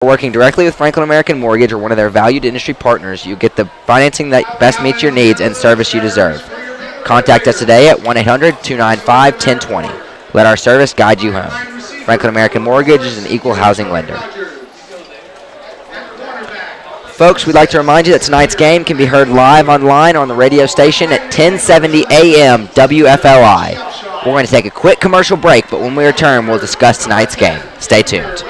Working directly with Franklin American Mortgage or one of their valued industry partners, you get the financing that best meets your needs and service you deserve. Contact us today at 1-800-295-1020. Let our service guide you home. Franklin American Mortgage is an equal housing lender. Folks, we'd like to remind you that tonight's game can be heard live online on the radio station at 1070 AM WFLI. We're going to take a quick commercial break, but when we return, we'll discuss tonight's game. Stay tuned.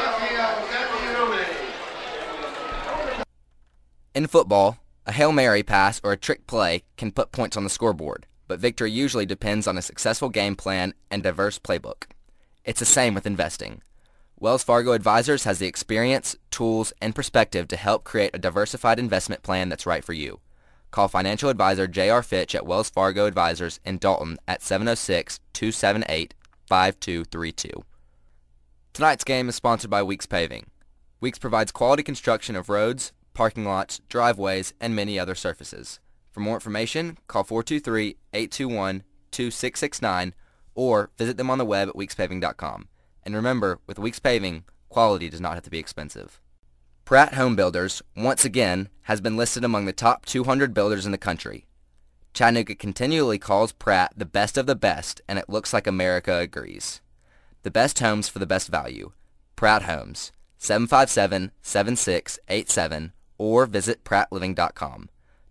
In football, a Hail Mary pass or a trick play can put points on the scoreboard, but victory usually depends on a successful game plan and diverse playbook. It's the same with investing. Wells Fargo Advisors has the experience, tools, and perspective to help create a diversified investment plan that's right for you. Call financial advisor J.R. Fitch at Wells Fargo Advisors in Dalton at 706-278-5232. Tonight's game is sponsored by Weeks Paving. Weeks provides quality construction of roads, parking lots, driveways, and many other surfaces. For more information, call 423-821-2669 or visit them on the web at weekspaving.com. And remember, with Weeks Paving, quality does not have to be expensive. Pratt Home Builders, once again, has been listed among the top 200 builders in the country. Chattanooga continually calls Pratt the best of the best, and it looks like America agrees. The best homes for the best value. Pratt Homes, 757-7687, or visit prattliving.com.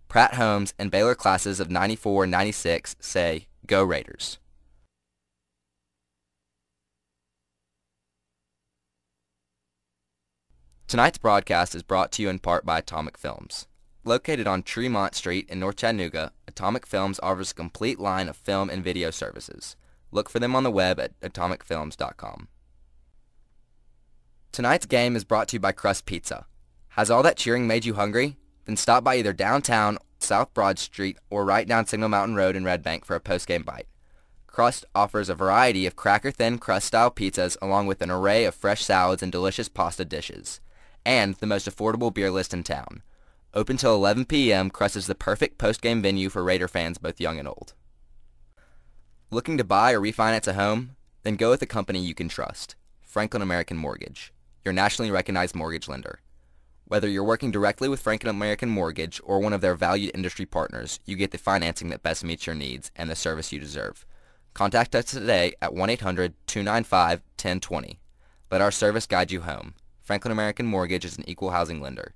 Pratt Homes and Baylor classes of 94 and 96 say, Go Raiders. Tonight's broadcast is brought to you in part by Atomic Films. Located on Tremont Street in North Chattanooga, Atomic Films offers a complete line of film and video services. Look for them on the web at atomicfilms.com. Tonight's game is brought to you by Crust Pizza. Has all that cheering made you hungry? Then stop by either downtown, South Broad Street, or right down Signal Mountain Road in Red Bank for a post-game bite. Crust offers a variety of cracker-thin crust-style pizzas along with an array of fresh salads and delicious pasta dishes. And the most affordable beer list in town. Open till 11 p.m., Crust is the perfect post-game venue for Raider fans both young and old. Looking to buy or refinance a home? Then go with a company you can trust. Franklin American Mortgage, your nationally recognized mortgage lender. Whether you're working directly with Franklin American Mortgage or one of their valued industry partners, you get the financing that best meets your needs and the service you deserve. Contact us today at 1-800-295-1020. Let our service guide you home. Franklin American Mortgage is an equal housing lender.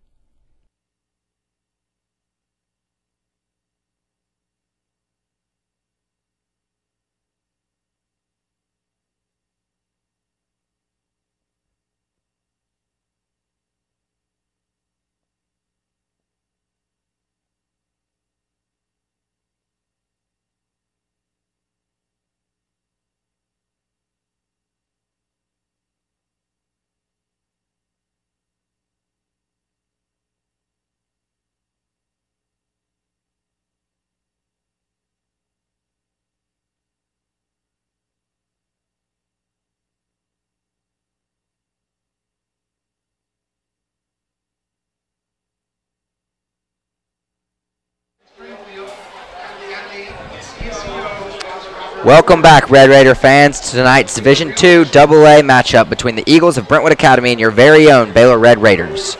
Welcome back, Red Raider fans, to tonight's Division II AA matchup between the Eagles of Brentwood Academy and your very own Baylor Red Raiders.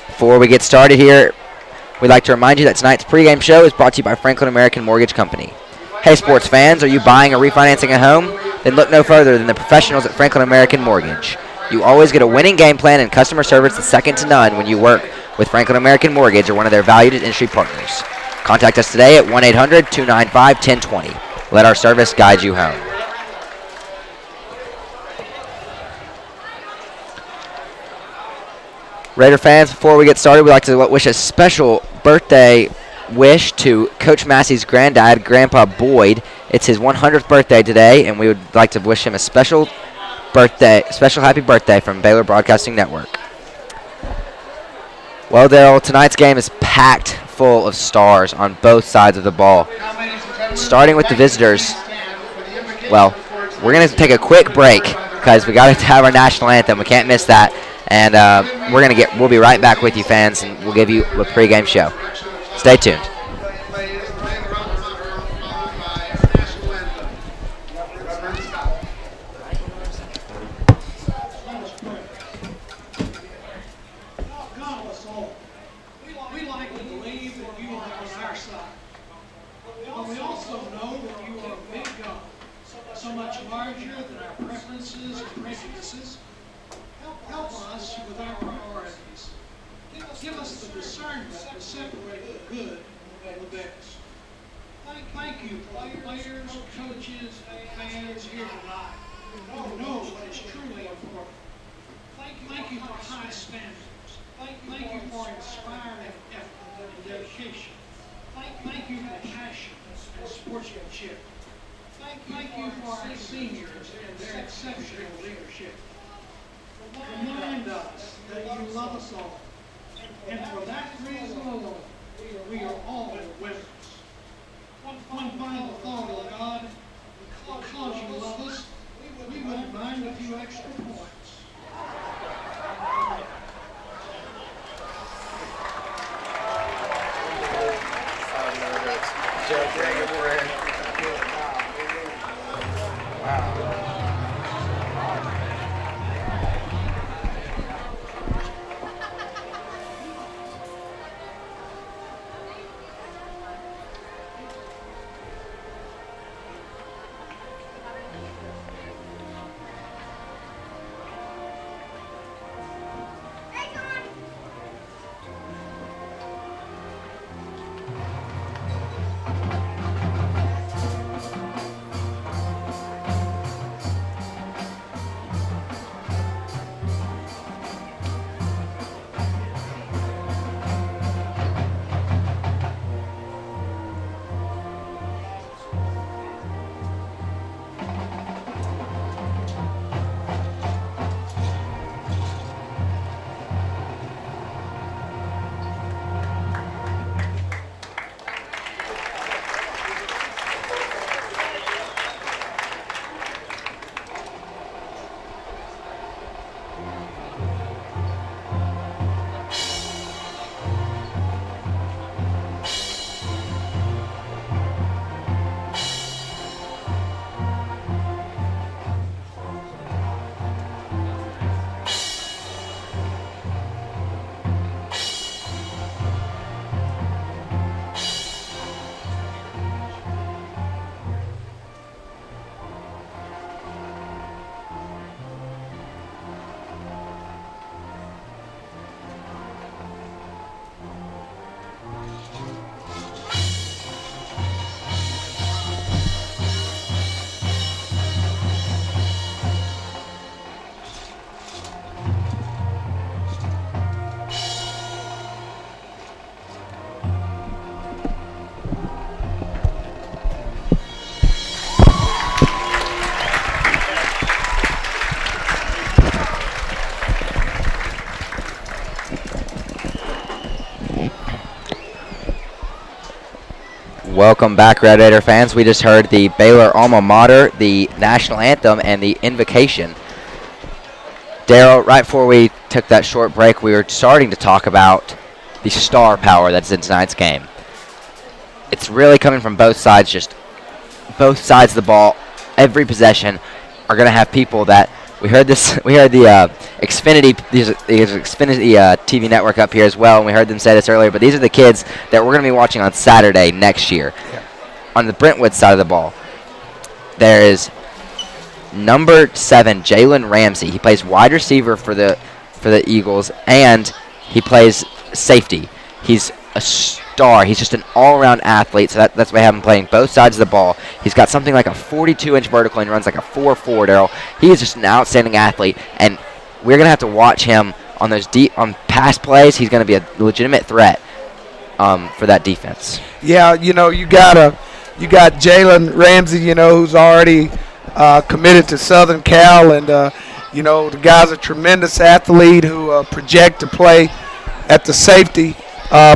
Before we get started here, we'd like to remind you that tonight's pregame show is brought to you by Franklin American Mortgage Company. Hey, sports fans, are you buying or refinancing a home? Then look no further than the professionals at Franklin American Mortgage. You always get a winning game plan and customer service that's second to none when you work with Franklin American Mortgage or one of their valued industry partners. Contact us today at 1-800-295-1020. Let our service guide you home. Raider fans, before we get started, we'd like to wish a special birthday wish to Coach Massey's granddad, Grandpa Boyd. It's his 100th birthday today, and we would like to wish him a special happy birthday from Baylor Broadcasting Network. Well, Daryl, tonight's game is packed full of stars on both sides of the ball. Starting with the visitors, well, we're going to take a quick break because we got to have our national anthem. We can't miss that. And we'll be right back with you, fans, and we'll give you a pregame show. Stay tuned. forward. We like to believe that you are on our side. But we also know that you are a big God, so much larger than our preferences and prejudices. Help us with our priorities. Give us the discernment to separate the good and the best. Thank you, players, coaches, fans here tonight who know what is truly important. Thank you for high standards. Thank you for inspiring effort and dedication. Thank you for passion and sportsmanship. Thank you for our seniors and their exceptional leadership. Remind us that you love us all. And for that reason alone, we are all winners. One final thought, oh God. Because you love us, we wouldn't mind a few extra points. Welcome back, Red Raider fans. We just heard the Baylor alma mater, the national anthem, and the invocation. Daryl, right before we took that short break, we were starting to talk about the star power that's in tonight's game. It's really coming from both sides, just both sides of the ball. Every possession are going to have people that we heard this. We heard the Xfinity TV network up here as well, and we heard them say this earlier. But these are the kids that we're going to be watching on Saturday next year. Yeah. On the Brentwood side of the ball, there is number 7, Jalen Ramsey. He plays wide receiver for the Eagles, and he plays safety. He's a star. He's just an all-around athlete, so that's why I have him playing both sides of the ball. He's got something like a 42-inch vertical and runs like a 4.4, Daryl. He is just an outstanding athlete, and we're going to have to watch him on those on pass plays. He's going to be a legitimate threat for that defense. Yeah, you got Jalen Ramsey, who's already committed to Southern Cal, and the guy's a tremendous athlete who project to play at the safety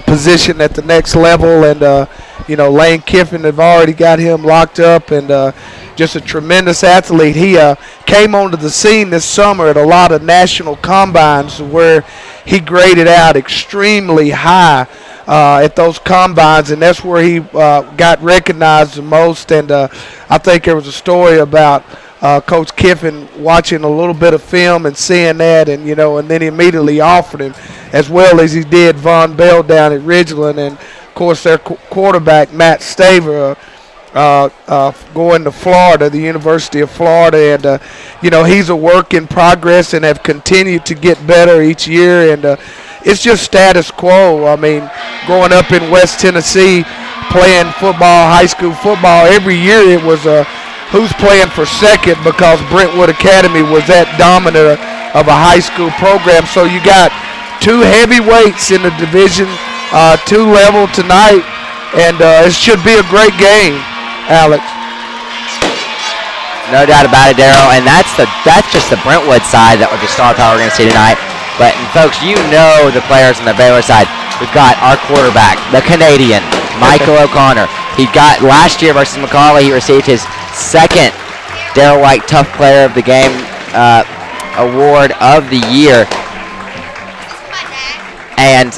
position at the next level, and Lane Kiffin have already got him locked up, and just a tremendous athlete. He came onto the scene this summer at a lot of national combines where he graded out extremely high at those combines, and that's where he got recognized the most. And I think there was a story about Coach Kiffin watching a little bit of film and seeing that, and and then he immediately offered him, as well as he did Von Bell down at Ridgeland, and of course their quarterback Matt Staver going to Florida, the University of Florida, and he's a work in progress and have continued to get better each year, and it's just status quo. I mean, growing up in West Tennessee, playing football, high school football, every year it was who's playing for second, because Brentwood Academy was that dominant of a high school program. So you got two heavyweights in the Division 2 level tonight, and it should be a great game, Alex. No doubt about it, Daryl, and that's just the Brentwood side that would be star power we're going to see tonight. But, and folks, the players on the Baylor side. We've got our quarterback, the Canadian, Michael O'Connor. He got last year versus McCallie. He received his second Darrell White Tough Player of the Game award of the year. And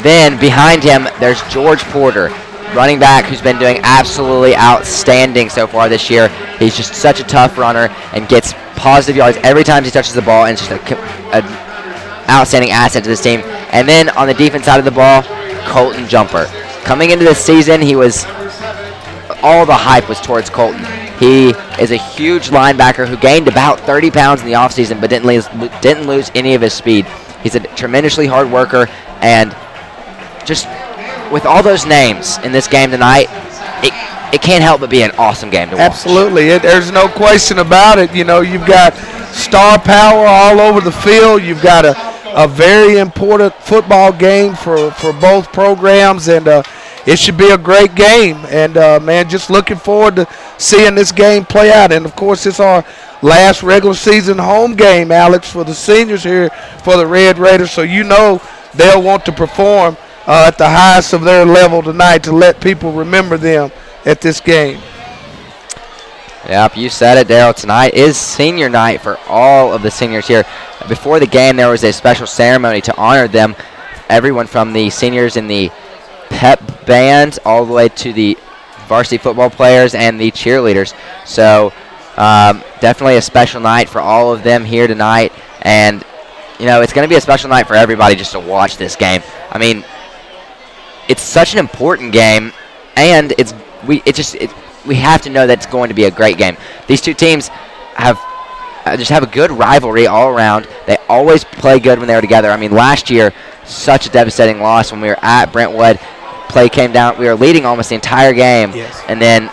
then behind him, there's George Porter, running back, who's been doing absolutely outstanding so far this year. He's just such a tough runner and gets positive yards every time he touches the ball, and it's just an outstanding asset to this team. And then on the defense side of the ball, Colton Jumper. Coming into this season, all the hype was towards Colton. He is a huge linebacker who gained about 30 pounds in the offseason, but didn't lose any of his speed. He's a tremendously hard worker, and just with all those names in this game tonight, it can't help but be an awesome game to watch. Absolutely. There's no question about it. You've got star power all over the field. You've got a very important football game for both programs, and it should be a great game. And, man, just looking forward to seeing this game play out. And, of course, it's our last regular season home game, Alex, for the seniors here for the Red Raiders. So they'll want to perform at the highest of their level tonight to let people remember them at this game. Yep, you said it, Daryl. Tonight is senior night for all of the seniors here. Before the game, there was a special ceremony to honor them. Everyone from the seniors in the pep band all the way to the varsity football players and the cheerleaders. So definitely a special night for all of them here tonight. And, it's going to be a special night for everybody just to watch this game. I mean, it's such an important game, and we have to know that it's going to be a great game. These two teams have a good rivalry all around. They always play good when they're together. I mean, last year, such a devastating loss when we were at Brentwood. Play came down. We were leading almost the entire game. Yes. And then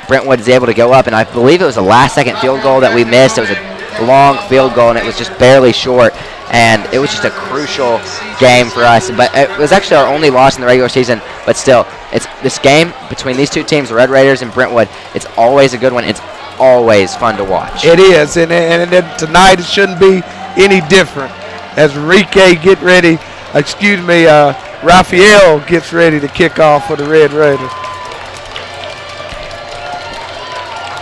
Brentwood is able to go up, and I believe it was a last-second field goal that we missed. It was a long field goal, and it was just barely short. And it was just a crucial game for us. But it was actually our only loss in the regular season. But still, it's this game between these two teams, the Red Raiders and Brentwood, it's always a good one. It's always fun to watch. It is, and then tonight it shouldn't be any different. As Raphael gets ready to kick off for the Red Raiders.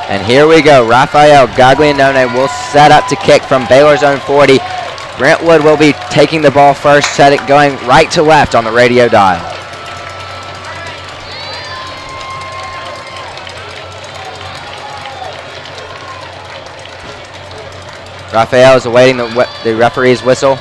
And here we go. Raphael Gaglianone will set up to kick from Baylor's own 40. Brentwood will be taking the ball first, going right to left on the radio dial. Raphael is awaiting the referee's whistle.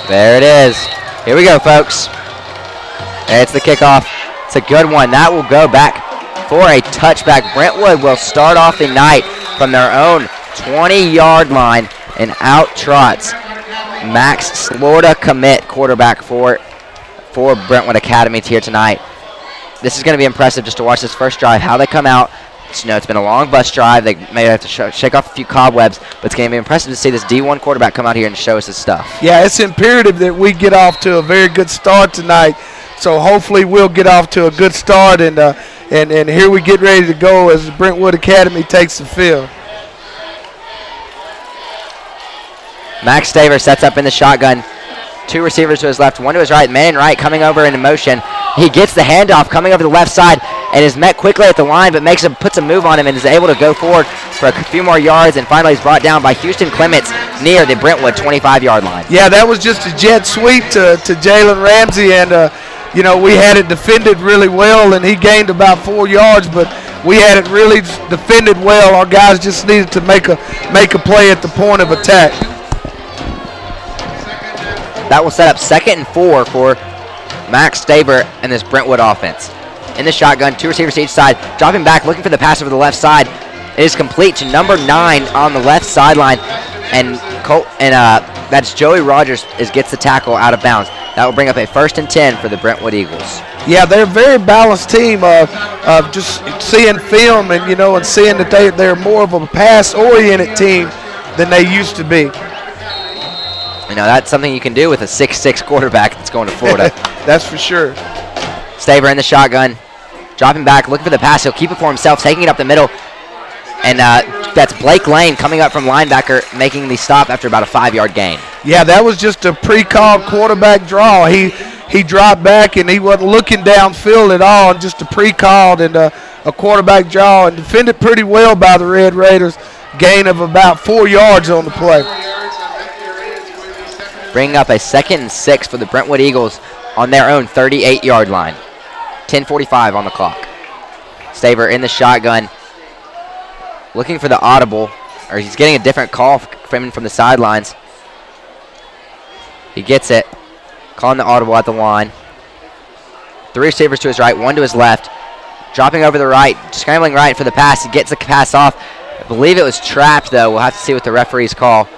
There it is. Here we go, folks. It's the kickoff. It's a good one. That will go back for a touchback. Brentwood will start off the night from their own 20-yard line, and out trots Max Florida commit quarterback for Brentwood Academy here tonight. This is going to be impressive just to watch this first drive, how they come out. It's been a long bus drive. They may have to shake off a few cobwebs, but it's going to be impressive to see this D1 quarterback come out here and show us his stuff. Yeah, it's imperative that we get off to a very good start tonight. So hopefully we'll get off to a good start, and here we get ready to go as Brentwood Academy takes the field. Max Staver sets up in the shotgun. Two receivers to his left, one to his right. Man right coming over into motion. He gets the handoff coming over the left side. and is met quickly at the line, but puts a move on him and is able to go forward for a few more yards, and finally is brought down by Houston Clements near the Brentwood 25-yard line. Yeah, that was just a jet sweep to Jalen Ramsey, and we had it defended really well, and he gained about 4 yards, but we had it really defended well. Our guys just needed to make a play at the point of attack. That will set up 2nd and 4 for Max Staver and this Brentwood offense. In the shotgun, 2 receivers to each side, dropping back, looking for the pass over the left side. It is complete to number 9 on the left sideline, and that's Joey Rogers gets the tackle out of bounds. That will bring up a 1st and 10 for the Brentwood Eagles. Yeah, they're a very balanced team of just seeing film and seeing that they're more of a pass-oriented team than they used to be. That's something you can do with a 6'6" quarterback that's going to Florida. That's for sure. Staver in the shotgun, dropping back, looking for the pass. He'll keep it for himself, taking it up the middle. And that's Blake Lane coming up from linebacker, making the stop after about a 5-yard gain. Yeah, that was just a pre-called quarterback draw. He dropped back, and he wasn't looking downfield at all, and just a pre-called and a quarterback draw, and defended pretty well by the Red Raiders. Gain of about 4 yards on the play. Bringing up a 2nd and 6 for the Brentwood Eagles on their own 38-yard line. 10:45 on the clock. Staver in the shotgun, looking for the audible, or he's getting a different call from the sidelines. He gets it, calling the audible at the line. 3 receivers to his right, 1 to his left. Dropping over the right, scrambling right for the pass. He gets the pass off. I believe it was trapped, though. We'll have to see what the referees call.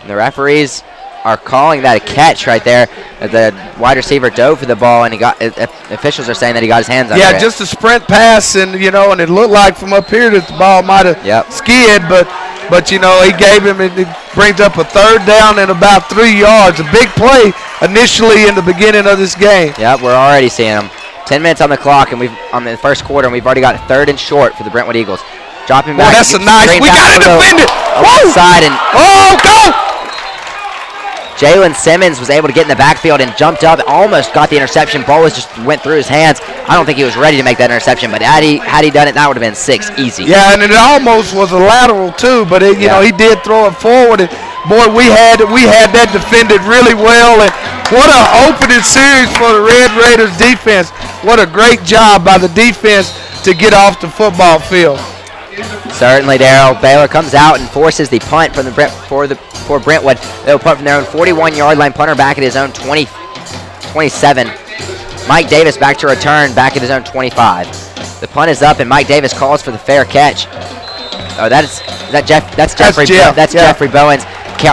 And the referees are calling that a catch right there. The wide receiver dove for the ball, and officials are saying that he got his hands on it. Yeah, just a sprint pass, and and it looked like from up here that the ball might have skid, but he gave him, it brings up a 3rd down and about 3 yards. A big play initially in the beginning of this game. Yep, we're already seeing him. 10 minutes on the clock, and on the first quarter, and we've already got 3rd and short for the Brentwood Eagles. Dropping back. That's a nice. We got to defend it. Side and go! Jalen Simmons was able to get in the backfield and jumped up, almost got the interception. Ball just went through his hands. I don't think he was ready to make that interception, but had he done it, that would have been 6 easy. Yeah, and it almost was a lateral too, but he did throw it forward. And boy, we had that defended really well. And what an opening series for the Red Raiders defense. What a great job by the defense to get off the football field. Certainly, Darryl. Baylor comes out and forces the punt for Brentwood. They'll punt from their own 41-yard line. Punter back at his own 27. Mike Davis back to return, back at his own 25. The punt is up, and Mike Davis calls for the fair catch. Oh, that's Jeffrey. That's Jeffrey Bowens.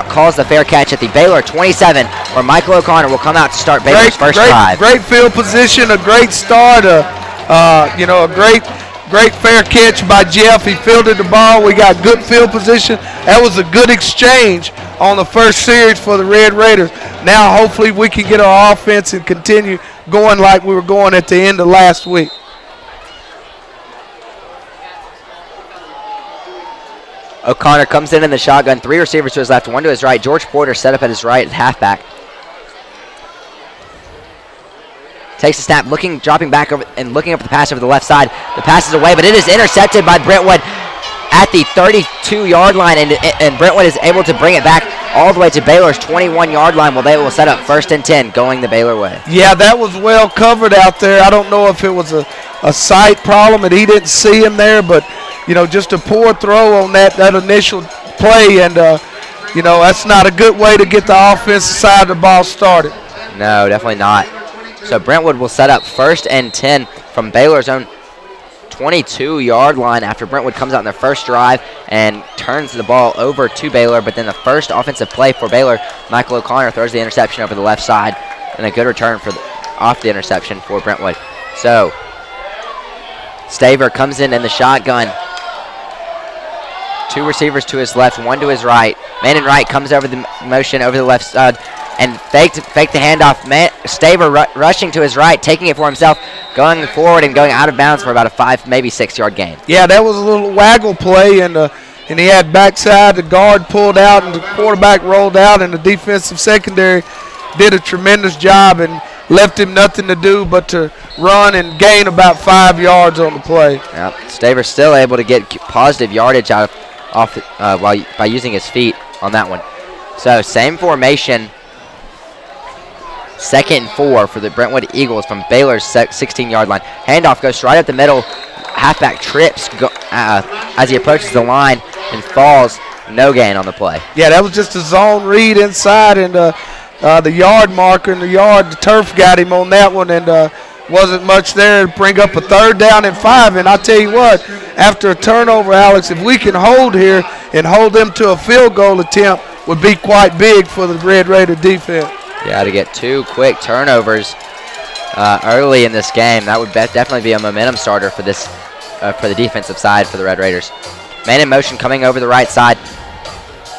Calls the fair catch at the Baylor 27, where Michael O'Connor will come out to start Baylor's first drive. Great field position, a great start, a great fair catch by Jeff. He fielded the ball. We got good field position. That was a good exchange on the first series for the Red Raiders. Now hopefully we can get our offense and continue going like we were going at the end of last week. O'Connor comes in the shotgun. 3 receivers to his left, 1 to his right. George Porter set up at his right at halfback. Takes a snap, dropping back over and looking up the pass over the left side. The pass is away, but it is intercepted by Brentwood at the 32-yard line, and Brentwood is able to bring it back all the way to Baylor's 21-yard line, where they will set up 1st and 10 going the Baylor way. Yeah, that was well covered out there. I don't know if it was a sight problem and he didn't see him there, but just a poor throw on that initial play, and that's not a good way to get the offensive side of the ball started. No, definitely not. So Brentwood will set up 1st and 10 from Baylor's own 22-yard line after Brentwood comes out in their first drive and turns the ball over to Baylor. But then the first offensive play for Baylor, Michael O'Connor throws the interception over the left side, and a good return off the interception for Brentwood. So Staver comes in the shotgun. 2 receivers to his left, 1 to his right. Man in right comes over the motion over the left side and faked the handoff. Staver rushing to his right, taking it for himself, going forward and going out of bounds for about a 5, maybe 6-yard gain. Yeah, that was a little waggle play, and he had backside. The guard pulled out, and the quarterback rolled out, and the defensive secondary did a tremendous job. And left him nothing to do but to run and gain about 5 yards on the play. Yep. Staver still able to get positive yardage out of, by using his feet on that one. So same formation. 2nd and 4 for the Brentwood Eagles from Baylor's 16-yard line. Handoff goes right up the middle. Halfback trips as he approaches the line and falls. No gain on the play. Yeah, that was just a zone read inside, and the yard marker and the turf got him on that one, and wasn't much there to bring up a 3rd down and 5. And I tell you what, after a turnover, Alex, if we can hold here and hold them to a field goal attempt, would be quite big for the Red Raider defense. Yeah, to get 2 quick turnovers early in this game, that would definitely be a momentum starter for this for the defensive side for the Red Raiders. Man in motion coming over the right side.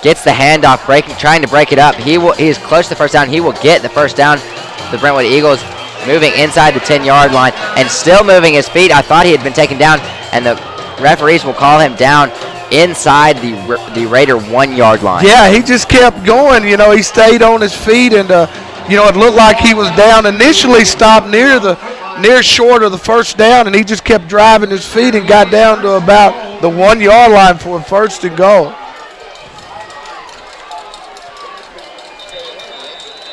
Gets the handoff, trying to break it up. He is close to the first down. He will get the first down. The Brentwood Eagles moving inside the 10-yard line and still moving his feet. I thought he had been taken down, and the referees will call him down inside the Raider 1-yard line. Yeah, he just kept going. You know, he stayed on his feet, and you know, it looked like he was down. Initially stopped near short of the first down, and he just kept driving his feet and got down to about the 1-yard line for a 1st and goal.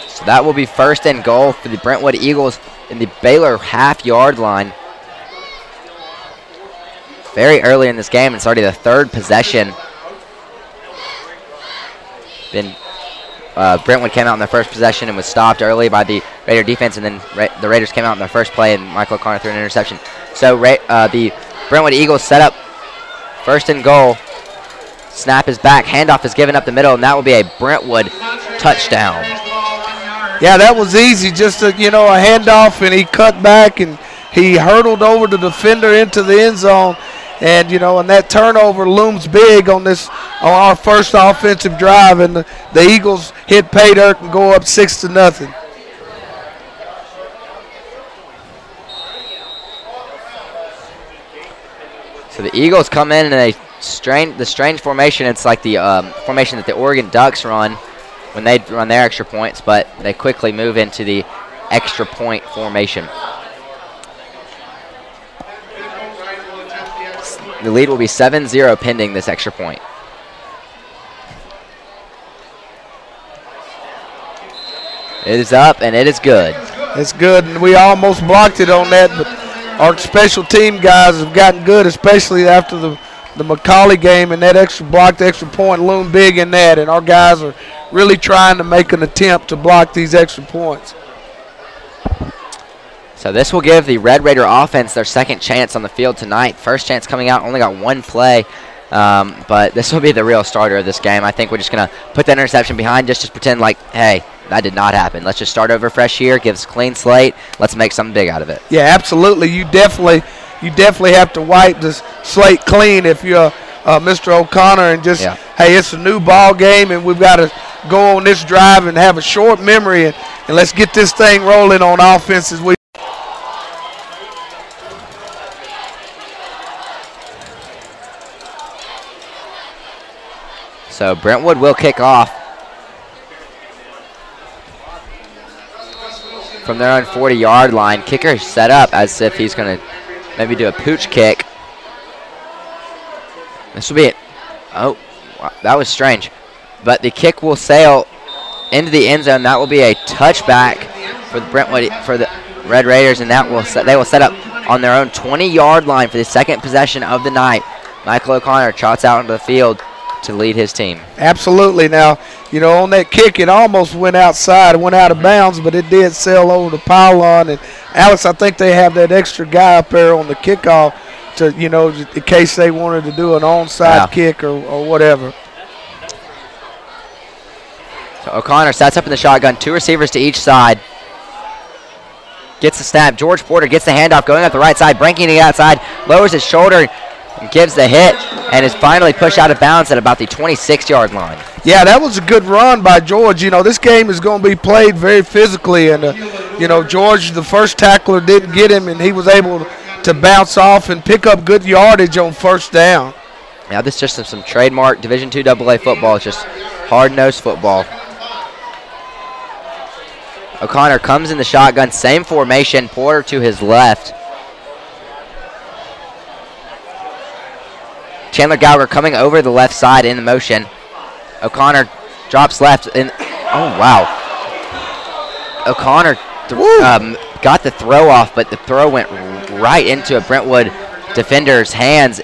So that will be 1st and goal for the Brentwood Eagles in the Baylor half-yard line. Very early in this game, it's already the 3rd possession. Then Brentwood came out in their first possession and was stopped early by the Raider defense, and then the Raiders came out in their first play, and Michael O'Connor threw an interception. So the Brentwood Eagles set up 1st and goal. Snap is back. Handoff is given up the middle, and that will be a Brentwood touchdown. Yeah, that was easy. Just a handoff, and he cut back, and he hurdled over the defender into the end zone. And, and that turnover looms big on our first offensive drive, and the Eagles hit pay dirt and go up 6-0. So the Eagles come in the strange formation. It's like the formation that the Oregon Ducks run when they run their extra points, but they quickly move into the extra point formation. The lead will be 7-0 pending this extra point. It is up, and it is good. It's good, and we almost blocked it on that, but our special team guys have gotten good, especially after the McCauley game, and that blocked extra point loomed big in that, and our guys are really trying to make an attempt to block these extra points. So this will give the Red Raider offense their 2nd chance on the field tonight. First chance coming out, only got 1 play, but this will be the real starter of this game. I think we're just going to put that interception behind, just pretend like, hey, that did not happen. Let's just start over fresh here, give us a clean slate. Let's make something big out of it. Yeah, absolutely. You definitely have to wipe this slate clean if you're Mr. O'Connor, and just, hey, it's a new ball game, and we've got to go on this drive and have a short memory, and let's get this thing rolling on offense as we. So Brentwood will kick off from their own 40-yard line. Kicker set up as if he's going to maybe do a pooch kick. This will be it. Oh, wow, that was strange. But the kick will sail into the end zone. That will be a touchback for the Brentwood, for the Red Raiders, and they will set up on their own 20-yard line for the 2nd possession of the night. Michael O'Connor trots out into the field to lead his team. Absolutely. Now, on that kick, it almost went outside. It went out of bounds, but it did sail over the pylon. And, Alex, I think they have that extra guy up there on the kickoff to, in case they wanted to do an onside kick or whatever. So O'Connor sets up in the shotgun, 2 receivers to each side. Gets the snap. George Porter gets the handoff, going up the right side, breaking it outside, lowers his shoulder, and gives the hit, and is finally pushed out of bounds at about the 26-yard line. Yeah, that was a good run by George. This game is going to be played very physically, and, George, the first tackler, didn't get him, and he was able to bounce off and pick up good yardage on 1st down. Now this is just some trademark Division II AA football. It's just hard-nosed football. O'Connor comes in the shotgun, same formation, Porter to his left. Chandler Gallagher coming over the left side in the motion. O'Connor drops left, and oh wow. O'Connor got the throw off, but the throw went right into a Brentwood defender's hands.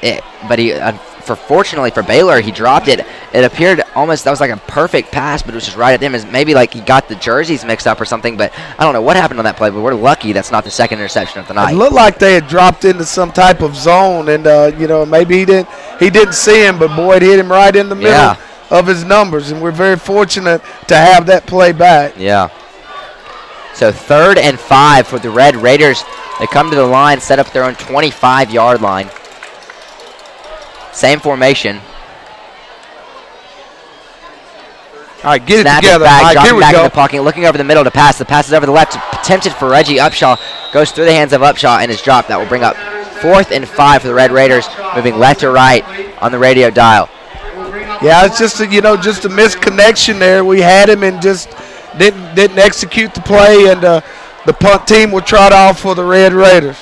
But he, fortunately for Baylor, he dropped it. It appeared almost, that was like a perfect pass, but it was just right at them. Maybe like he got the jerseys mixed up or something, but I don't know what happened on that play, but we're lucky that's not the second interception of the night. It looked like they had dropped into some type of zone, and maybe he didn't see him, but boy, it hit him right in the middle of his numbers, and we're very fortunate to have that play back. Yeah. So 3rd and 5 for the Red Raiders. They come to the line, set up their own 25-yard line. Same formation. All right, get Snap it together. It back, All right, here we back go. in the pocket, looking over the middle to pass. The pass is over the left, attempted for Reggie Upshaw. Goes through the hands of Upshaw and is dropped. That will bring up 4th and 5 for the Red Raiders, moving left to right on the radio dial. Yeah, it's just a misconnection there. We had him and just didn't execute the play, and the punt team will trot off for the Red Raiders.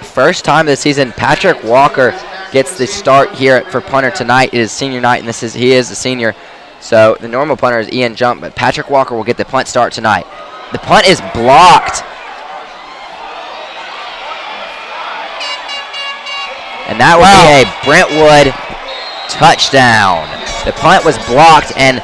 First time this season, Patrick Walker gets the start here for punter tonight. It is senior night, and he is a senior. So the normal punter is Ian Jump, but Patrick Walker will get the punt start tonight. The punt is blocked. And that will be a Brentwood touchdown. The punt was blocked, and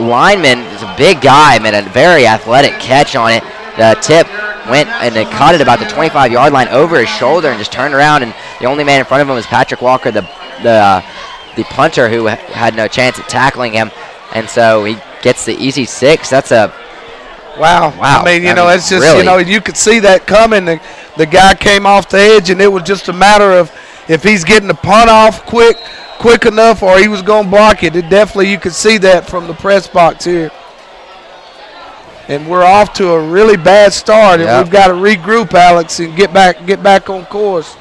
lineman is a big guy, made a very athletic catch on it. The tip went and they caught it about the 25-yard line over his shoulder and just turned around, and the only man in front of him was Patrick Walker, the punter, who had no chance at tackling him, and so he gets the easy 6. That's a wow. I mean, it's just really, you could see that coming. The guy came off the edge, and it was just a matter of if he's getting the punt off quick enough, or he was going to block it. Definitely, you could see that from the press box here. And we're off to a really bad start, and we've got to regroup, Alex, and get back on course.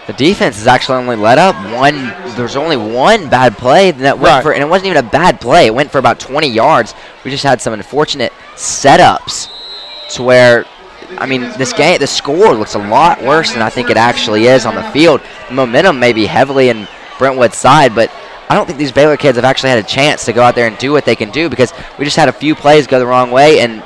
The defense has actually only let up one. There's only one bad play that went for, and it wasn't even a bad play. It went for about 20 yards. We just had some unfortunate setups to where, I mean, the score looks a lot worse than I think it actually is on the field. The momentum may be heavily in Brentwood's side, but I don't think these Baylor kids have actually had a chance to go out there and do what they can do, because we just had a few plays go the wrong way, and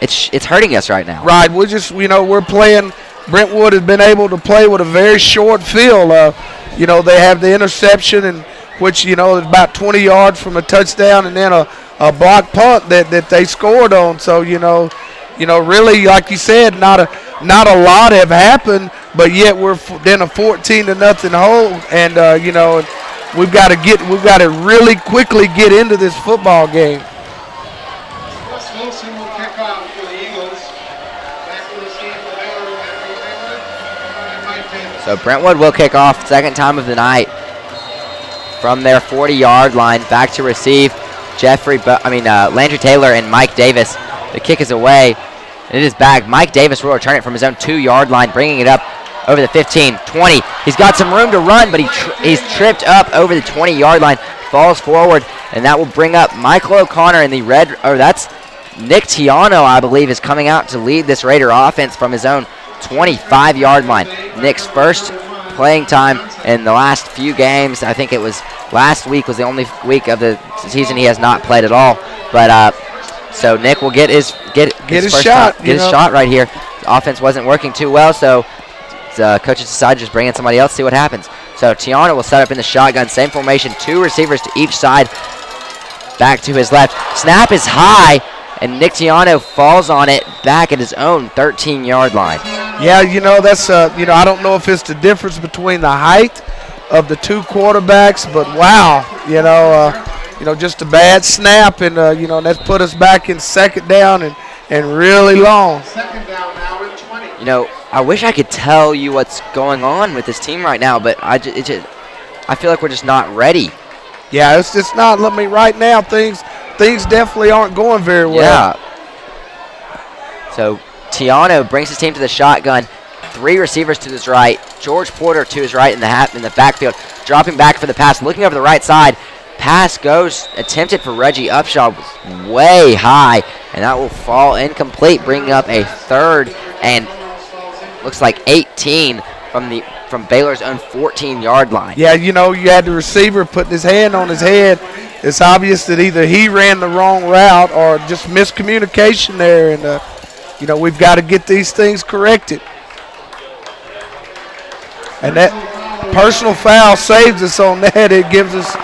it's hurting us right now. Right, we're playing. Brentwood has been able to play with a very short field. They have the interception, and which is about 20 yards from a touchdown, and then a block punt that they scored on. So really, like you said, not a lot have happened, but yet we're in a 14-0 hole, and we've got to really quickly get into this football game. Wilson will kick off for the Eagles. Back to the stand for Baylor, and Mike Davis. So Brentwood will kick off, second time of the night, from their 40-yard line. Back to receive Landry Taylor and Mike Davis. The kick is away. It is back. Mike Davis will return it from his own 2-yard line, bringing it up over the 15, 20. He's got some room to run, but he's tripped up over the 20-yard line, falls forward, and that will bring up Michael O'Connor in the red. That's Nick Tiano, I believe, is coming out to lead this Raider offense from his own 25-yard line. Nick's first playing time in the last few games. I think it was last week was the only week of the season he has not played at all. But so Nick will get his shot right here. The offense wasn't working too well, so coaches decided to just bring in somebody else, see what happens. So Tiano will set up in the shotgun, same formation, 2 receivers to each side. Back to his left. Snap is high, and Nick Tiano falls on it back at his own 13-yard line. Yeah, that's I don't know if it's the difference between the height of the two quarterbacks, but wow, just a bad snap, and that's put us back in second down and really long. Second down now at 20. I wish I could tell you what's going on with this team right now, but I feel like we're just not ready. Yeah, it's just not. Right now, things definitely aren't going very well. Yeah. So Tiano brings his team to the shotgun. 3 receivers to his right. George Porter to his right in the backfield. dropping back for the pass, looking over the right side. Pass goes, attempted for Reggie Upshaw, way high, and that will fall incomplete, bringing up a 3rd and looks like 18 from Baylor's own 14-yard line. Yeah, you know, you had the receiver putting his hand on his head. It's obvious that either he ran the wrong route or just miscommunication there, and you know, we've got to get these things corrected. And that personal foul saves us on that. It gives us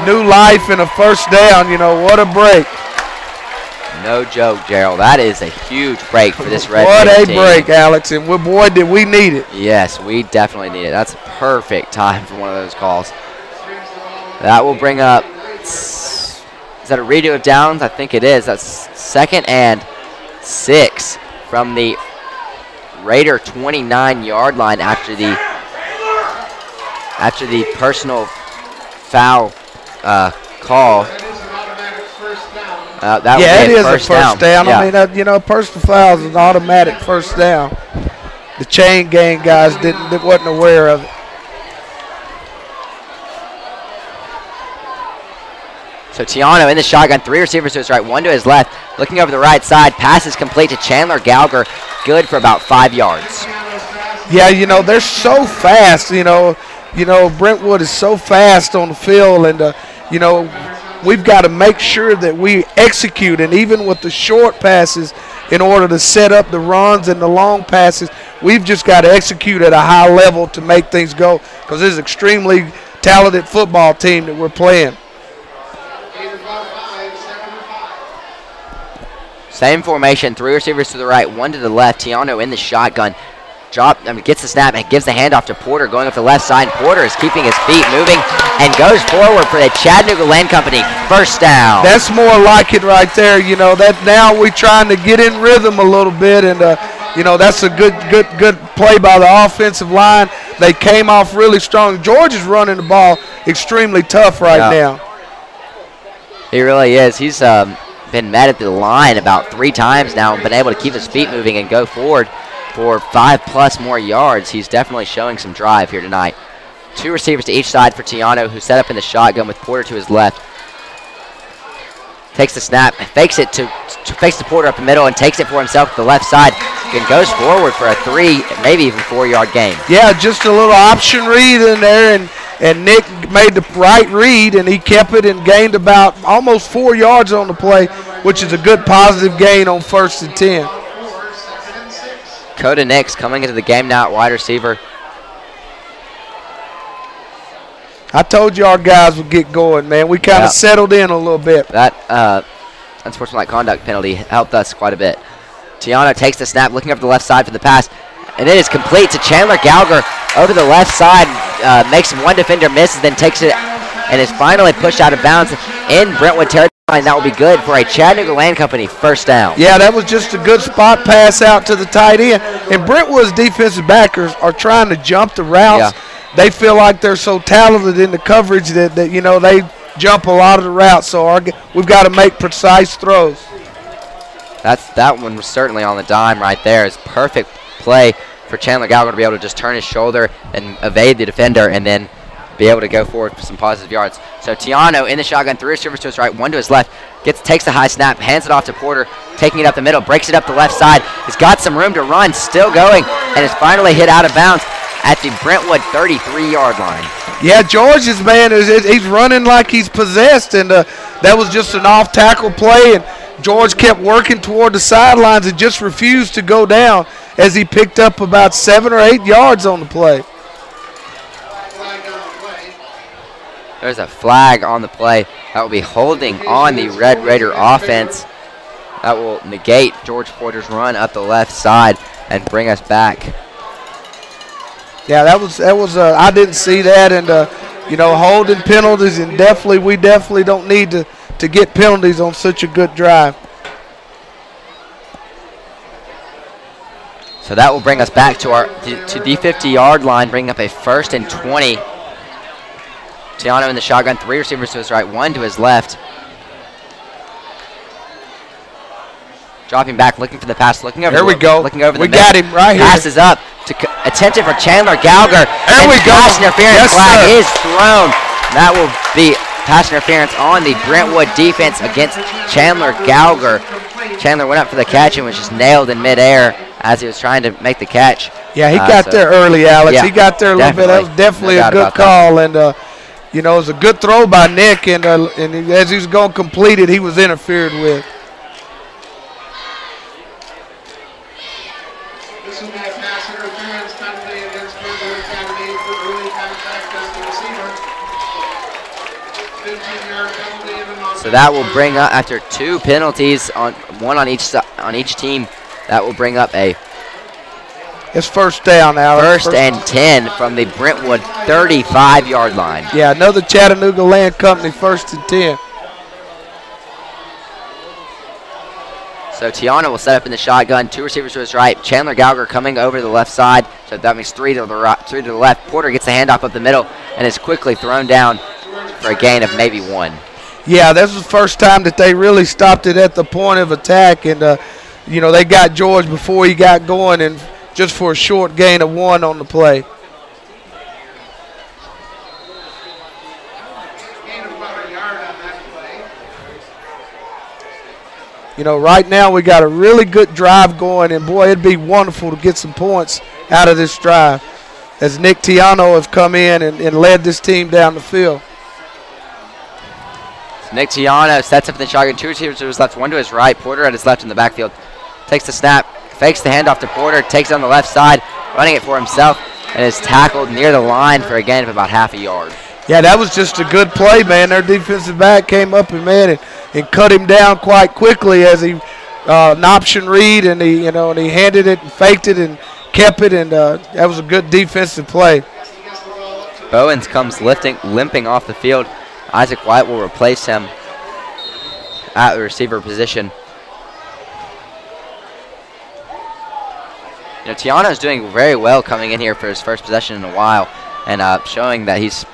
new life and a first down. You know, what a break. No joke, Gerald. That is a huge break for this Red What Raider a team. break, Alex, and boy, did we need it. Yes, we definitely need it. That's a perfect time for one of those calls. That will bring up, is that a redo of downs? I think it is. That's 2nd and 6 from the Raider 29-yard line after the personal foul call. Yeah, it is a first down. Yeah. I mean, you know, personal foul is an automatic first down. The chain gang guys wasn't aware of it. So Tiano in the shotgun, 3 receivers to his right, 1 to his left. Looking over the right side, pass is complete to Chandler Gallagher, good for about 5 yards. Yeah, you know, they're so fast. You know, Brentwood is so fast on the field, and you know, we've got to make sure that we execute, and even with the short passes, in order to set up the runs and the long passes, we've just got to execute at a high level to make things go, because this is an extremely talented football team that we're playing. Same formation, 3 receivers to the right, 1 to the left. Tiano in the shotgun. Gets the snap and gives the handoff to Porter going up the left side. Porter is keeping his feet moving and goes forward for the Chattanooga Land Company. First down. That's more like it right there. You know, that now we're trying to get in rhythm a little bit, and you know, that's a good play by the offensive line. They came off really strong. George is running the ball extremely tough right now. He really is. He's been met at the line about 3 times now and been able to keep his feet moving and go forward for 5+ more yards. He's definitely showing some drive here tonight. 2 receivers to each side for Tiano, who set up in the shotgun with Porter to his left. Takes the snap, fakes it to Porter up the middle, and takes it for himself to the left side, and goes forward for a 3, maybe even 4-yard gain. Yeah, just a little option read in there, and Nick made the right read, and he kept it and gained about almost 4 yards on the play, which is a good positive gain on 1st and 10. Coda Nix coming into the game now at wide receiver. I told you our guys would get going, man. We kind of settled in a little bit. That unsportsmanlike conduct penalty helped us quite a bit. Tiano takes the snap, looking up the left side for the pass, and it is complete to Chandler Gallagher over the left side. Makes one defender miss, then takes it and is finally pushed out of bounds in Brentwood territory. And that will be good for a Chattanooga Land Company first down. Yeah, that was just a good spot pass out to the tight end. And Brentwood's defensive backers are trying to jump the routes. Yeah. They feel like they're so talented in the coverage that you know, they jump a lot of the routes. So we've got to make precise throws. That one was certainly on the dime right there. It's perfect play for Chandler Gallagher to be able to just turn his shoulder and evade the defender and then be able to go forward for some positive yards. So Tiano in the shotgun, 3 receivers to his right, 1 to his left, takes the high snap, hands it off to Porter, taking it up the middle, breaks it up the left side. He's got some room to run, still going, and is finally hit out of bounds at the Brentwood 33-yard line. Yeah, George's man, he's running like he's possessed, and that was just an off-tackle play, and George kept working toward the sidelines and just refused to go down as he picked up about 7 or 8 yards on the play. There's a flag on the play. That will be holding on the Red Raider offense. That will negate George Porter's run up the left side and bring us back. Yeah, that was. I didn't see that, and you know, holding penalties, and we definitely don't need to get penalties on such a good drive. So that will bring us back to the 50-yard line, bring up a 1st and 20. Tiano in the shotgun, 3 receivers to his right, 1 to his left. Dropping back, looking for the pass, looking over. There we go. Looking over the middle. Got him right here. Passes up, attempted for Chandler Gallagher. There we go. Pass interference Yes, flag sir. is thrown. That will be pass interference on the Brentwood defense against Chandler Gallagher. Chandler went up for the catch and was just nailed in midair as he was trying to make the catch. Yeah, he got there early, Alex. Yeah, he got there a little bit. That was definitely a good call. And, you know, it was a good throw by Nick. And as he was going to complete it, he was interfered with. This will be a pass interference penalty against Brentwood Academy for early contact as the receiver. 15-yard penalty and a non-penalty. So that will bring up, after 2 penalties, one on each team, that will bring up a It's first down, Alex. first and 10 from the Brentwood 35-yard line. Yeah, another Chattanooga Land Company, 1st and 10. So Tiana will set up in the shotgun, 2 receivers to his right. Chandler Gallagher coming over to the left side, so that means 3 to the right, 3 to the left. Porter gets the handoff up the middle and is quickly thrown down for a gain of maybe 1. Yeah, this was the first time that they really stopped it at the point of attack. And, you know, they got George before he got going, and just for a short gain of 1 on the play. Gain of about a yard on that play. You know, right now we got a really good drive going, and, boy, it'd be wonderful to get some points out of this drive as Nick Tiano has come in and led this team down the field. Nick Tiano sets up in the shotgun, 2 receivers to his left, 1 to his right. Porter at his left in the backfield. Takes the snap, fakes the handoff to Porter, takes it on the left side, running it for himself, and is tackled near the line for a gain of about half a yard. Yeah, that was just a good play, man. Their defensive back came up and cut him down quite quickly as he an option read, and he handed it and faked it and kept it, and that was a good defensive play. Bowens comes limping off the field. Isaac White will replace him at the receiver position. You know, Tiano's doing very well coming in here for his first possession in a while, and showing that he's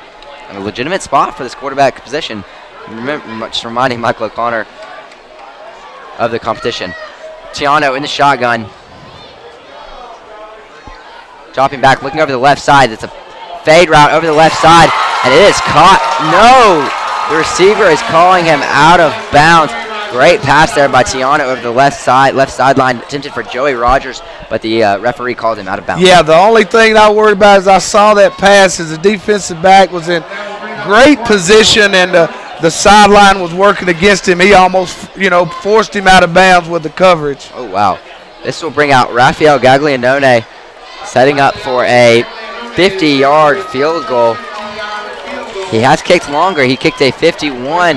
in a legitimate spot for this quarterback position. Just reminding Michael O'Connor of the competition. Tiano in the shotgun. Dropping back, looking over the left side. It's a fade route over the left side, and it is caught. No! The receiver is calling him out of bounds. Great pass there by Tiana over the left sideline, attempted for Joey Rogers, but the referee called him out of bounds. Yeah, the only thing I worried about is I saw that pass as the defensive back was in great position, and the sideline was working against him. He almost, forced him out of bounds with the coverage. Oh, wow. This will bring out Rafael Gaglianone, setting up for a 50-yard field goal. He has kicked longer. He kicked a 51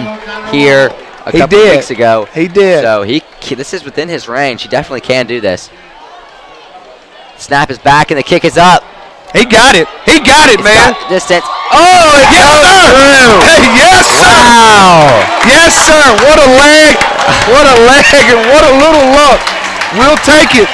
here a couple of weeks ago. He did. So this is within his range. He definitely can do this. Snap is back and the kick is up. He got it. He got it, man. Got distance. Oh, yes, sir. Hey, yes, sir. Wow. Yes, sir. What a leg. What a leg and what a little look. We'll take it.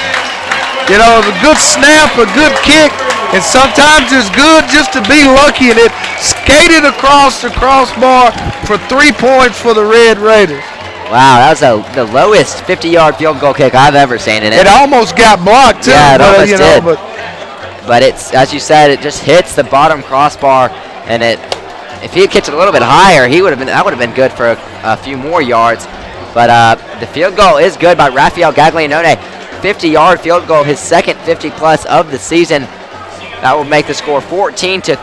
It was a good snap, a good kick, and sometimes it's good just to be lucky, and it skated across the crossbar for 3 points for the Red Raiders. Wow, that was the lowest 50-yard field goal kick I've ever seen in it. It almost got blocked, too. Yeah, it almost did. But it's, as you said, it just hits the bottom crossbar, and if he had kicked it a little bit higher, that would have been good for a few more yards. But the field goal is good by Rafael Gaglianone. 50-yard field goal, his second 50-plus of the season. That will make the score 14-3.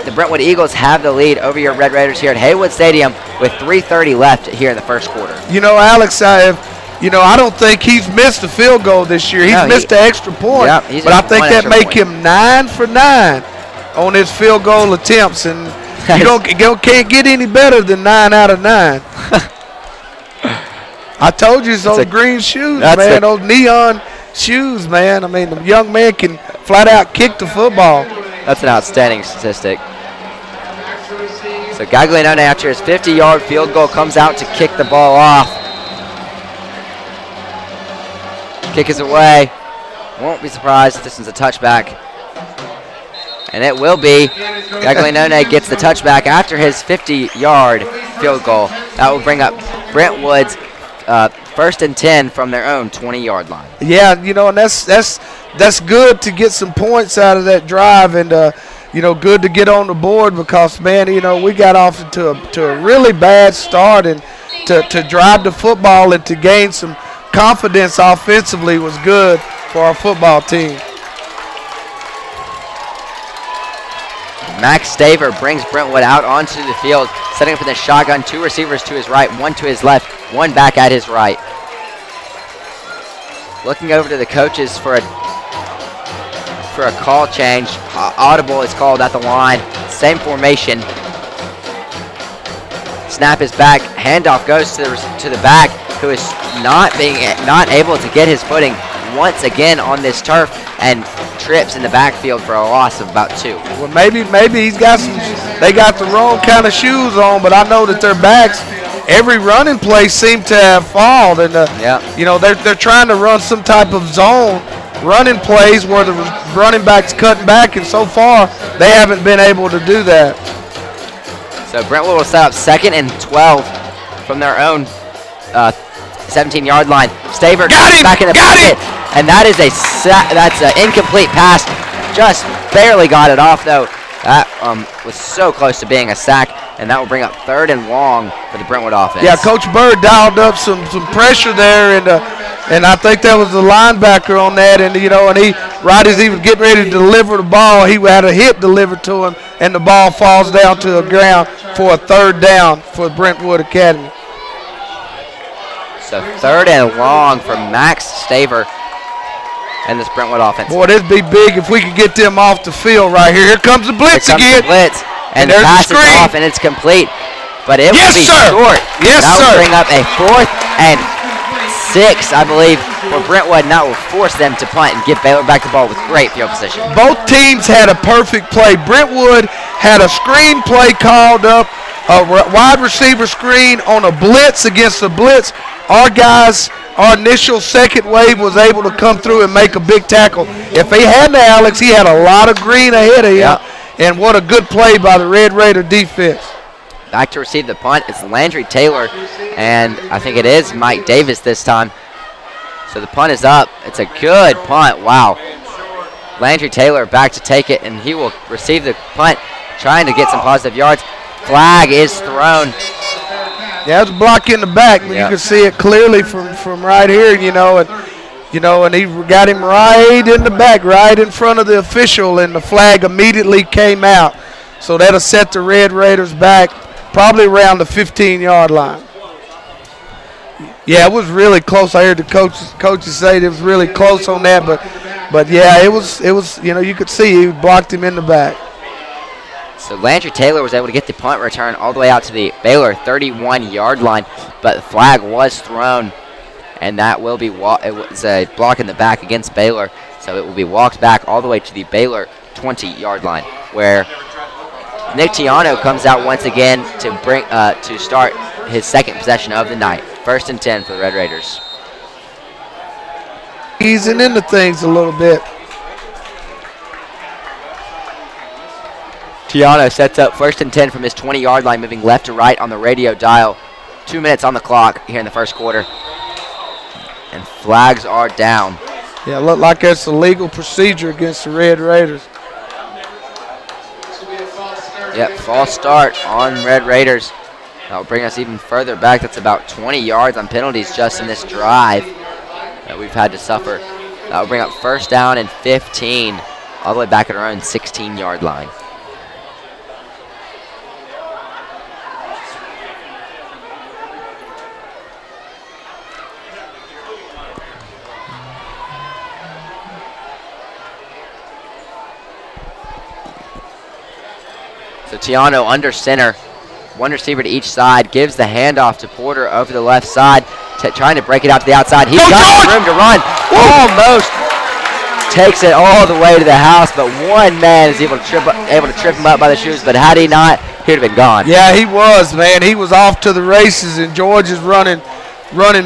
The Brentwood Eagles have the lead over your Red Raiders here at Heywood Stadium with 3:30 left here in the first quarter. Alex, I don't think he's missed a field goal this year. He's missed an extra point. Yeah, but I think that make him 9 for 9 on his field goal attempts, and you can't get any better than 9 out of 9. I told you it's those green shoes, man, those neon shoes, man. I mean, the young man can flat out kick the football. That's an outstanding statistic. So Gaglianone, after his 50-yard field goal, comes out to kick the ball off. Kick is away. Won't be surprised if this is a touchback. And it will be. Gaglianone gets the touchback after his 50-yard field goal. That will bring up Brentwood's 1st and 10 from their own 20-yard line. Yeah, and that's that's good to get some points out of that drive, and good to get on the board because, man, we got off to a really bad start, and to drive the football and to gain some confidence offensively was good for our football team. Max Staver brings Brentwood out onto the field, setting up in the shotgun. 2 receivers to his right, 1 to his left, 1 back at his right. Looking over to the coaches for a call change. Audible is called at the line. Same formation. Snap is back. Handoff goes to the back, who is not able to get his footing once again on this turf, and trips in the backfield for a loss of about 2. Well, maybe they got the wrong kind of shoes on, but I know that their backs, every running play seemed to have fallen, and they're trying to run some type of zone running plays where the running back's cutting back, and so far they haven't been able to do that. So Brentwood will set up 2nd and 12 from their own 17-yard line. Staver comes back in the pocket, and that is that's an incomplete pass. Just barely got it off, though. That was so close to being a sack, and that will bring up 3rd and long for the Brentwood offense. Yeah, Coach Bird dialed up some pressure there, and I think that was the linebacker on that, and right as he was getting ready to deliver the ball, he had a hit delivered to him, and the ball falls down to the ground for a 3rd down for Brentwood Academy. So 3rd and long for Max Staver and this Brentwood offense. Boy, this be big if we could get them off the field right here. Here comes the blitz again. The blitz, and the pass is off, and it's complete. But it will be short. Yes, that sir. Will bring up a 4th and 6, I believe, for Brentwood, and that will force them to punt and give Baylor back the ball with great field position. Both teams had a perfect play. Brentwood had a screen play called up, a wide receiver screen on a blitz against a blitz. Our guys, our initial second wave was able to come through and make a big tackle. If he hadn't, Alex, he had a lot of green ahead of him, and what a good play by the Red Raider defense. Back to receive the punt, it's Landry Taylor, and I think it is Mike Davis this time. So the punt is up. It's a good punt. Wow. Landry Taylor back to take it, and he will receive the punt, trying to get some positive yards. Flag is thrown. Yeah, it was a block in the back, but you can see it clearly from right here, and he got him right in the back, right in front of the official, and the flag immediately came out. So that'll set the Red Raiders back probably around the 15-yard line. Yeah, it was really close. I heard the coaches say it was really close on that, but yeah, it was you could see he blocked him in the back. So Landry Taylor was able to get the punt return all the way out to the Baylor 31-yard line, but the flag was thrown, and that will be it was a block in the back against Baylor, so it will be walked back all the way to the Baylor 20-yard line, where Nick Tiano comes out once again to start his 2nd possession of the night. 1st and 10 for the Red Raiders. Easing into things a little bit. Tiano sets up 1st and 10 from his 20-yard line, moving left to right on the radio dial. 2 minutes on the clock here in the 1st quarter. And flags are down. Yeah, look like it's a legal procedure against the Red Raiders. Yep, false start on Red Raiders. That will bring us even further back. That's about 20 yards on penalties just in this drive that we've had to suffer. That will bring up 1st down and 15, all the way back at our own 16-yard line. So Tiano under center, 1 receiver to each side, gives the handoff to Porter over the left side, trying to break it out to the outside. He's got room to run, almost takes it all the way to the house, but one man is able to trip him up by the shoes, but had he not, he'd have been gone. Yeah, he was, man. He was off to the races, and George is running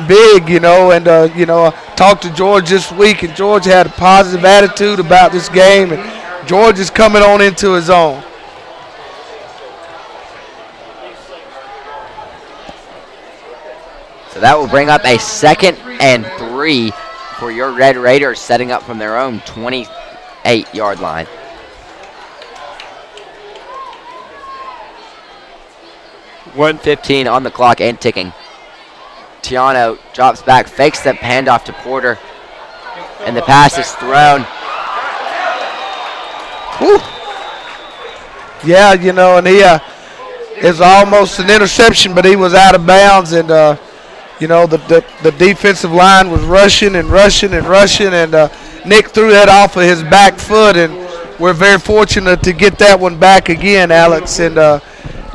big, and I talked to George this week, and George had a positive attitude about this game, and George is coming on into his own. So that will bring up a 2nd and 3 for your Red Raiders, setting up from their own 28-yard line. .1:15 on the clock and ticking. Tiano drops back, fakes the handoff to Porter, and the pass is thrown. Whew. Yeah, you know, and he is almost an interception, but he was out of bounds, and you know, the defensive line was rushing, and Nick threw that off of his back foot, and we're very fortunate to get that one back again, Alex, and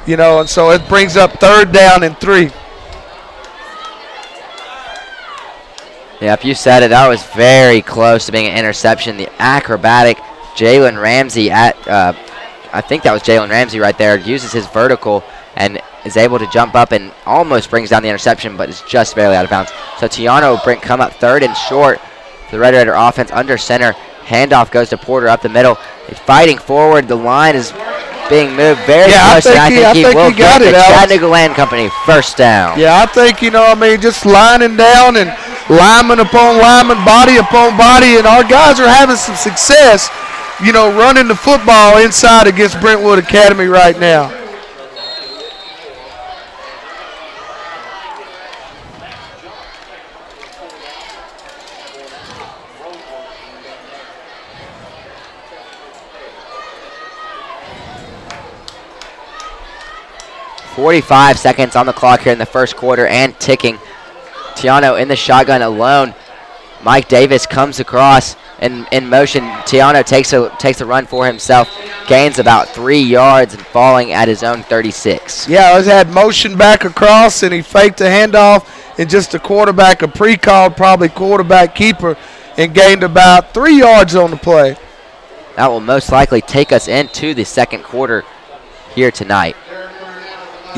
you know, and so it brings up 3rd down and 3. Yeah, if you said it, that was very close to being an interception. The acrobatic Jalen Ramsey I think that was Jalen Ramsey right there, uses his vertical and is able to jump up and almost brings down the interception, but is just barely out of bounds. So Tiano will come up 3rd and short for the Red Raider offense under center. Handoff goes to Porter up the middle. He's fighting forward. The line is being moved very close. I think he will got get it, the Alex. Chattanooga Land Company 1st down. Yeah, I think, you know, I mean, just lining down and lineman upon lineman, body upon body, and our guys are having some success, you know, running the football inside against Brentwood Academy right now. .45 seconds on the clock here in the first quarter and ticking. Tiano in the shotgun alone. Mike Davis comes across in motion. Tiano takes a run for himself, gains about 3 yards and falling at his own 36. Yeah, he's had motion back across, and he faked a handoff, and just a pre-called probably quarterback keeper, and gained about 3 yards on the play. That will most likely take us into the second quarter here tonight.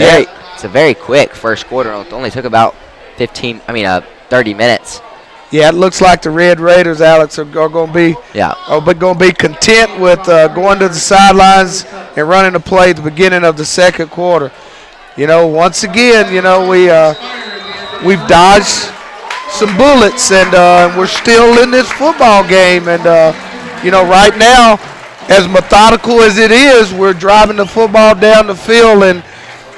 It's a very quick first quarter. It only took about 30 minutes. Yeah, it looks like the Red Raiders, Alex, are going to be content with going to the sidelines and running the play at the beginning of the second quarter. You know, once again, you know, we've dodged some bullets, and we're still in this football game. And you know, right now, as methodical as it is, we're driving the football down the field, and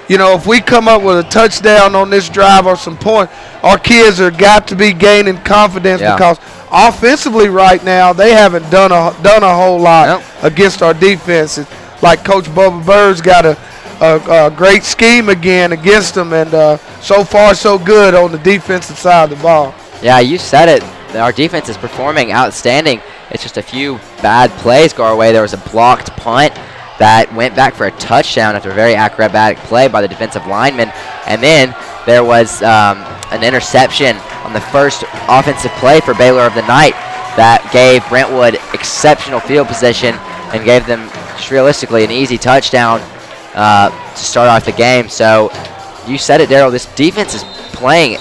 you know, if we come up with a touchdown on this drive or some point, our kids are got to be gaining confidence, because offensively right now they haven't done a whole lot against our defense. Like Coach Bubba Bird's got a great scheme again against them, and so far so good on the defensive side of the ball. Yeah, you said it. Our defense is performing outstanding. It's just a few bad plays go our way. There was a blocked punt that went back for a touchdown after a very acrobatic play by the defensive lineman. And then there was an interception on the first offensive play for Baylor of the night that gave Brentwood exceptional field position and gave them, just realistically, an easy touchdown to start off the game. So you said it, Daryl, this defense is playing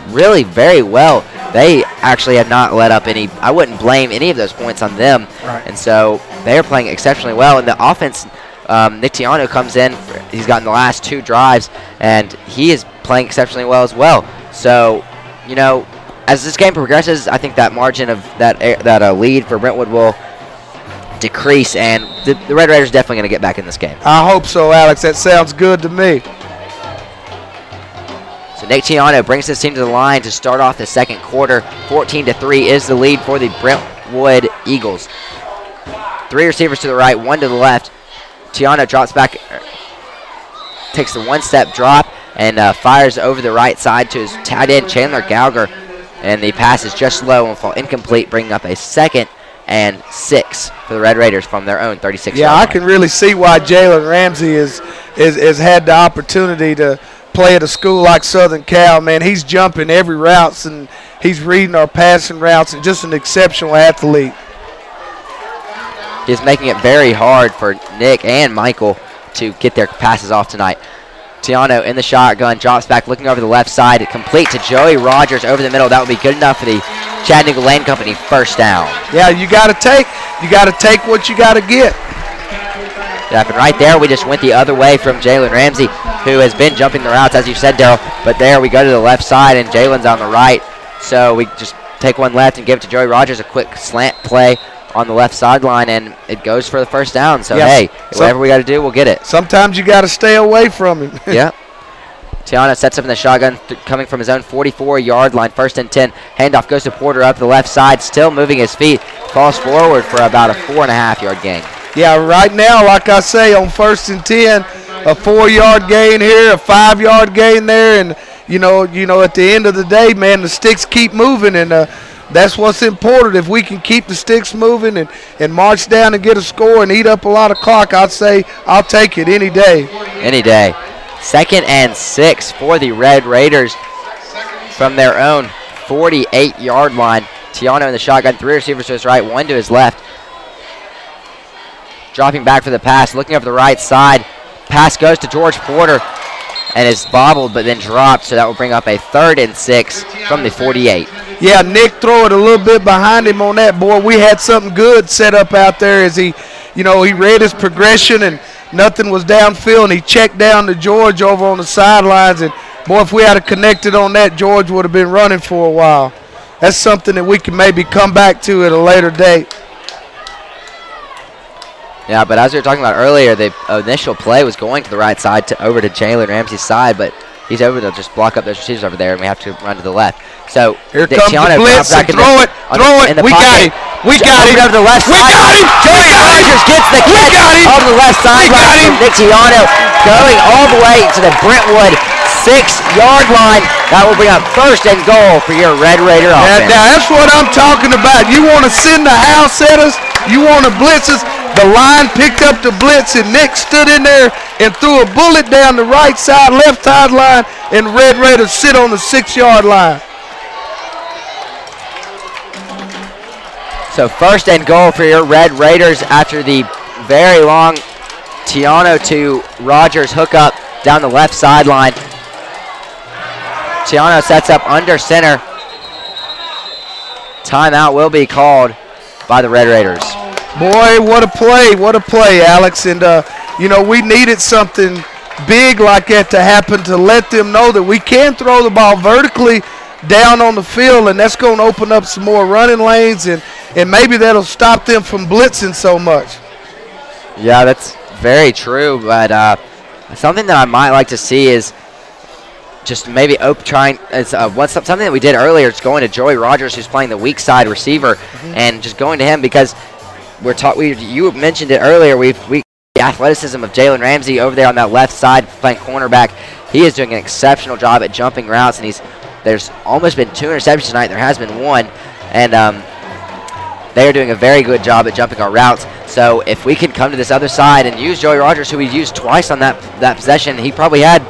really very well. They actually have not let up any. I wouldn't blame any of those points on them. Right. And so they are playing exceptionally well. And the offense, Nick Tiano comes in. He's gotten the last 2 drives, and he is playing exceptionally well as well. So, you know, as this game progresses, I think that margin of that lead for Brentwood will decrease, and the Red Raiders are definitely going to get back in this game. I hope so, Alex. That sounds good to me. So Nick Tiano brings his team to the line to start off the second quarter. 14-3 is the lead for the Brentwood Eagles. 3 receivers to the right, 1 to the left. Tiano drops back, takes the 1-step drop, and fires over the right side to his tight end, Chandler Gauger. And the pass is just low and will fall incomplete, bringing up a 2nd and 6 for the Red Raiders from their own 36-yard Yeah, line. I can really see why Jalen Ramsey has had the opportunity to play at a school like Southern Cal. Man, he's jumping every routes, and he's reading our passing routes, and just an exceptional athlete. He's making it very hard for Nick and Michael to get their passes off tonight. Tiano in the shotgun, drops back, looking over the left side, complete to Joey Rogers over the middle. That would be good enough for the Chattanooga Land Company 1st down. Yeah, you got to take what you got to get. Yep, and right there we just went the other way from Jalen Ramsey, who has been jumping the routes, as you said, Daryl. But there we go to the left side, and Jalen's on the right. So we just take one left and give it to Joey Rogers. A quick slant play on the left sideline, and it goes for the first down. So, hey, whatever we got to do, we'll get it. Sometimes you got to stay away from him. Yeah. Tiano sets up in the shotgun, coming from his own 44-yard line, 1st and 10. Handoff goes to Porter up the left side, still moving his feet. Falls forward for about a 4.5-yard gain. Yeah, right now, like I say, on 1st and 10, a 4-yard gain here, a 5-yard gain there, and you know, at the end of the day, man, the sticks keep moving, and that's what's important. If we can keep the sticks moving and march down and get a score and eat up a lot of clock, I'd say I'll take it any day. Any day. 2nd and 6 for the Red Raiders from their own 48-yard line. Tiano in the shotgun, 3 receivers to his right, 1 to his left. Dropping back for the pass, looking over the right side. Pass goes to George Porter and is bobbled but then dropped, so that will bring up a 3rd and 6 from the 48. Yeah, Nick throw it a little bit behind him on that. Boy, we had something good set up out there as he read his progression and nothing was downfield, and he checked down to George over on the sidelines. And, boy, if we had connected on that, George would have been running for a while. That's something that we can maybe come back to at a later date. Yeah, but as we were talking about earlier, the initial play was going to the right side over to Jalen Ramsey's side, but he's over to just block up those receivers over there, and we have to run to the left. So here comes the blitz, and throw it. We got him. We got him. Over the left side. Joey Rogers gets the catch on the left sideline from Nick Tiano, going all the way to the Brentwood 6-yard line. That will bring up 1st and goal for your Red Raider offense. Now that's what I'm talking about. You want to send the house at us. You want to blitz us. The line picked up the blitz, and Nick stood in there and threw a bullet down the right side, left sideline, and Red Raiders sit on the 6-yard line. So 1st and goal for your Red Raiders after the very long Tiano to Rogers hookup down the left sideline. Tiano sets up under center. Timeout will be called by the Red Raiders. Boy, what a play, Alex. And, we needed something big like that to happen to let them know that we can throw the ball vertically down on the field, and that's going to open up some more running lanes, and maybe that'll stop them from blitzing so much. Yeah, that's very true, but something that I might like to see is just maybe something that we did earlier is going to Joey Rogers, who's playing the weak side receiver, and just going to him because you mentioned it earlier. The athleticism of Jalen Ramsey over there on that left side playing cornerback. He is doing an exceptional job at jumping routes, and there's almost been 2 interceptions tonight. There has been 1, and they are doing a very good job at jumping our routes. So if we can come to this other side and use Joey Rogers, who we used twice on that possession, he probably had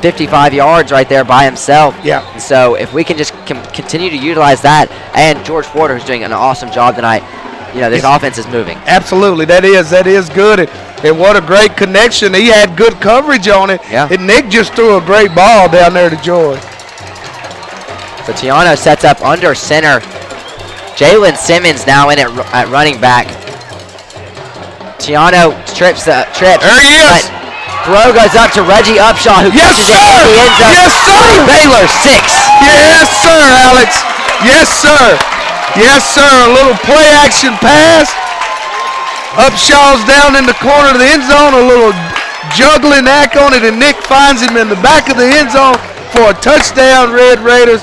55 yards right there by himself. Yeah. And so if we can just continue to utilize that, and George Porter, who's doing an awesome job tonight, this offense is moving. Absolutely. That is good. And what a great connection. He had good coverage on it. Yeah. And Nick just threw a great ball down there to George. So Tiano sets up under center. Jalen Simmons now in at running back. Tiano trips. There he is. Throw goes up to Reggie Upshaw, who catches it in the end zone. Yes, sir. Baylor 6. Yes, sir, Alex. Yes, sir. Yes, sir. A little play action pass. Upshaw's down in the corner of the end zone. A little juggling act on it, and Nick finds him in the back of the end zone for a touchdown. Red Raiders.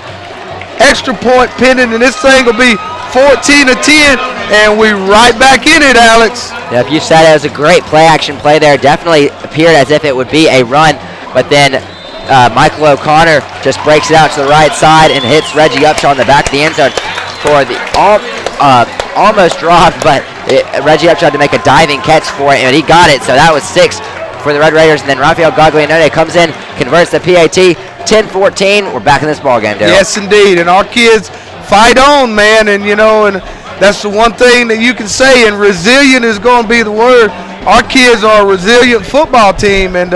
Extra point pending, and this thing will be 14-10, and we right back in it, Alex. Yep, you said it was a great play-action play there. Definitely appeared as if it would be a run, but then Michael O'Connor just breaks it out to the right side and hits Reggie Upshaw in the back of the end zone for the almost dropped, but Reggie Upshaw had to make a diving catch for it, and he got it, so that was 6 for the Red Raiders, and then Rafael Gaglianone comes in, converts the PAT, 10-14. We're back in this ball game, Darryl. Yes, indeed, and our kids fight on, man, and and that's the one thing that you can say, and resilient is going to be the word. Our kids are a resilient football team, and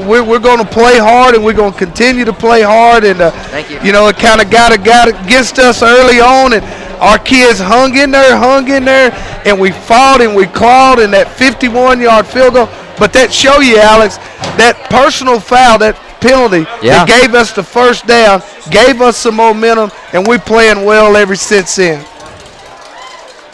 we're going to play hard, and we're going to continue to play hard, and Thank you. It kind of got against us early on, and our kids hung in there, and we fought and we clawed in that 51-yard field goal. But that show you, Alex, that personal foul, that penalty that gave us the first down, gave us some momentum, and we're playing well ever since then.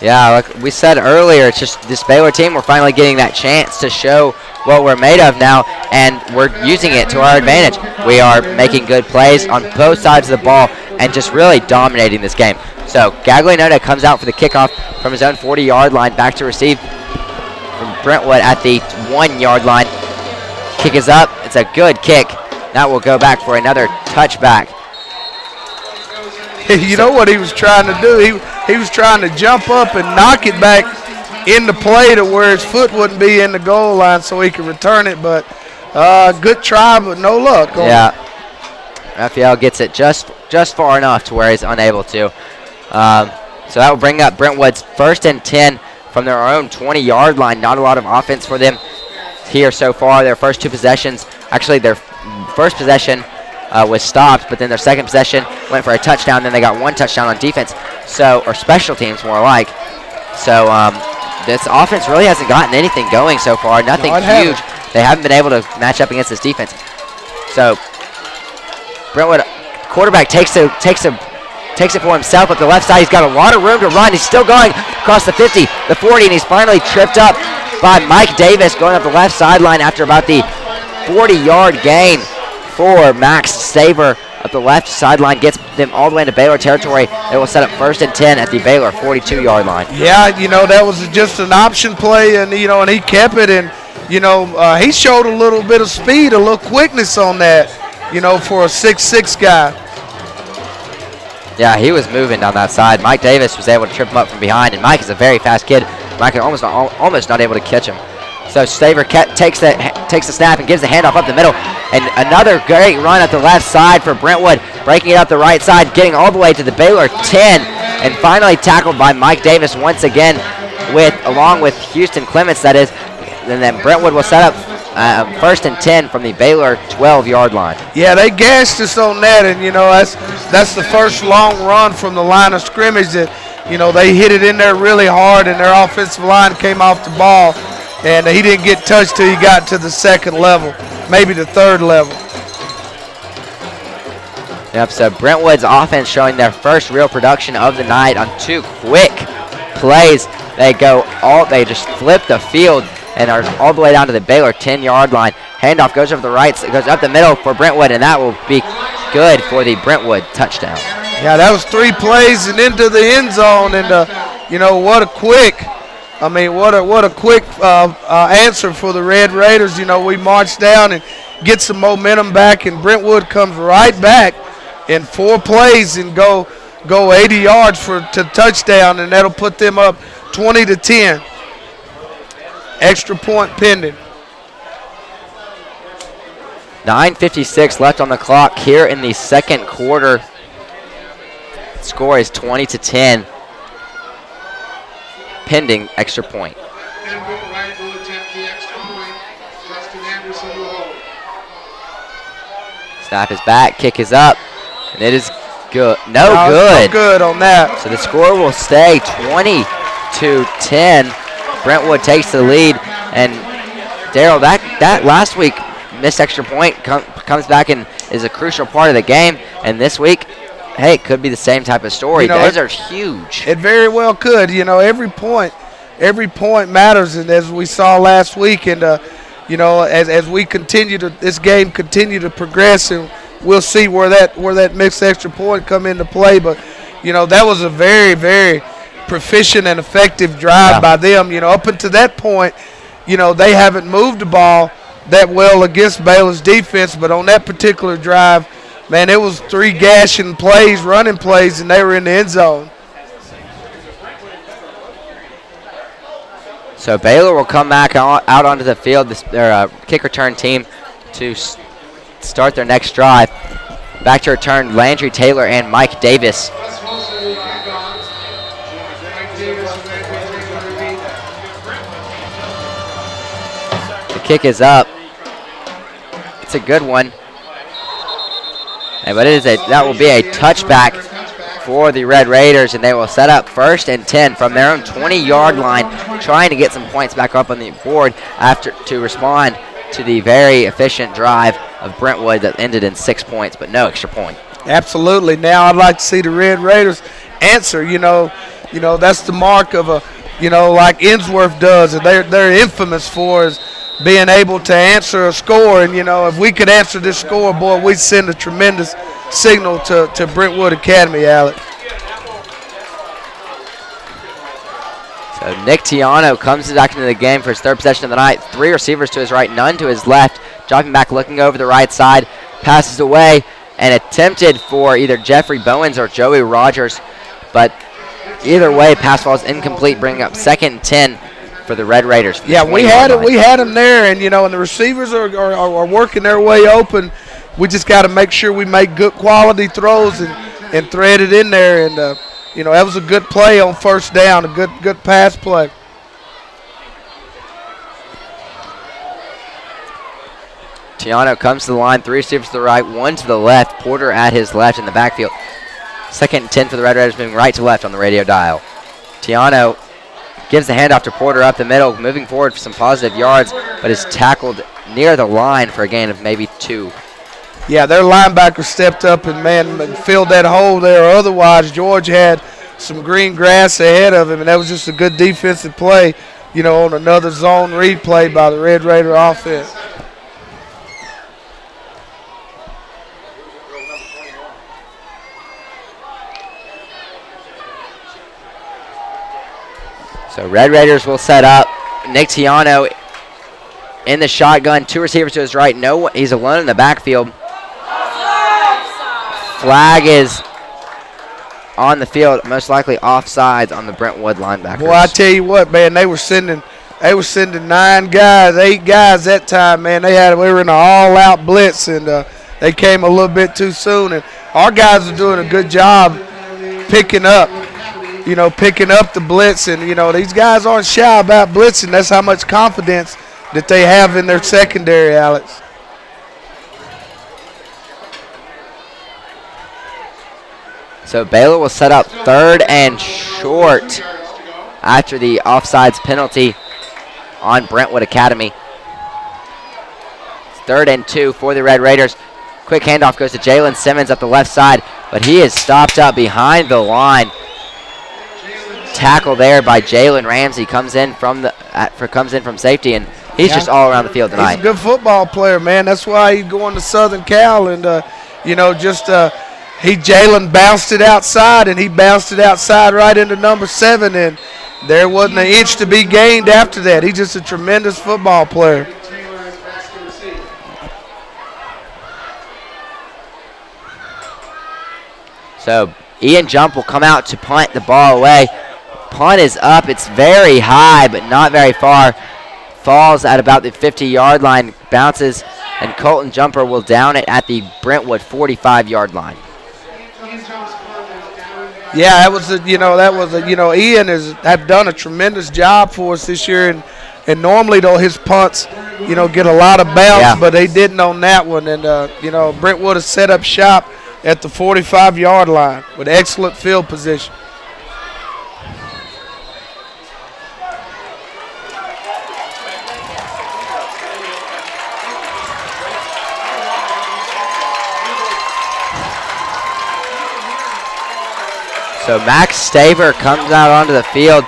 Yeah, like we said earlier, it's just this Baylor team, we're finally getting that chance to show what we're made of now, and we're using it to our advantage. We are making good plays on both sides of the ball and just really dominating this game. So Gaglianoda comes out for the kickoff from his own 40-yard line, back to receive from Brentwood at the 1-yard line. Kick is up. It's a good kick. That will go back for another touchback. You know what he was trying to do? He was trying to jump up and knock it back into play to where his foot wouldn't be in the goal line so he could return it. But good try, but no luck. Yeah. Raphael gets it just far enough to where he's unable to. So that will bring up Brentwood's 1st and 10 from their own 20-yard line. Not a lot of offense for them here so far. Their first 2 possessions, actually their first possession was stopped, but then their second possession went for a touchdown. Then they got 1 touchdown on defense, or special teams more like. So this offense really hasn't gotten anything going so far. Nothing huge. They haven't been able to match up against this defense. So Brentwood quarterback takes it for himself up the left side. He's got a lot of room to run. He's still going across the 50, the 40, and he's finally tripped up by Mike Davis going up the left sideline after about the 40-yard gain for Max Saber up the left sideline, gets them all the way into Baylor territory. They will set up 1st and 10 at the Baylor 42-yard line. Yeah, that was just an option play, and and he kept it, and he showed a little bit of speed, a little quickness on that, for a 6'6" guy. Yeah, he was moving down that side. Mike Davis was able to trip him up from behind, and Mike is a very fast kid. Mike is almost not able to catch him. So Saber takes the snap and gives the handoff up the middle. And another great run at the left side for Brentwood, breaking it up the right side, getting all the way to the Baylor 10, and finally tackled by Mike Davis once again, along with Houston Clements, that is. And then Brentwood will set up 1st and 10 from the Baylor 12-yard line. Yeah, they gashed us on that, and that's the first long run from the line of scrimmage that they hit it in there really hard, and their offensive line came off the ball, and he didn't get touched till he got to the 2nd level, maybe the 3rd level. Yep. So Brentwood's offense showing their first real production of the night on 2 quick plays. They just flip the field and are all the way down to the Baylor 10-yard line. Handoff goes over the right, goes up the middle for Brentwood, and that will be good for the Brentwood touchdown. Yeah, that was 3 plays and into the end zone, and what a quick answer for the Red Raiders. We march down and get some momentum back, and Brentwood comes right back in 4 plays and go 80 yards to touchdown, and that'll put them up 20-10. Extra point pending. 9:56 left on the clock here in the 2nd quarter. Score is 20-10. Pending extra point. Snap is back, kick is up, and it is good. No good. No good on that. So the score will stay 20-10. Brentwood takes the lead, and Darryl, that last week missed extra point comes back and is a crucial part of the game, and this week, hey, it could be the same type of story. Those are huge. It very well could. Every point matters, and as we saw last week, and as we this game continue to progress, and we'll see where that mixed extra point come into play. But that was a very, very proficient and effective drive by them. Up until that point, they haven't moved the ball that well against Baylor's defense, but on that particular drive, man, it was 3 gashing plays, running plays, and they were in the end zone. So Baylor will come back out onto the field, their kick return team, to start their next drive. Back to return Landry Taylor and Mike Davis. The kick is up. It's a good one. But that will be a touchback for the Red Raiders, and they will set up 1st and 10 from their own 20-yard line, trying to get some points back up on the board to respond to the very efficient drive of Brentwood that ended in 6 points, but no extra point. Absolutely. Now I'd like to see the Red Raiders answer. You know, that's the mark of a, like Innsworth does, and they're infamous for is being able to answer a score. And if we could answer this score, boy, we'd send a tremendous signal to Brentwood Academy, Alex. So Nick Tiano comes back into the game for his third possession of the night. 3 receivers to his right, none to his left. Dropping back, looking over the right side, passes away, and attempted for either Jeffrey Bowens or Joey Rogers. But either way, pass ball is incomplete, bringing up 2nd and 10 for the Red Raiders. Yeah, we had it. We had them there, and and the receivers are working their way open. We just got to make sure we make good quality throws and thread it in there. And that was a good play on first down, a good pass play. Tiano comes to the line, 3 receivers to the right, 1 to the left. Porter at his left in the backfield. 2nd and 10 for the Red Raiders, moving right to left on the radio dial. Tiano gives the handoff to Porter up the middle, moving forward for some positive yards, but is tackled near the line for a gain of maybe 2. Yeah, their linebacker stepped up and filled that hole there. Otherwise, George had some green grass ahead of him, and that was just a good defensive play, on another zone replay by the Red Raider offense. So Red Raiders will set up. Nick Tiano in the shotgun, 2 receivers to his right. No, he's alone in the backfield. Flag is on the field, most likely offsides on the Brentwood linebackers. Boy, I tell you what, man, they were sending 9 guys, 8 guys that time, man. We were in an all-out blitz, and they came a little bit too soon. And our guys are doing a good job picking up the blitz. And, these guys aren't shy about blitzing. That's how much confidence that they have in their secondary, Alex. So Baylor will set up 3rd and short after the offsides penalty on Brentwood Academy. 3rd and 2 for the Red Raiders. Quick handoff goes to Jalen Simmons up the left side, but he is stopped up behind the line. Tackle there by Jalen Ramsey, comes in from safety, and he's just all around the field tonight. He's a good football player, man. That's why he's going to Southern Cal, and Jalen bounced it outside, and he bounced it outside right into number 7, and there wasn't an inch to be gained after that. He's just a tremendous football player. So Ian Jump will come out to punt the ball away. Punt is up. It's very high, but not very far. Falls at about the 50-yard line, bounces, and Colton Jumper will down it at the Brentwood 45-yard line. Yeah, Ian have done a tremendous job for us this year, and normally though his punts, get a lot of bounce, but they didn't on that one, and Brentwood has set up shop at the 45-yard line with excellent field position. So Max Staver comes out onto the field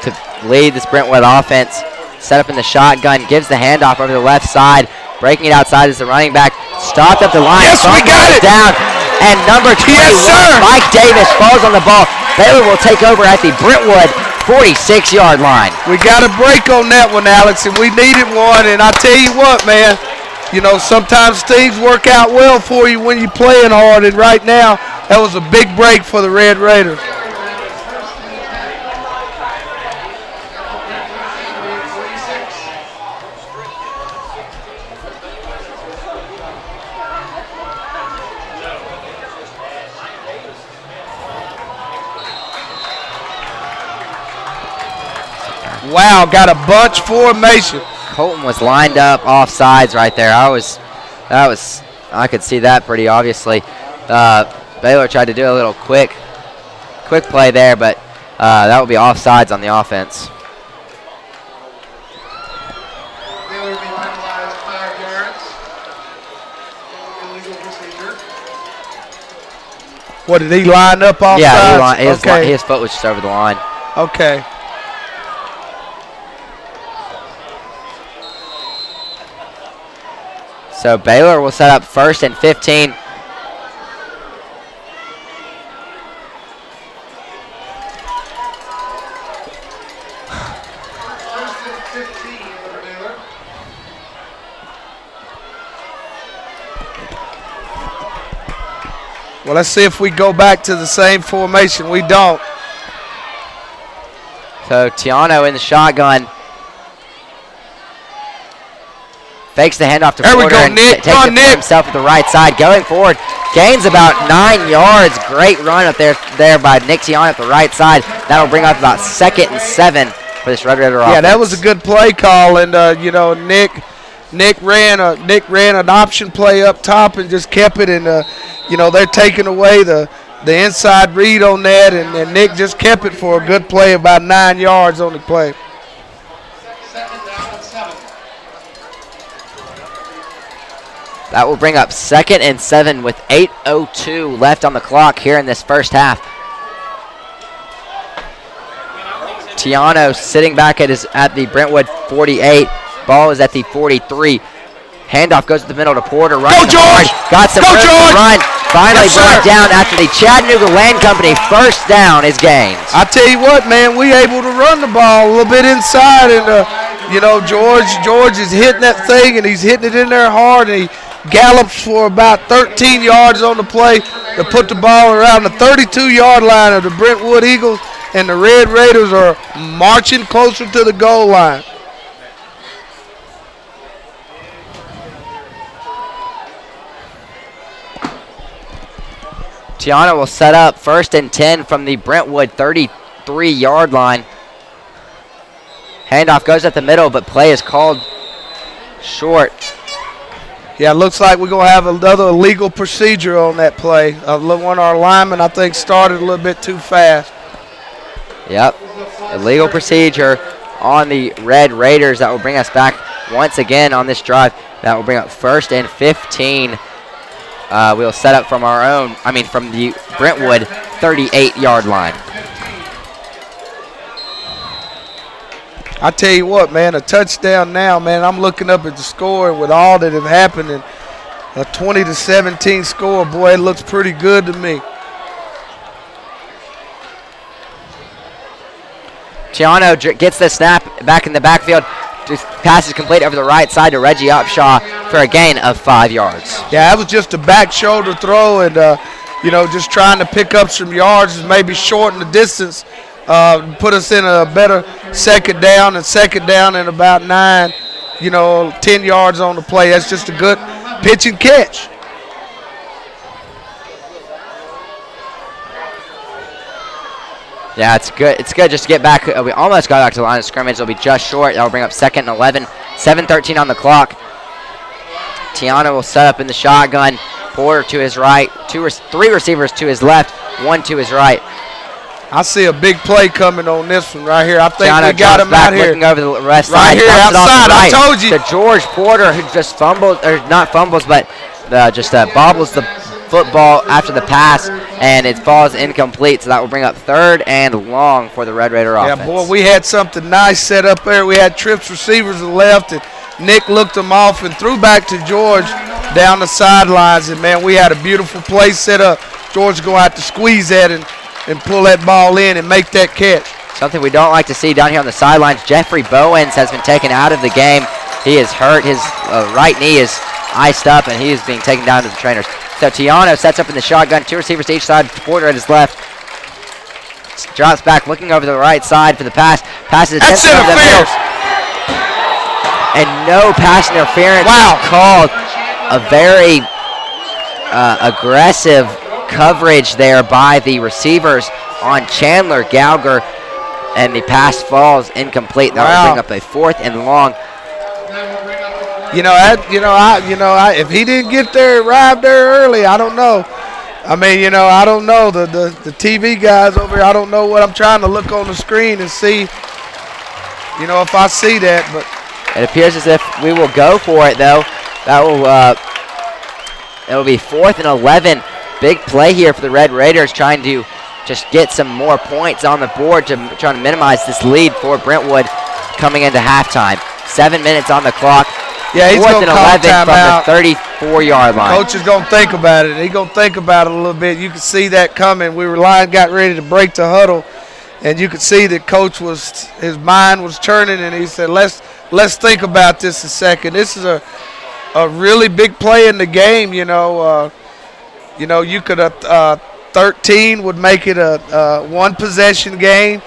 to lead this Brentwood offense. Set up in the shotgun, gives the handoff over the left side. Breaking it outside is the running back. Stopped up the line. Yes, we got it. Down. And number 21, Mike Davis, falls on the ball. Baylor will take over at the Brentwood 46-yard line. We got a break on that one, Alex, and we needed one. And I tell you what, man, sometimes things work out well for you when you're playing hard. And right now, that was a big break for the Red Raiders. Wow, got a bunch formation. Colton was lined up off sides right there. I could see that pretty obviously. Baylor tried to do a little quick play there, but that would be offsides on the offense. Baylor will be penalized 5 yards. procedure. What, did he line up off Yeah, sides? Okay. his foot was just over the line. Okay. So Baylor will set up 1st and 15. First and 15 for Baylor. Well, let's see if we go back to the same formation. We don't. So Tiano in the shotgun. Fakes the handoff to There we Porter go, and Nick. takes Come on, it for Nick. himself at the right side. Going forward, gains about 9 yards. Great run up there by Nick Tiano at the right side. That'll bring up about 2nd and 7 for this Red Raider offense. Yeah, that was a good play call, and you know, Nick ran an option play up top and just kept it, and you know, they're taking away the inside read on that, and Nick just kept it for a good play, about 9 yards on the play. Second down and 7. That will bring up 2nd and 7 with 8:02 left on the clock here in this first half. Tiano sitting back at the Brentwood 48. Ball is at the 43. Handoff goes to the middle to Porter. Running Go, George! hard. Got some Go, room to George! run. Finally Yes, sir. brought down after the Chattanooga Land Company first down is gained. I tell you what, man, we able to run the ball a little bit inside, and you know, George is hitting that thing, and he's hitting it in there hard, and he gallops for about 13 yards on the play to put the ball around the 32-yard line of the Brentwood Eagles, and the Red Raiders are marching closer to the goal line. Tiano will set up 1st and 10 from the Brentwood 33-yard line. Handoff goes at the middle, but play is called short. Yeah, it looks like we're going to have another illegal procedure on that play. One of our linemen, I think, started a little bit too fast. Yep, illegal procedure on the Red Raiders. That will bring us back once again on this drive. That will bring up 1st and 15. We'll set up from from the Brentwood 38-yard line. I tell you what, man, a touchdown now, man. I'm looking up at the score with all that have happened, and a 20-17 score, boy, it looks pretty good to me. Tiano gets the snap back in the backfield. Just passes complete over the right side to Reggie Upshaw for a gain of 5 yards. Yeah, that was just a back shoulder throw, and you know, just trying to pick up some yards, maybe shorten the distance, put us in a better second down in about 9, you know, 10 yards on the play. That's just a good pitch and catch. Yeah, it's good. It's good just to get back. We almost got back to the line of scrimmage. It'll be just short. That'll bring up 2nd and 11. 7:13 on the clock. Tiano will set up in the shotgun. Porter to his right. 3 receivers to his left. 1 to his right. I see a big play coming on this one right here. I think Tiano we got him back, out here. looking over the left Right side. here, Dumps it off outside. the right I told you. to George Porter, who just fumbles, or not fumbles, but just bobbles the football after the pass, and it falls incomplete. So that will bring up 3rd and long for the Red Raider offense. Yeah, boy, we had something nice set up there. We had trips receivers to the left, and Nick looked them off and threw back to George down the sidelines. And, man, we had a beautiful play set up. George going to have to squeeze that and pull that ball in and make that catch. Something we don't like to see down here on the sidelines. Jeffrey Bowens has been taken out of the game. He is hurt. His right knee is iced up, and he is being taken down to the trainers. So Tiano sets up in the shotgun. 2 receivers to each side. Porter at his left. Drops back, looking over the right side for the pass. Passes That's attempted over the middle. interference. And no pass interference Wow. called. A very aggressive coverage there by the receivers on Chandler Gauger, and the pass falls incomplete. That will bring up a 4th and long. If he didn't get there, arrive there early, I don't know. I mean, I don't know. The TV guys over here, I don't know what I'm trying to look on the screen and see, if I see that. But it appears as if we will go for it, though. That will It'll be 4th and 11. Big play here for the Red Raiders, trying to just get some more points on the board to try to minimize this lead for Brentwood coming into halftime. 7 minutes on the clock. Yeah, he's 4th going and to call 11 from timeout. the 34-yard line. Coach is going to think about it. He's going to think about it a little bit. You can see that coming. Got ready to break the huddle, and you could see that Coach his mind was churning, and he said, let's think about this a second. This is a really big play in the game. You could 13 would make it a one possession game.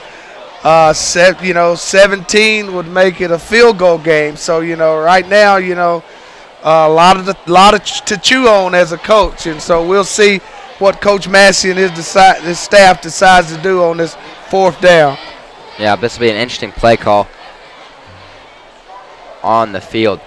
17 would make it a field goal game. So right now, a lot to chew on as a coach, and so we'll see what Coach Massey and his staff decides to do on this 4th down. Yeah, this will be an interesting play call on the field.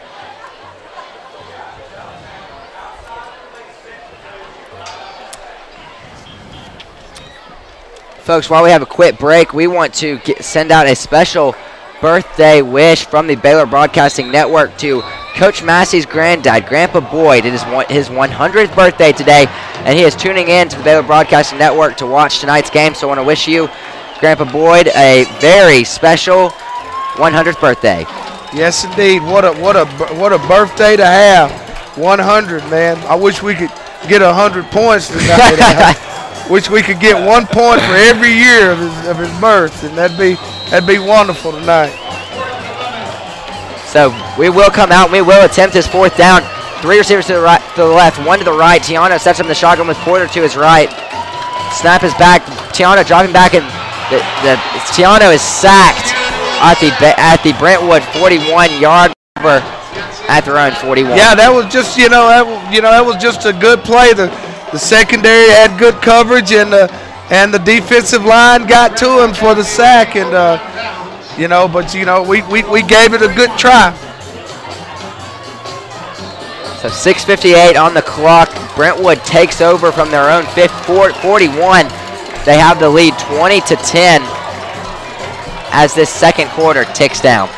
Folks, while we have a quick break, we want to send out a special birthday wish from the Baylor Broadcasting Network to Coach Massey's granddad, Grandpa Boyd. It is his 100th birthday today, and he is tuning in to the Baylor Broadcasting Network to watch tonight's game. So I want to wish you, Grandpa Boyd, a very special 100th birthday. Yes, indeed. What a birthday to have. 100, man. I wish we could get 100 points tonight. Wish we could get 1 point for every year of his birth, and that'd be wonderful tonight. So we will come out and we will attempt this 4th down. 3 receivers to the left, 1 to the right. Tiano sets up the shotgun with Porter to his right. Snap is back. Tiano dropping back, and Tiano is sacked at the Brentwood 41-yard over at their own 41. Yeah, that was just that was just a good play. The secondary had good coverage, and the defensive line got to him for the sack, and we gave it a good try. So 6:58 on the clock. Brentwood takes over from their own 41. They have the lead 20-10 as this second quarter ticks down.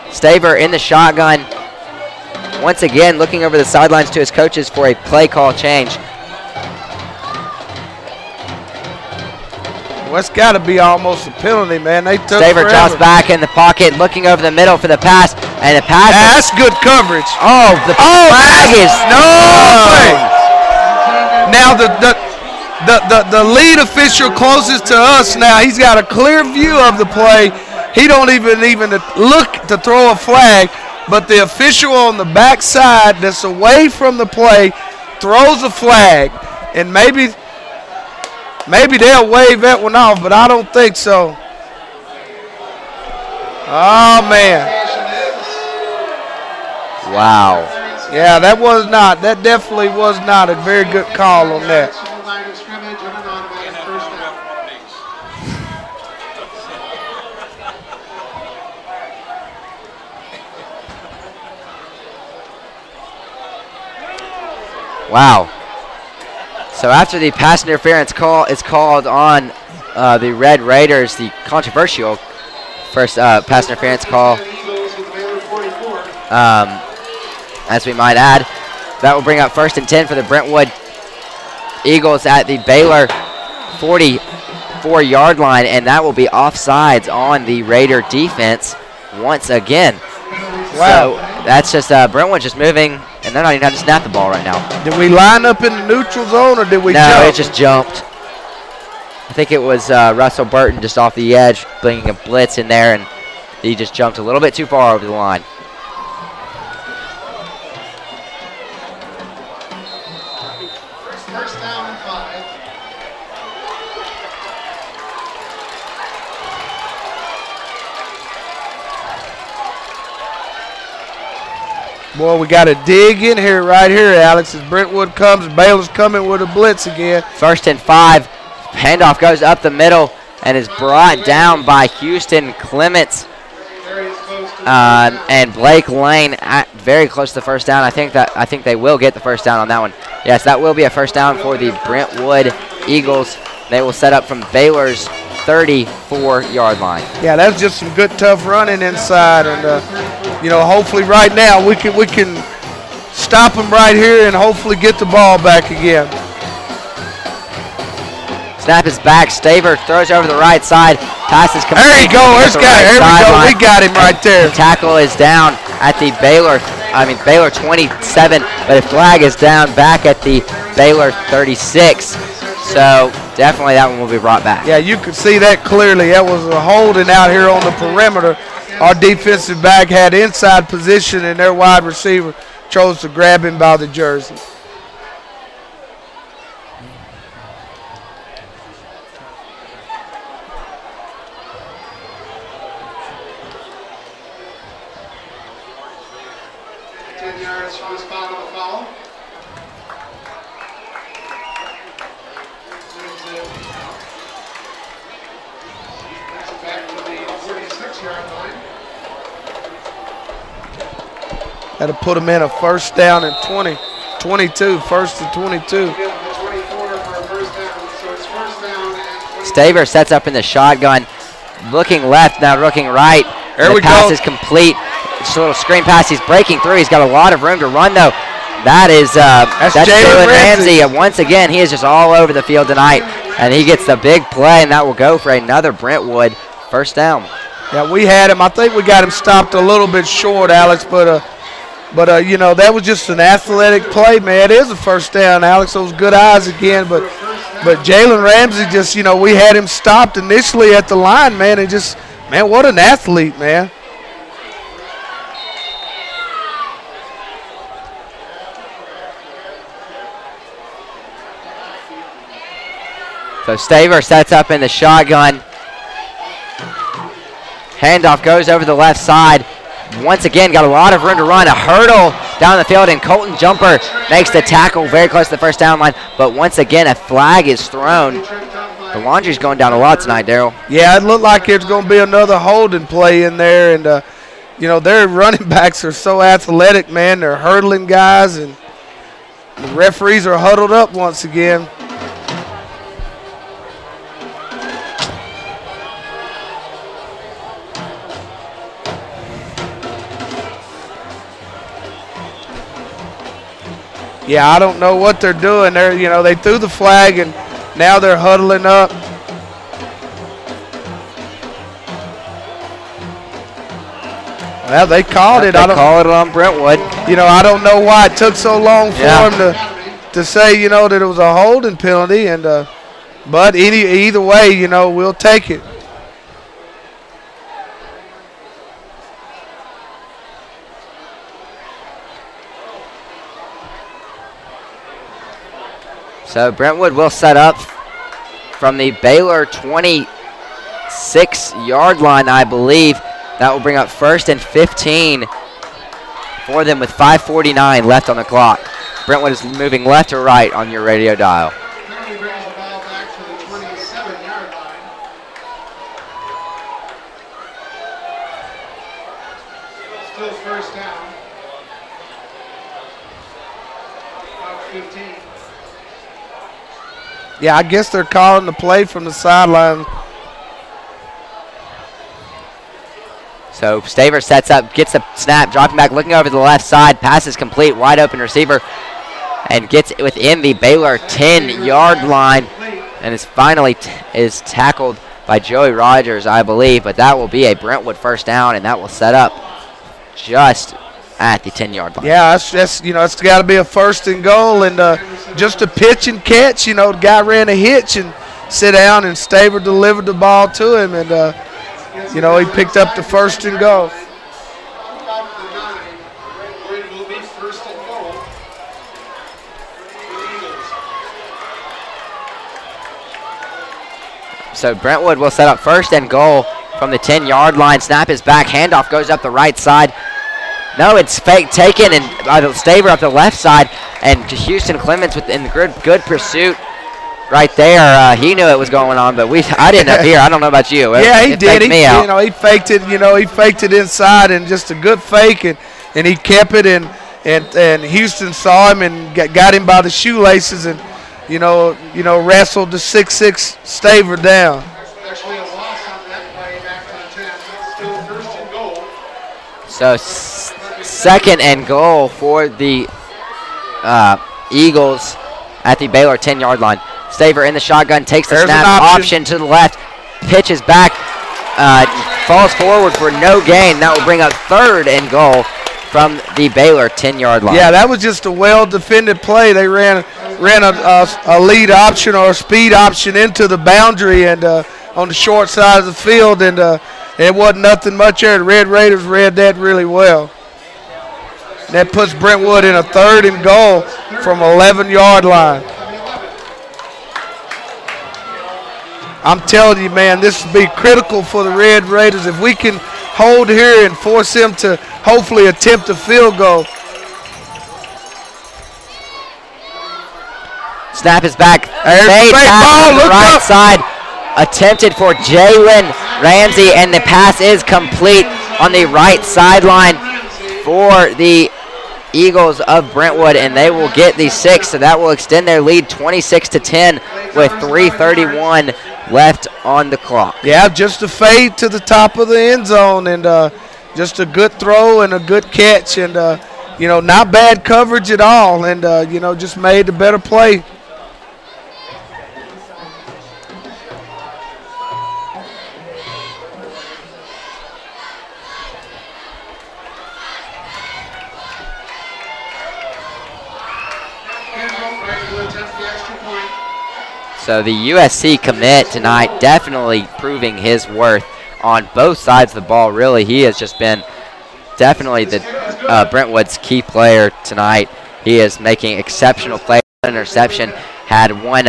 Staver in the shotgun. Once again, looking over the sidelines to his coaches for a play call change. Well, it's got to be almost a penalty, man. They took Staver drops back in the pocket, looking over the middle for the pass, and the pass. That's good coverage. Oh, the flag is no way. Now the lead official closest to us now. He's got a clear view of the play. He don't even look to throw a flag. But the official on the backside that's away from the play throws a flag, and maybe they'll wave that one off, but I don't think so. Oh, man. Wow. Yeah, that definitely was not a very good call on that. Wow. So after the pass interference call is called on the Red Raiders, the controversial first pass interference call, as we might add, that will bring up 1st and 10 for the Brentwood Eagles at the Baylor 44-yard line, and that will be offsides on the Raider defense once again. Wow. So that's just Brentwood just moving, and they're not even having to snap the ball right now. Did we line up in the neutral zone, or did we jump? No, it just jumped. I think it was Russell Burton just off the edge, bringing a blitz in there, and he just jumped a little bit too far over the line. First down and 5. Boy, we got to dig in here right here, Alex. As Brentwood comes, Baylor's coming with a blitz again. 1st and 5. Handoff goes up the middle and is brought down by Houston Clements and Blake Lane very close to the first down. I think they will get the first down on that one. Yes, that will be a first down for the Brentwood Eagles. They will set up from Baylor's 34-yard line. Yeah, that's just some good, tough running inside, and hopefully right now we can stop them right here and hopefully get the ball back again. Snap is back. Staver throws over the right side. Passes complete. There you go. There we go. We got him right there. The tackle is down at the Baylor 27, but a flag is down back at the Baylor 36. So definitely that one will be brought back. Yeah, you could see that clearly. That was a holding out here on the perimeter. Our defensive back had inside position, and their wide receiver chose to grab him by the jersey. Had to put him in a first down and 22, first and 22. Staver sets up in the shotgun, looking left, now looking right. There we go. The pass is complete. Just a little screen pass. He's breaking through. He's got a lot of room to run, though. That's Jalen Ramsey. Once again, he is just all over the field tonight, and he gets the big play, and that will go for another Brentwood first down. Yeah, we had him. I think we got him stopped a little bit short, Alex, but that was just an athletic play, man. It is a first down, Alex. Those good eyes again, but Jalen Ramsey just, we had him stopped initially at the line, man, and just, man, what an athlete, man. So Staver sets up in the shotgun. Handoff goes over the left side. Once again, got a lot of room to run. A hurdle down the field, and Colton Jumper makes the tackle very close to the first down line. But once again, a flag is thrown. The laundry's going down a lot tonight, Daryl. Yeah, it looked like it's going to be another holding play in there. And, their running backs are so athletic, man. They're hurdling guys, and the referees are huddled up once again. Yeah, I don't know what they're doing. They threw the flag, and now they're huddling up. Well, they called it. They called it on Brentwood. I don't know why it took so long for them to say, that it was a holding penalty, and but either way, we'll take it. So Brentwood will set up from the Baylor 26-yard line, I believe. That will bring up first and 15 for them with 5:49 left on the clock. Brentwood is moving left or right on your radio dial. Currently brings the ball back to the 27-yard line. Still first down. About 15. Yeah, I guess they're calling the play from the sideline. So Staver sets up, gets the snap, dropping back, looking over the left side, passes complete, wide open receiver, and gets within the Baylor 10-yard line, and is finally is tackled by Joey Rogers, I believe, but that will be a Brentwood first down, and that will set up just at the 10-yard line. Yeah, it's got to be a first and goal, and just a pitch and catch. The guy ran a hitch and sit down, and Staver delivered the ball to him, and he picked up the first and goal. So Brentwood will set up first and goal from the 10-yard line. Snap is back. Handoff goes up the right side. No, it's fake taken, and Staver up the left side, and Houston Clemens in the good pursuit right there. He knew it was going on, but I didn't up here. I don't know about you. Yeah, he did. He faked it. He faked it inside, and just a good fake, and he kept it, and Houston saw him and got him by the shoelaces, and wrestled the 6'6" Staver down. Actually So second and goal for the Eagles at the Baylor 10-yard line. Staver in the shotgun, takes the There's snap, an option to the left, pitches back, falls forward for no gain. That will bring up third and goal from the Baylor 10-yard line. Yeah, that was just a well-defended play. They ran a lead option or a speed option into the boundary and on the short side of the field, and it wasn't nothing much there. The Red Raiders read that really well. And that puts Brentwood in a third and goal from 11-yard line. I'm telling you, man, this will be critical for the Red Raiders. If we can hold here and force them to hopefully attempt a field goal. Snap is back. There's Fade the fake pass ball. to the Look right up. side. Attempted for Jalen Ramsey, and the pass is complete on the right sideline for the Eagles of Brentwood, and they will get the 6, so that will extend their lead 26-10 with 3:31 left on the clock. Yeah, just a fade to the top of the end zone, and just a good throw and a good catch, and not bad coverage at all, and just made the better play. So the USC commit tonight definitely proving his worth on both sides of the ball. Really, he has just been definitely the Brentwood's key player tonight. He is making exceptional plays. Interception, had one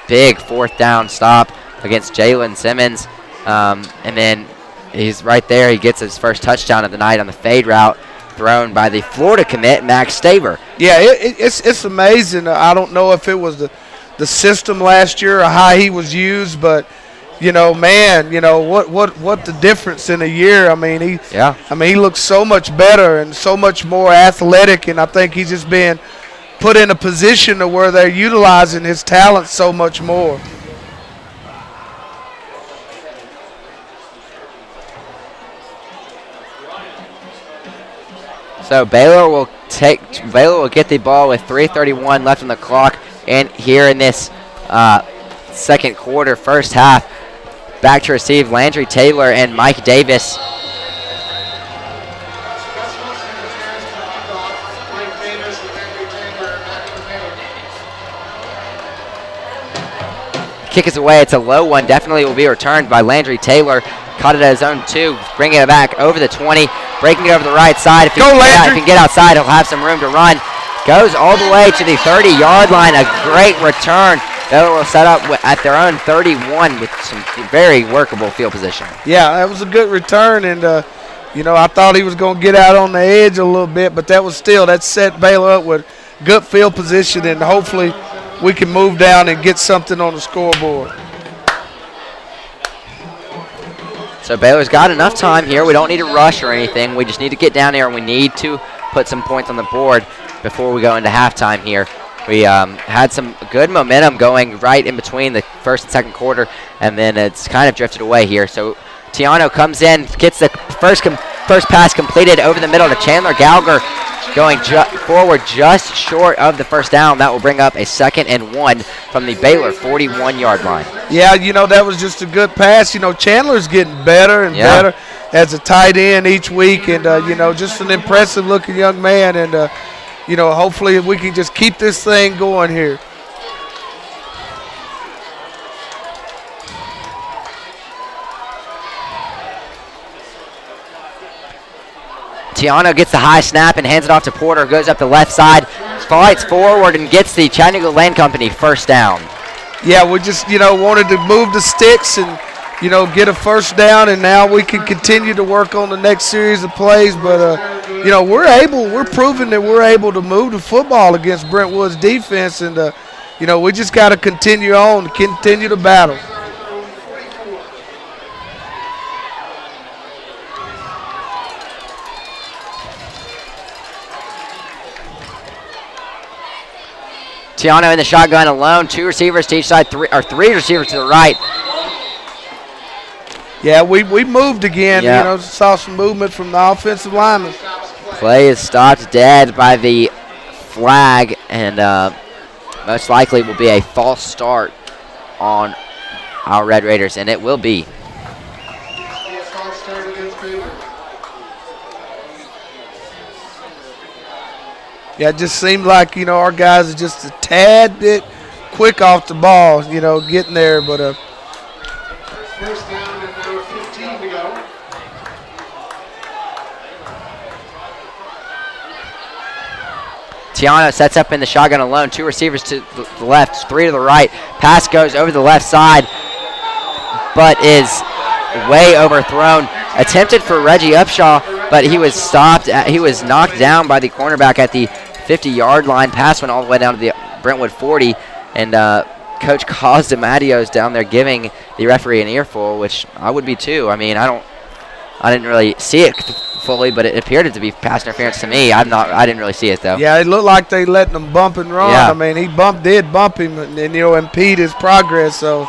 big fourth down stop against Jalen Simmons, and then he's right there. He gets his first touchdown of the night on the fade route thrown by the Florida commit, Max Staver. Yeah, it's amazing. I don't know if it was the system last year or how he was used, but what the difference in a year. I mean, he looks so much better and so much more athletic, and I think he's just being put in a position to where they're utilizing his talent so much more. So Baylor will get the ball with 3:31 left on the clock, and here in this second quarter, first half, back to receive Landry Taylor and Mike Davis. Kick is away. It's a low one. Definitely will be returned by Landry Taylor. Caught it at his own 2, bringing it back over the 20, breaking it over the right side. If he can get outside, he'll have some room to run. Goes all the way to the 30-yard line. A great return. Baylor will set up at their own 31 with some very workable field position. Yeah, that was a good return, and I thought he was going to get out on the edge a little bit, but that set Baylor up with good field position, and hopefully we can move down and get something on the scoreboard. So Baylor's got enough time here. We don't need to rush or anything. We just need to get down there, and we need to put some points on the board before we go into halftime here. We had some good momentum going right in between the first and second quarter, and then it's kind of drifted away here. So Tiano comes in, gets the first pass completed over the middle to Chandler Gallagher, going forward just short of the first down. That will bring up a 2nd and 1 from the Baylor 41-yard line. Yeah, that was just a good pass. Chandler's getting better and better as a tight end each week, and just an impressive-looking young man, and hopefully we can just keep this thing going here. Tiano gets the high snap and hands it off to Porter, goes up the left side, fights forward, and gets the Chattanooga Land Company first down. Yeah, we just, wanted to move the sticks and, get a first down, and now we can continue to work on the next series of plays. But, we're proving that we're able to move the football against Brentwood's defense, and, we just got to continue on, continue to battle. Tiano in the shotgun alone, 2 receivers to each side, three receivers to the right. Yeah, we moved again. Yeah. You know, saw some movement from the offensive linemen. Play is stopped dead by the flag, and most likely will be a false start on our Red Raiders, and it will be. Yeah, it just seemed like, you know, our guys are just a tad bit quick off the ball, you know, getting there. But First down and now 15 to go. Tiano sets up in the shotgun alone. 2 receivers to the left, 3 to the right. Pass goes over the left side, but is way overthrown. Attempted for Reggie Upshaw, but he was stopped. He was knocked down by the cornerback at the 50-yard line. Pass went all the way down to the Brentwood 40, and Coach Cos DiMattio's down there giving the referee an earful, which I would be too. I mean, I didn't really see it fully, but it appeared to be pass interference to me. I didn't really see it though. yeah, it looked like they letting him bump and run. Yeah. I mean, he did bump him and you know, impede his progress. So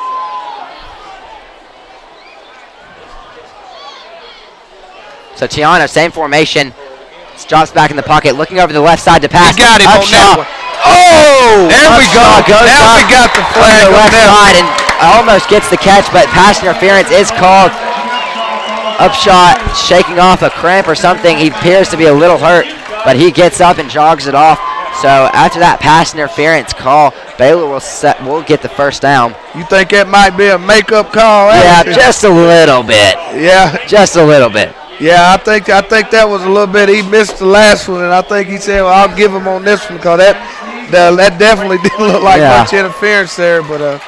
Tiano, same formation, drops back in the pocket, looking over the left side to pass. he got him on that one. Oh, there we go. Goes Now up we got the on flag the on left that. side and almost gets the catch, but pass interference is called. Upshot shaking off a cramp or something. He appears to be a little hurt, but he gets up and jogs it off. So after that pass interference call, Baylor will get the first down. You think that might be a makeup call? Yeah, just a little bit. Yeah. Just a little bit. Yeah, I think that was a little bit. He missed the last one, and I think he said, "Well, I'll give him on this one," because that definitely didn't look like much interference there. But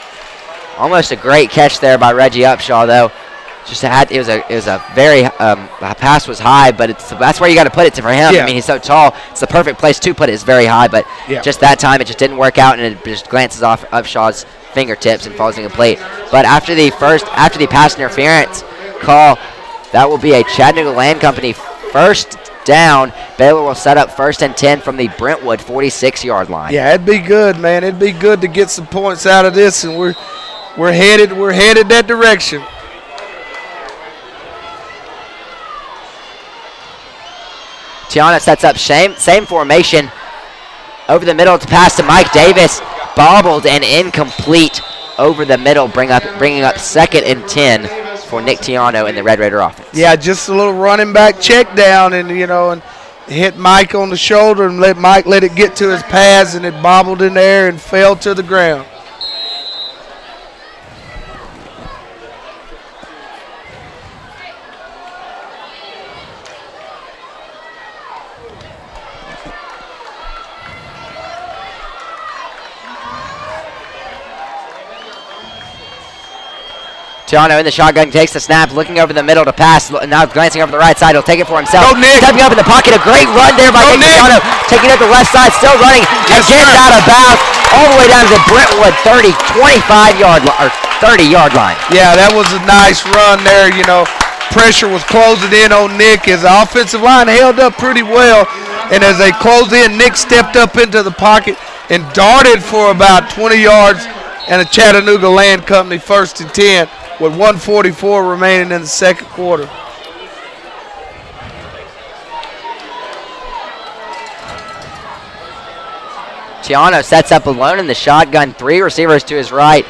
almost a great catch there by Reggie Upshaw, though. It was a very pass was high, but that's where you got to put it for him. Yeah. I mean, he's so tall. It's the perfect place to put it. It's very high, but Yeah. just that time it just didn't work out, and it just glances off Upshaw's fingertips and falls incomplete. But after the pass interference call, that will be a Chattanooga Land Company first down. Baylor will set up 1st and 10 from the Brentwood 46-yard line. yeah, it'd be good, man. It'd be good to get some points out of this, and we're headed that direction. Tiana sets up same formation over the middle to pass to Mike Davis, bobbled and incomplete over the middle, bringing up 2nd and 10 for Nick Tiano in the Red Raider offense. Yeah, just a little running back check down, and and hit Mike on the shoulder and let Mike let it get to his pads, and it bobbled in there and fell to the ground. Tiano in the shotgun, takes the snap, looking over the middle to pass. Now glancing over the right side, he'll take it for himself. Go, Nick. Stepping up in the pocket, a great run there by Go, Nick Nick. Tiano. Taking it to the left side, still running, and Yes, gets sir. out of bounds all the way down to the Brentwood 30-yard line. Yeah, that was a nice run there. Pressure was closing in on Nick as the offensive line held up pretty well. And as they closed in, Nick stepped up into the pocket and darted for about 20 yards, and a Chattanooga Land Company 1st and 10 with 1:44 remaining in the second quarter. Tiano sets up alone in the shotgun, 3 receivers to his right,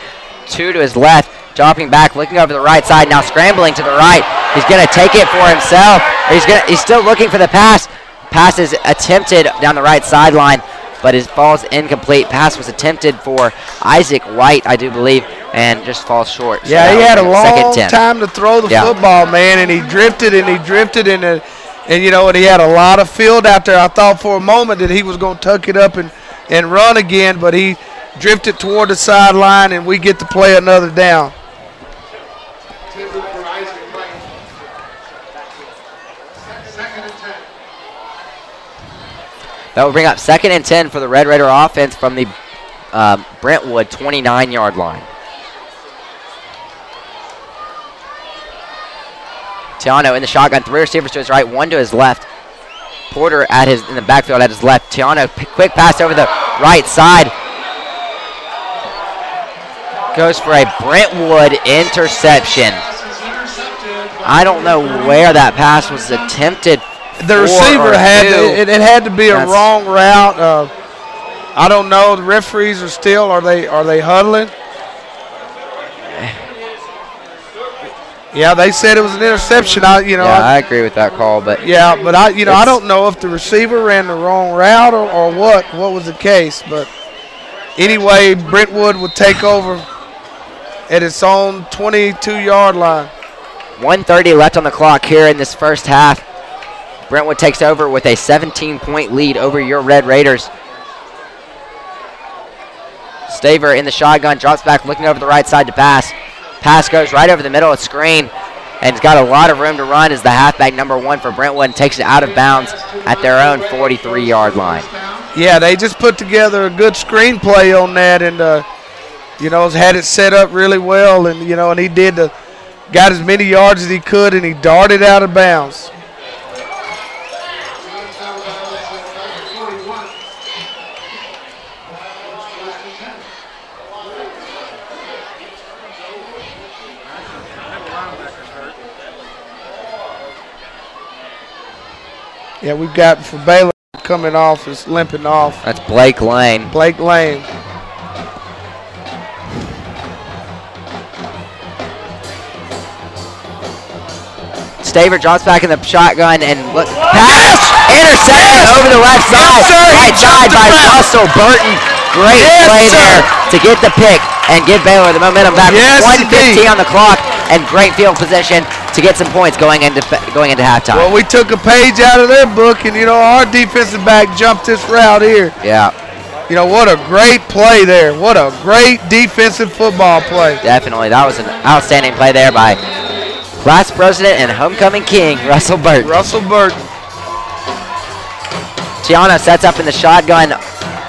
2 to his left, dropping back, looking over the right side, now scrambling to the right. He's going to take it for himself. He's still looking for the pass. Pass is attempted down the right sideline, but his ball's incomplete. Pass was attempted for Isaac White, I do believe, and just falls short. So Yeah, he had a that was second long 10. time to throw the Yeah. football, man, and he drifted, and he had a lot of field out there. I thought for a moment that he was going to tuck it up and run again, but he drifted toward the sideline, and we get to play another down. Intended for Isaac White. 2nd and 10. That will bring up 2nd and 10 for the Red Raider offense from the Brentwood 29-yard line. Tiano in the shotgun, 3 receivers to his right, 1 to his left. Porter in the backfield at his left. Tiano, quick pass over the right side. Goes for a Brentwood interception. Pass is intercepted. I don't know where that pass was attempted. The receiver it had to be a wrong route. I don't know. The referees are still. Are they huddling? Yeah, they said it was an interception. I agree with that call, but I don't know if the receiver ran the wrong route or what was the case. But anyway, Brentwood will take over at its own 22-yard line. 1:30 left on the clock here in this first half. Brentwood takes over with a 17-point lead over your Red Raiders. Staver in the shotgun, drops back, looking over the right side to pass. Pass goes right over the middle of the screen, and he's got a lot of room to run as the halfback number 1 for Brentwood and takes it out of bounds at their own 43-yard line. Yeah, they just put together a good screenplay on that, and had it set up really well, and and he got as many yards as he could, and he darted out of bounds. Yeah, we've got for Baylor coming off, is limping off. That's Blake Lane. Blake Lane. Staver drops back in the shotgun and look. Pass! Intercepted over the left side. Right side by Russell Burton. Great play there to get the pick and give Baylor the momentum back. 1:15 on the clock and great field position to get some points going into halftime. Well, we took a page out of their book, and our defensive back jumped this route here. Yeah. What a great play there. What a great defensive football play. Definitely. That was an outstanding play there by class president and homecoming king, Russell Burton. Russell Burton. Tiano sets up in the shotgun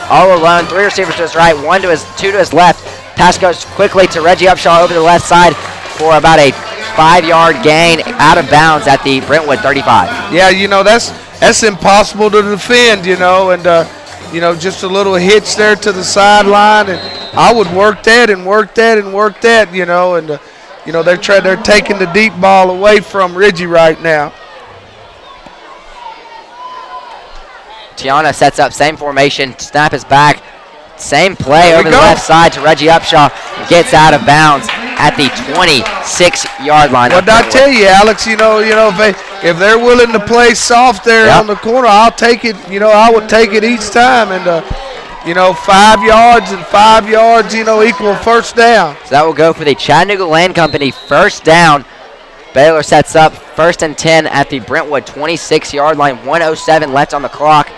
all alone. 3 receivers to his right, 2 to his left. Pass goes quickly to Reggie Upshaw over the left side for about a 5-yard gain out of bounds at the Brentwood 35. Yeah, that's impossible to defend, and just a little hitch there to the sideline, and I would work that and work that and work that, and they're taking the deep ball away from Reggie right now. Tiana sets up, same formation, snap is back, same play over the left side to Reggie Upshaw, gets out of bounds at the 26-yard line. What did I tell you, Alex? If they're willing to play soft there on the corner, I'll take it. I would take it each time, and 5 yards and 5 yards, equal first down. So that will go for the Chattanooga Land Company first down. Baylor sets up 1st and 10 at the Brentwood 26-yard line. 1:07 left on the clock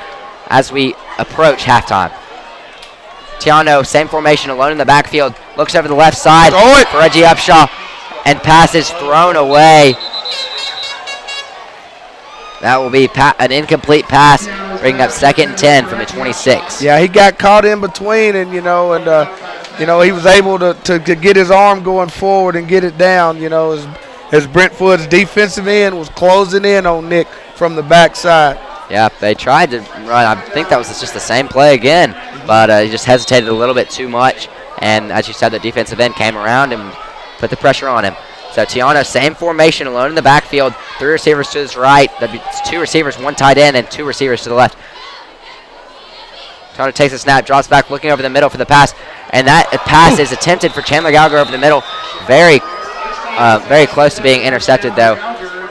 as we approach halftime. Tiano, same formation, alone in the backfield, looks over the left side for Reggie Upshaw, and passes thrown away. That will be an incomplete pass, bringing up 2nd and 10 from the 26. Yeah, he got caught in between, and he was able to get his arm going forward and get it down. As Brentwood's defensive end was closing in on Nick from the backside. Yeah, they tried to run. I think that was just the same play again, but he just hesitated a little bit too much. And as you said, the defensive end came around and put the pressure on him. So Tiano, same formation, alone in the backfield. 3 receivers to his right. That's 2 receivers, 1 tight end, and 2 receivers to the left. Tiano takes a snap, drops back, looking over the middle for the pass. And that pass is attempted for Chandler Gallagher over the middle. Very close to being intercepted, though,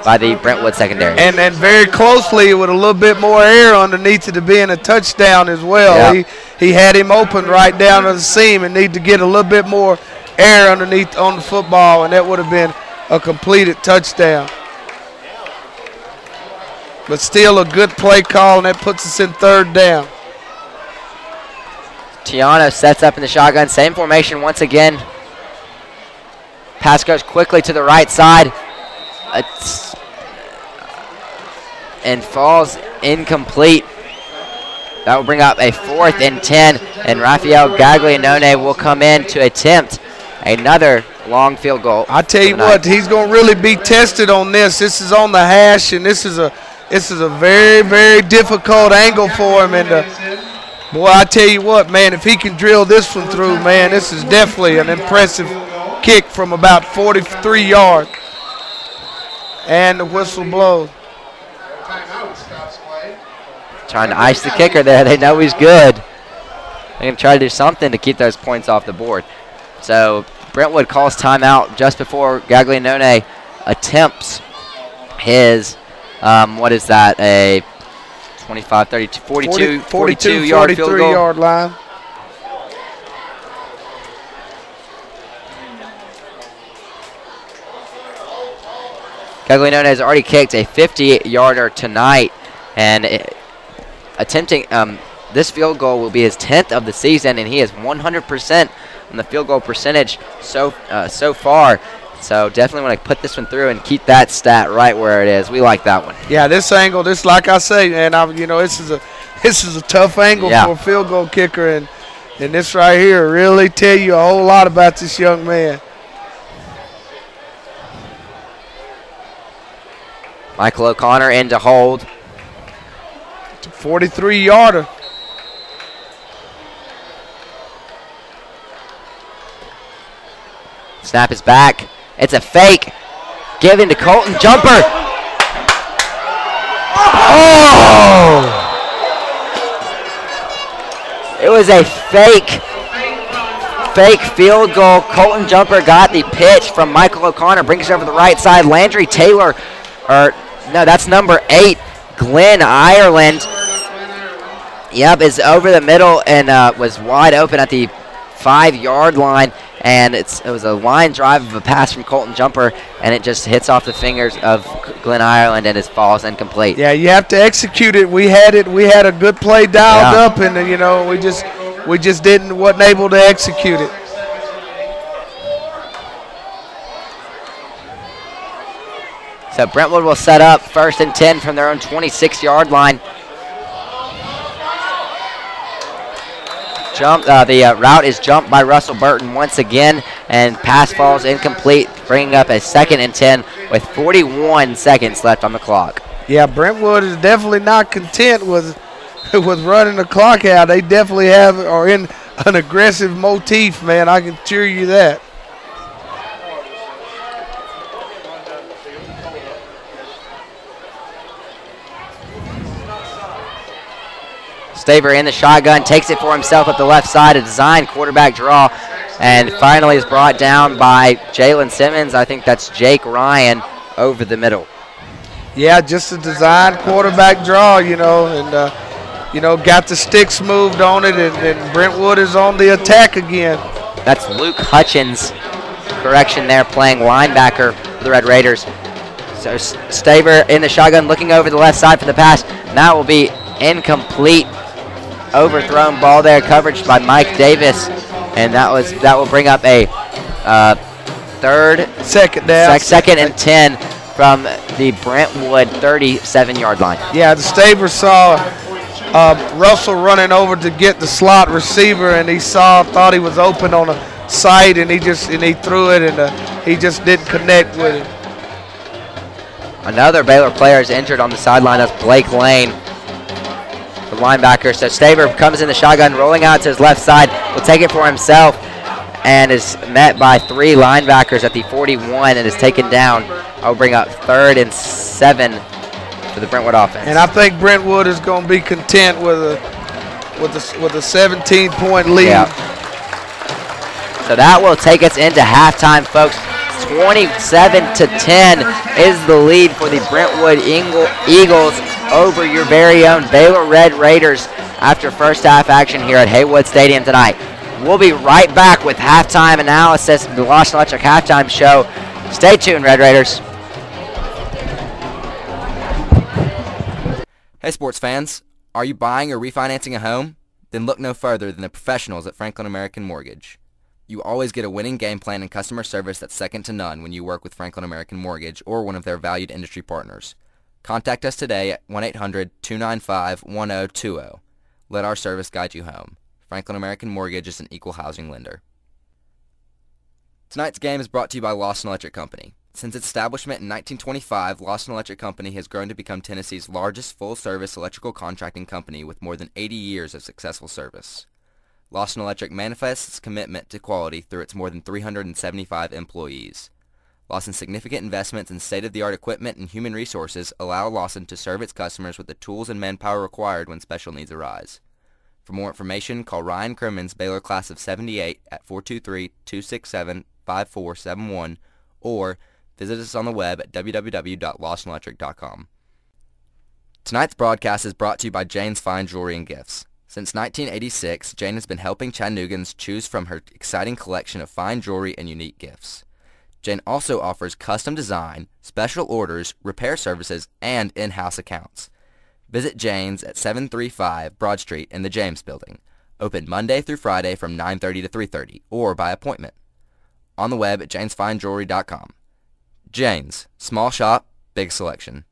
by the Brentwood secondary. And very closely with a little bit more air underneath it to being a touchdown as well. Yeah. He had him open right down to the seam and need to get a little bit more air underneath on the football, and that would have been a completed touchdown. But still a good play call, and that puts us in 3rd down. Tiano sets up in the shotgun, same formation once again. Pass goes quickly to the right side and falls incomplete. That will bring up a 4th and 10, and Rafael Gaglianone will come in to attempt another long field goal. I tell you what, he's going to really be tested on this. This is on the hash, and this is a very, very difficult angle for him. And boy, I tell you what, man, if he can drill this one through, man, this is definitely an impressive kick from about 43 yards. And the whistle blows. Timeout stops play. Trying to ice the kicker there. They know he's good. They're going to try to do something to keep those points off the board. So Brentwood calls timeout just before Gaglianone attempts his, what is that, a 25, 32, 42-yard field goal. 43-yard line. Gaglianone has already kicked a 50-yarder tonight, and attempting this field goal will be his 10th of the season, and he is 100% on the field goal percentage so far. So definitely want to put this one through and keep that stat right where it is. We like that one. Yeah, this angle, this like I say, and this is a tough angle for a field goal kicker, and this right here really tell you a whole lot about this young man. Michael O'Connor in to hold. It's a 43-yarder. Snap is back. It's a fake. Given to Colton. Jumper. Oh! It was a fake field goal. Colton Jumper got the pitch from Michael O'Connor. Brings it over the right side. Landry Taylor, no, that's number 8. Glenn Ireland. Yep, is over the middle and was wide open at the 5-yard line. And it was a line drive of a pass from Colton Jumper, and it just hits off the fingers of Glenn Ireland and it falls incomplete. Yeah, you have to execute it. We had a good play dialed up, and we just wasn't able to execute it. So Brentwood will set up 1st and 10 from their own 26-yard line. The route is jumped by Russell Burton once again, and pass falls incomplete, bringing up a 2nd and 10 with 41 seconds left on the clock. Yeah, Brentwood is definitely not content with running the clock out. They definitely are in an aggressive motif, man. I can assure you that. Staver in the shotgun, takes it for himself up the left side, a design quarterback draw, and finally is brought down by Jalen Simmons. I think that's Jake Ryan over the middle. Yeah, just a design quarterback draw, and got the sticks moved on it, and Brentwood is on the attack again. That's Luke Hutchins, correction there, playing linebacker for the Red Raiders. So Staver in the shotgun, looking over the left side for the pass. Now will be incomplete. Overthrown ball there, coverage by Mike Davis, and that will bring up a second and 10 from the Brentwood 37-yard line. Yeah, the Staver saw Russell running over to get the slot receiver, and he thought he was open on a side, and he threw it, and he just didn't connect with it. Another Baylor player is injured on the sideline. That's Blake Lane, the linebacker. So Staver comes in the shotgun, rolling out to his left side, will take it for himself, and is met by 3 linebackers at the 41 and is taken down. I'll bring up 3rd and 7 for the Brentwood offense. And I think Brentwood is going to be content with a 17-point lead. Yeah. So that will take us into halftime, folks. 27-10 is the lead for the Brentwood Eagles over your very own Baylor Red Raiders after first half action here at Heywood Stadium tonight. We'll be right back with halftime analysis of the Lawson Electric halftime show. Stay tuned, Red Raiders. Hey sports fans, are you buying or refinancing a home? Then look no further than the professionals at Franklin American Mortgage. You always get a winning game plan and customer service that's second to none when you work with Franklin American Mortgage or one of their valued industry partners. Contact us today at 1-800-295-1020. Let our service guide you home. Franklin American Mortgage is an equal housing lender. Tonight's game is brought to you by Lawson Electric Company. Since its establishment in 1925, Lawson Electric Company has grown to become Tennessee's largest full-service electrical contracting company with more than 80 years of successful service. Lawson Electric manifests its commitment to quality through its more than 375 employees. Lawson's significant investments in state-of-the-art equipment and human resources allow Lawson to serve its customers with the tools and manpower required when special needs arise. For more information, call Ryan Crimmins, Baylor Class of 78 at 423-267-5471 or visit us on the web at www.lawsonelectric.com. Tonight's broadcast is brought to you by Jane's Fine Jewelry and Gifts. Since 1986, Jane has been helping Chattanoogans choose from her exciting collection of fine jewelry and unique gifts. Jane also offers custom design, special orders, repair services, and in-house accounts. Visit Jane's at 735 Broad Street in the James Building. Open Monday through Friday from 9:30 to 3:30 or by appointment. On the web at janesfinejewelry.com. Jane's, small shop, big selection.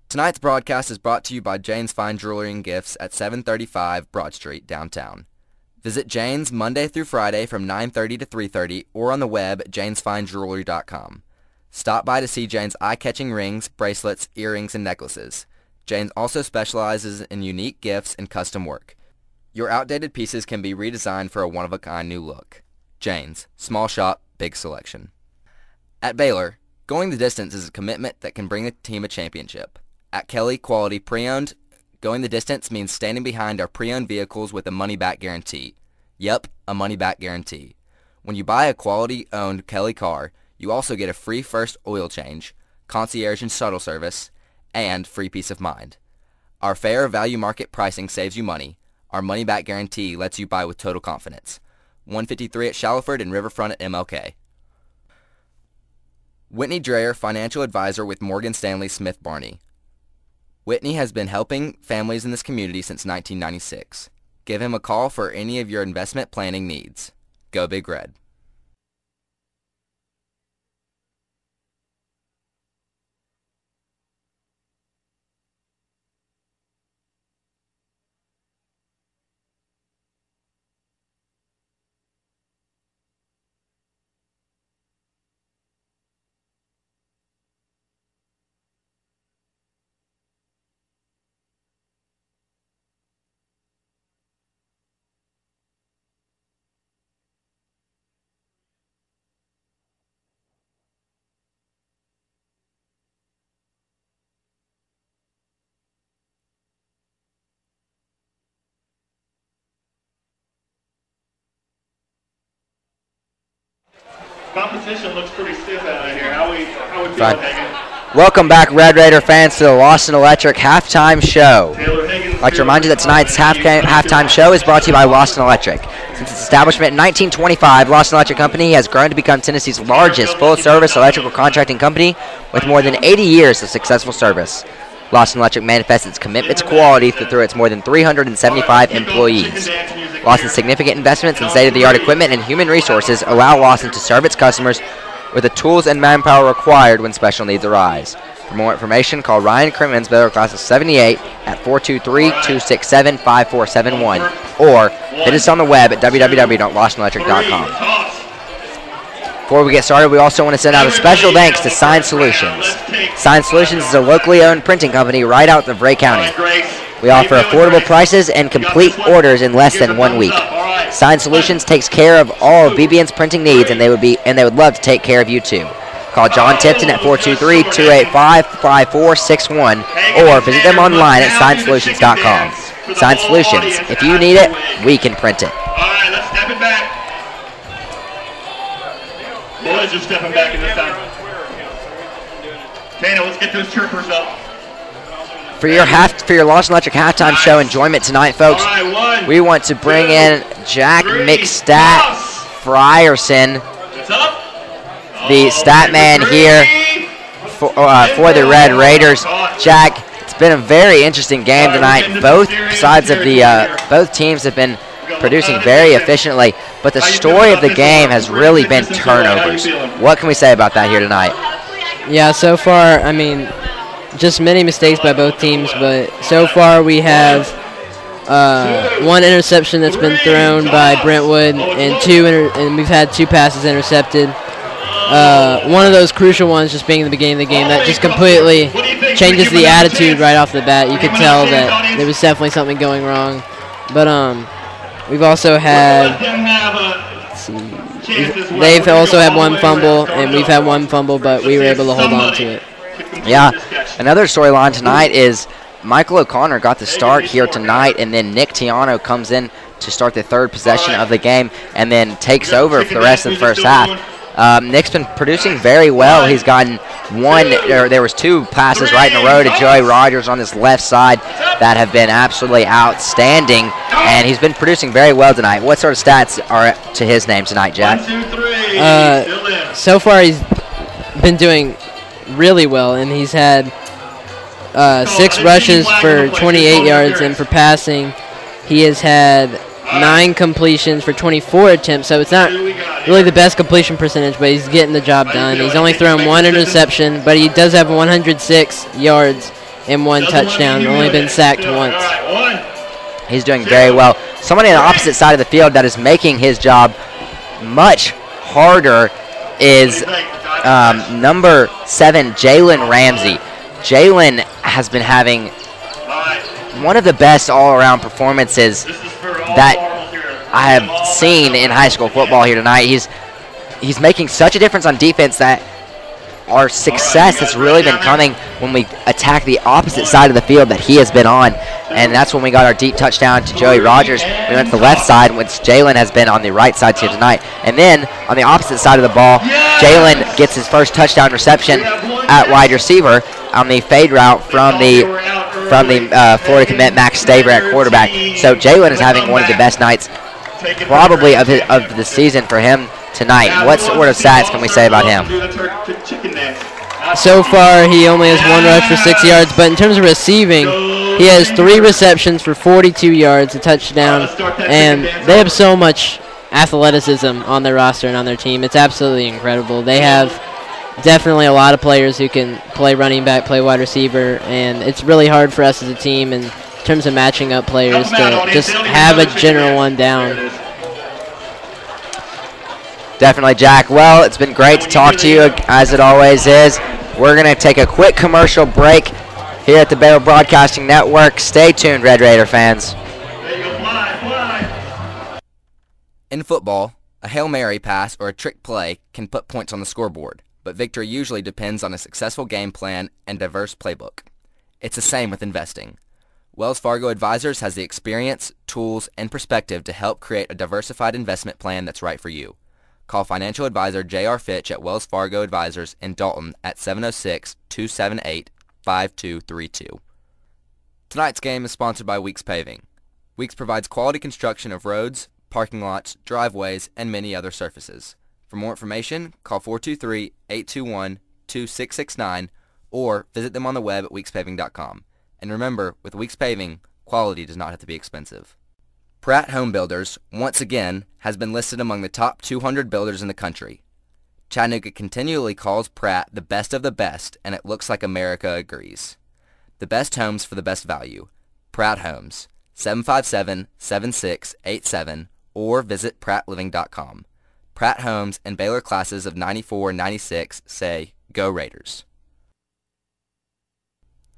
Tonight's broadcast is brought to you by Jane's Fine Jewelry and Gifts at 735 Broad Street, downtown. Visit Jane's Monday through Friday from 9:30 to 3:30 or on the web at janesfinejewelry.com. Stop by to see Jane's eye-catching rings, bracelets, earrings, and necklaces. Jane's also specializes in unique gifts and custom work. Your outdated pieces can be redesigned for a one-of-a-kind new look. Jane's, small shop, big selection. At Baylor, going the distance is a commitment that can bring the team a championship. At Kelly Quality Pre-Owned, going the distance means standing behind our pre-owned vehicles with a money-back guarantee. Yep, a money-back guarantee. When you buy a quality-owned Kelly car, you also get a free first oil change, concierge and shuttle service, and free peace of mind. Our fair value market pricing saves you money. Our money-back guarantee lets you buy with total confidence. 153 at Shallowford and Riverfront at MLK. Whitney Dreyer, Financial Advisor with Morgan Stanley Smith Barney. Whitney has been helping families in this community since 1996. Give him a call for any of your investment planning needs. Go Big Red. Competition looks pretty stiff out of here. How we feeling, Hagan? Welcome back, Red Raider fans, to the Lawson Electric halftime show. I'd like to remind you that tonight's halftime show is brought to you by Lawson Electric. Since its establishment in 1925, Lawson Electric Company has grown to become Tennessee's largest full-service electrical contracting company with more than 80 years of successful service. Lawson Electric manifests its commitment to quality through its more than 375 employees. Lawson's significant investments in state-of-the-art equipment and human resources allow Lawson to serve its customers with the tools and manpower required when special needs arise. For more information, call Ryan Crimmins, Baylor Class of 78 at 423-267-5471 or visit us on the web at www.lawsonelectric.com. Before we get started, we also want to send out a special thanks to Sign Solutions. Sign Solutions is a locally owned printing company right out of Ray County. We offer affordable prices and complete orders in less than 1 week. Sign Solutions takes care of all of BBN's printing needs, and they would love to take care of you too. Call John Tipton at 423-285-5461 or visit them online at signsolutions.com. Sign Solutions. If you need it, we can print it. All right, let's step it back. Boys are stepping back in this time. Tana, let's get those troopers up. For your Lawson Electric halftime show enjoyment tonight, folks, we want to bring in Jack McStat Frierson, the stat man here for the Red Raiders. Jack, it's been a very interesting game tonight. Both sides of both teams have been producing very efficiently, but the story of the game has really been turnovers. What can we say about that here tonight? Yeah, so far, I mean, just many mistakes by both teams, but so far we have one interception that's been thrown by Brentwood, and we've had 2 passes intercepted. One of those crucial ones just being the beginning of the game that just completely changes the attitude right off the bat. You could tell that there was definitely something going wrong. But we've also had, they've also had 1 fumble, and we've had 1 fumble, but we were able to hold on to it. Yeah, another storyline tonight is Michael O'Connor got the start here tonight, and then Nick Tiano comes in to start the 3rd possession of the game and then takes over for the rest of the first half. Nick's been producing very well. He's gotten there was 2 passes right in a row to Joey Rogers on this left side that have been absolutely outstanding, and he's been producing very well tonight. What sort of stats are to his name tonight, Jack? So far he's been doing really well, and he's had 6 rushes for 28 yards, and for passing he has had 9 completions for 24 attempts, so it's not really the best completion percentage, but he's getting the job done. He's only thrown 1 interception, but he does have 106 yards and 1 touchdown, only been sacked once. He's doing very well. Somebody on the opposite side of the field that is making his job much harder is number 7, Jalen Ramsey. Jalen has been having one of the best all-around performances that I have seen in high school football here tonight. He's making such a difference on defense that our success has really been coming when we attack the opposite side of the field that he has been on, and that's when we got our deep touchdown to Joey Rogers. We went to the left side, which Jalen has been on the right side here tonight. And then on the opposite side of the ball, Jalen gets his first touchdown reception at wide receiver on the fade route from the Florida commit Max Staver at quarterback. So Jalen is having one of the best nights probably of the season for him tonight. What sort of stats can we say about him? So far he only has 1 rush for 6 yards, but in terms of receiving, he has 3 receptions for 42 yards, a touchdown, and they have so much athleticism on their roster and on their team. It's absolutely incredible. They have definitely a lot of players who can play running back, play wide receiver, and it's really hard for us as a team in terms of matching up players to just have a general one down. Definitely, Jack. Well, it's been great to talk to you, as it always is. We're going to take a quick commercial break here at the Baylor Broadcasting Network. Stay tuned, Red Raider fans. In football, a Hail Mary pass or a trick play can put points on the scoreboard, but victory usually depends on a successful game plan and diverse playbook. It's the same with investing. Wells Fargo Advisors has the experience, tools, and perspective to help create a diversified investment plan that's right for you. Call financial advisor J.R. Fitch at Wells Fargo Advisors in Dalton at 706-278-5232. Tonight's game is sponsored by Weeks Paving. Weeks provides quality construction of roads, parking lots, driveways, and many other surfaces. For more information, call 423-821-2669 or visit them on the web at weekspaving.com. And remember, with Weeks Paving, quality does not have to be expensive. Pratt Home Builders, once again, has been listed among the top 200 builders in the country. Chattanooga continually calls Pratt the best of the best, and it looks like America agrees. The best homes for the best value. Pratt Homes, 757-7687, or visit prattliving.com. Pratt Homes and Baylor classes of 94 and 96 say, Go Raiders.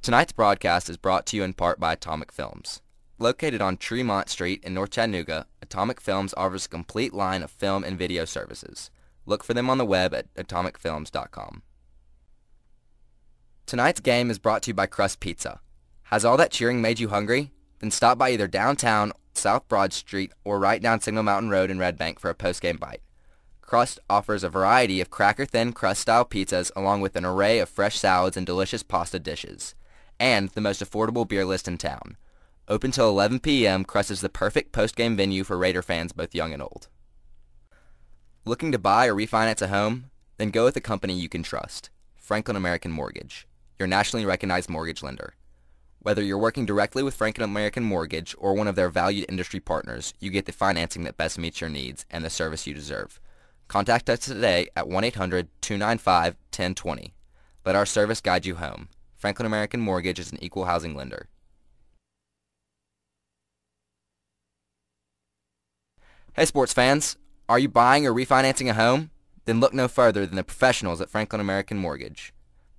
Tonight's broadcast is brought to you in part by Atomic Films. Located on Tremont Street in North Chattanooga, Atomic Films offers a complete line of film and video services. Look for them on the web at atomicfilms.com. Tonight's game is brought to you by Crust Pizza. Has all that cheering made you hungry? Then stop by either downtown, South Broad Street, or right down Signal Mountain Road in Red Bank for a post-game bite. Crust offers a variety of cracker-thin crust-style pizzas along with an array of fresh salads and delicious pasta dishes. and the most affordable beer list in town. Open till 11 p.m., Crust is the perfect post-game venue for Raider fans both young and old. Looking to buy or refinance a home? Then go with a company you can trust. Franklin American Mortgage, your nationally recognized mortgage lender. Whether you're working directly with Franklin American Mortgage or one of their valued industry partners, you get the financing that best meets your needs and the service you deserve. Contact us today at 1-800-295-1020. Let our service guide you home. Franklin American Mortgage is an equal housing lender. Hey sports fans, are you buying or refinancing a home? Then look no further than the professionals at Franklin American Mortgage.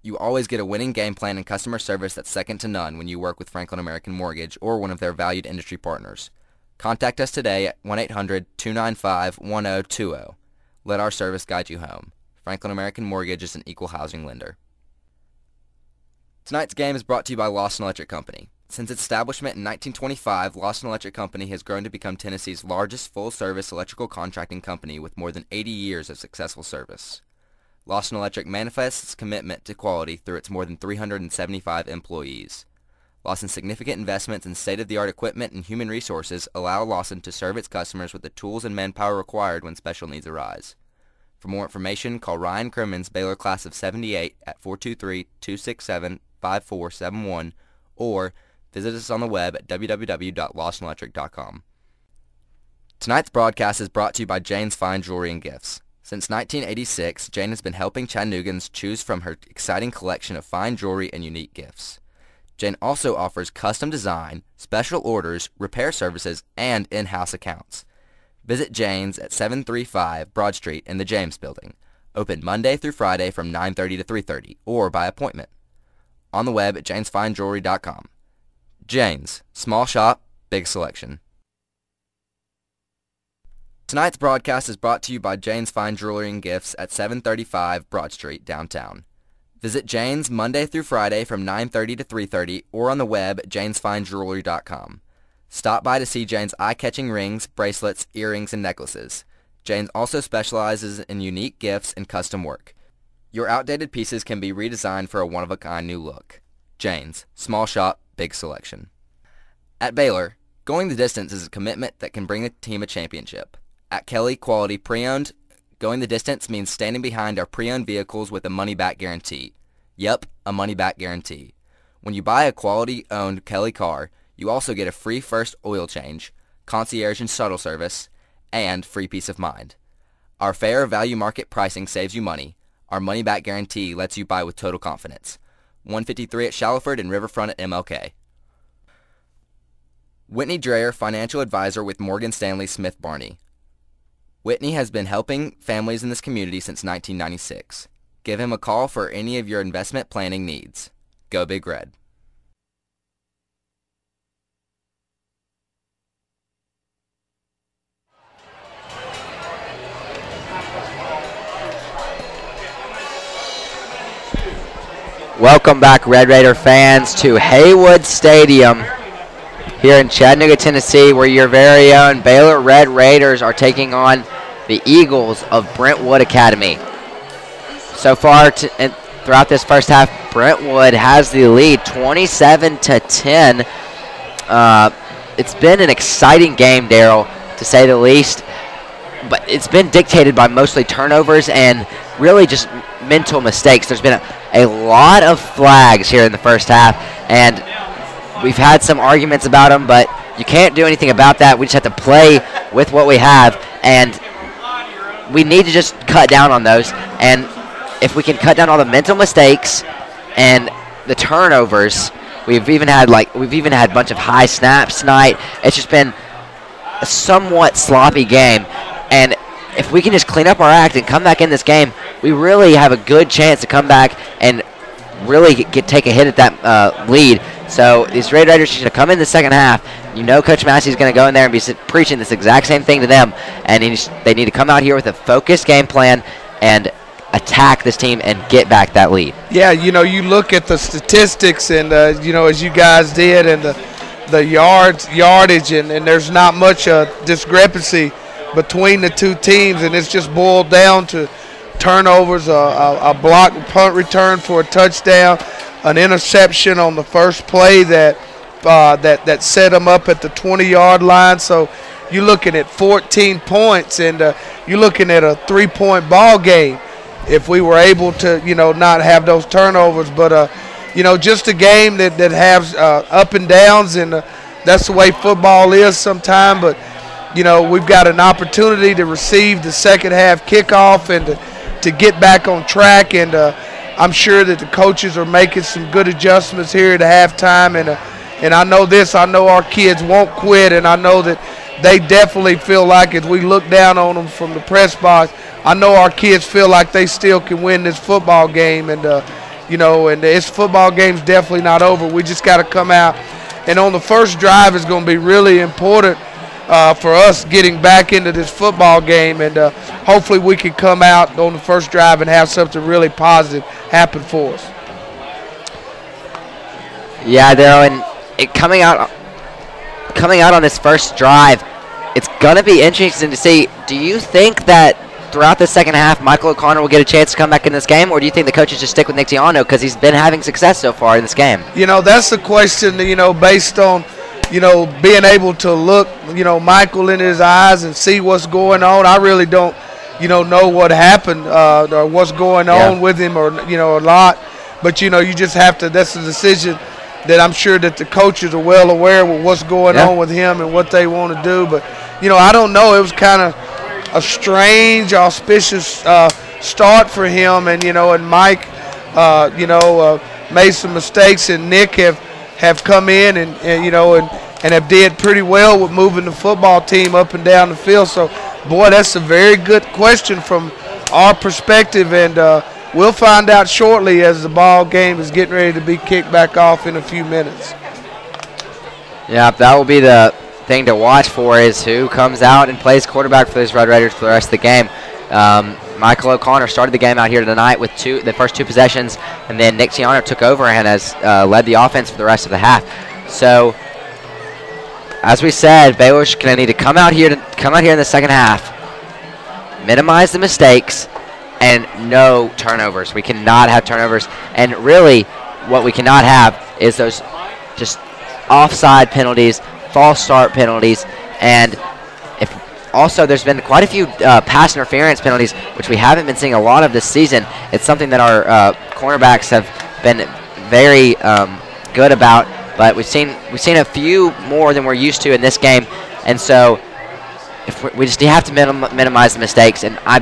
You always get a winning game plan and customer service that's second to none when you work with Franklin American Mortgage or one of their valued industry partners. Contact us today at 1-800-295-1020. Let our service guide you home. Franklin American Mortgage is an equal housing lender. Tonight's game is brought to you by Lawson Electric Company. Since its establishment in 1925, Lawson Electric Company has grown to become Tennessee's largest full-service electrical contracting company with more than 80 years of successful service. Lawson Electric manifests its commitment to quality through its more than 375 employees. Lawson's significant investments in state-of-the-art equipment and human resources allow Lawson to serve its customers with the tools and manpower required when special needs arise. For more information, call Ryan Crimmins, Baylor Class of 78 at 423-267-5471 or visit us on the web at www.lawsonelectric.com. Tonight's broadcast is brought to you by Jane's Fine Jewelry and Gifts. Since 1986, Jane has been helping Chattanoogans choose from her exciting collection of fine jewelry and unique gifts. Jane also offers custom design, special orders, repair services, and in-house accounts. Visit Jane's at 735 Broad Street in the James Building. Open Monday through Friday from 9:30 to 3:30 or by appointment. On the web at janesfinejewelry.com. Jane's, small shop, big selection. Tonight's broadcast is brought to you by Jane's Fine Jewelry and Gifts at 735 Broad Street, downtown. Visit Jane's Monday through Friday from 9:30 to 3:30 or on the web at janesfinejewelry.com. Stop by to see Jane's eye-catching rings, bracelets, earrings, and necklaces. Jane's also specializes in unique gifts and custom work. Your outdated pieces can be redesigned for a one-of-a-kind new look. Jane's, small shop, big selection. At Baylor, going the distance is a commitment that can bring the team a championship. At Kelly Quality Pre-Owned, going the distance means standing behind our pre-owned vehicles with a money-back guarantee. Yep, a money-back guarantee. When you buy a quality-owned Kelly car, you also get a free first oil change, concierge and shuttle service, and free peace of mind. Our fair value market pricing saves you money. Our money-back guarantee lets you buy with total confidence. 153 at Shallowford and Riverfront at MLK. Whitney Dreyer, financial advisor with Morgan Stanley Smith Barney. Whitney has been helping families in this community since 1996. Give him a call for any of your investment planning needs. Go Big Red. Welcome back, Red Raider fans, to Heywood Stadium here in Chattanooga, Tennessee, where your very own Baylor Red Raiders are taking on the Eagles of Brentwood Academy. So far, throughout this first half, Brentwood has the lead, 27-10. It's been an exciting game, Daryl, to say the least, but it's been dictated by mostly turnovers and really just mental mistakes. There's been a lot of flags here in the first half, and we've had some arguments about them, but you can't do anything about that. We just have to play with what we have, and we need to just cut down on those. And if we can cut down all the mental mistakes and the turnovers, we've even had a bunch of high snaps tonight. It's just been a somewhat sloppy game, and if we can just clean up our act and come back in this game, we really have a good chance to come back and really take a hit at that lead. So these Red Raiders should come in the second half. You know Coach Massey's going to go in there and be preaching this exact same thing to them, and they need to come out here with a focused game plan and attack this team and get back that lead. Yeah, you look at the statistics and, as you guys did, and the yardage, and there's not much discrepancy between the two teams, and it's just boiled down to turnovers, a block punt return for a touchdown, an interception on the first play that set them up at the 20-yard line. So you're looking at 14 points, and you're looking at a 3-point ball game if we were able to, not have those turnovers. But, just a game that has up and downs, and that's the way football is sometimes. But, we've got an opportunity to receive the second half kickoff and to get back on track. And I'm sure that the coaches are making some good adjustments here at halftime. And I know this. I know our kids won't quit, and I know that they definitely feel like, as we look down on them from the press box, I know our kids feel like they still can win this football game. And, and this football game's definitely not over. We just got to come out. And on the first drive is going to be really important for us getting back into this football game. And hopefully we can come out on the first drive and have something really positive happen for us. Yeah, Daryl, and coming out on this first drive, it's going to be interesting to see. Do you think that throughout the second half, Michael O'Connor will get a chance to come back in this game, or do you think the coaches just stick with Nick Tiano because he's been having success so far in this game? That's the question, based on, being able to look, Michael in his eyes and see what's going on. I really don't, know what happened or what's going on with him or, a lot. But, you just have to – that's a decision that I'm sure that the coaches are well aware of what's going on with him and what they want to do. But, I don't know. It was kind of a strange, auspicious start for him. And, and Mike, made some mistakes, and Nick have come in and have did pretty well with moving the football team up and down the field. So, boy, that's a very good question from our perspective, and we'll find out shortly as the ball game is getting ready to be kicked back off in a few minutes. Yeah, that will be the thing to watch for, is who comes out and plays quarterback for those Red Raiders for the rest of the game. Michael O'Connor started the game out here tonight with the first two possessions, and then Nick Tiano took over and has led the offense for the rest of the half. So, as we said, Baylor's going to need to come out here in the second half, minimize the mistakes, and no turnovers. We cannot have turnovers, and really, what we cannot have is those just offside penalties, false start penalties, and also, there's been quite a few pass interference penalties, which we haven't been seeing a lot of this season. It's something that our cornerbacks have been very good about, but we've seen a few more than we're used to in this game, and so we just have to minimize the mistakes. And I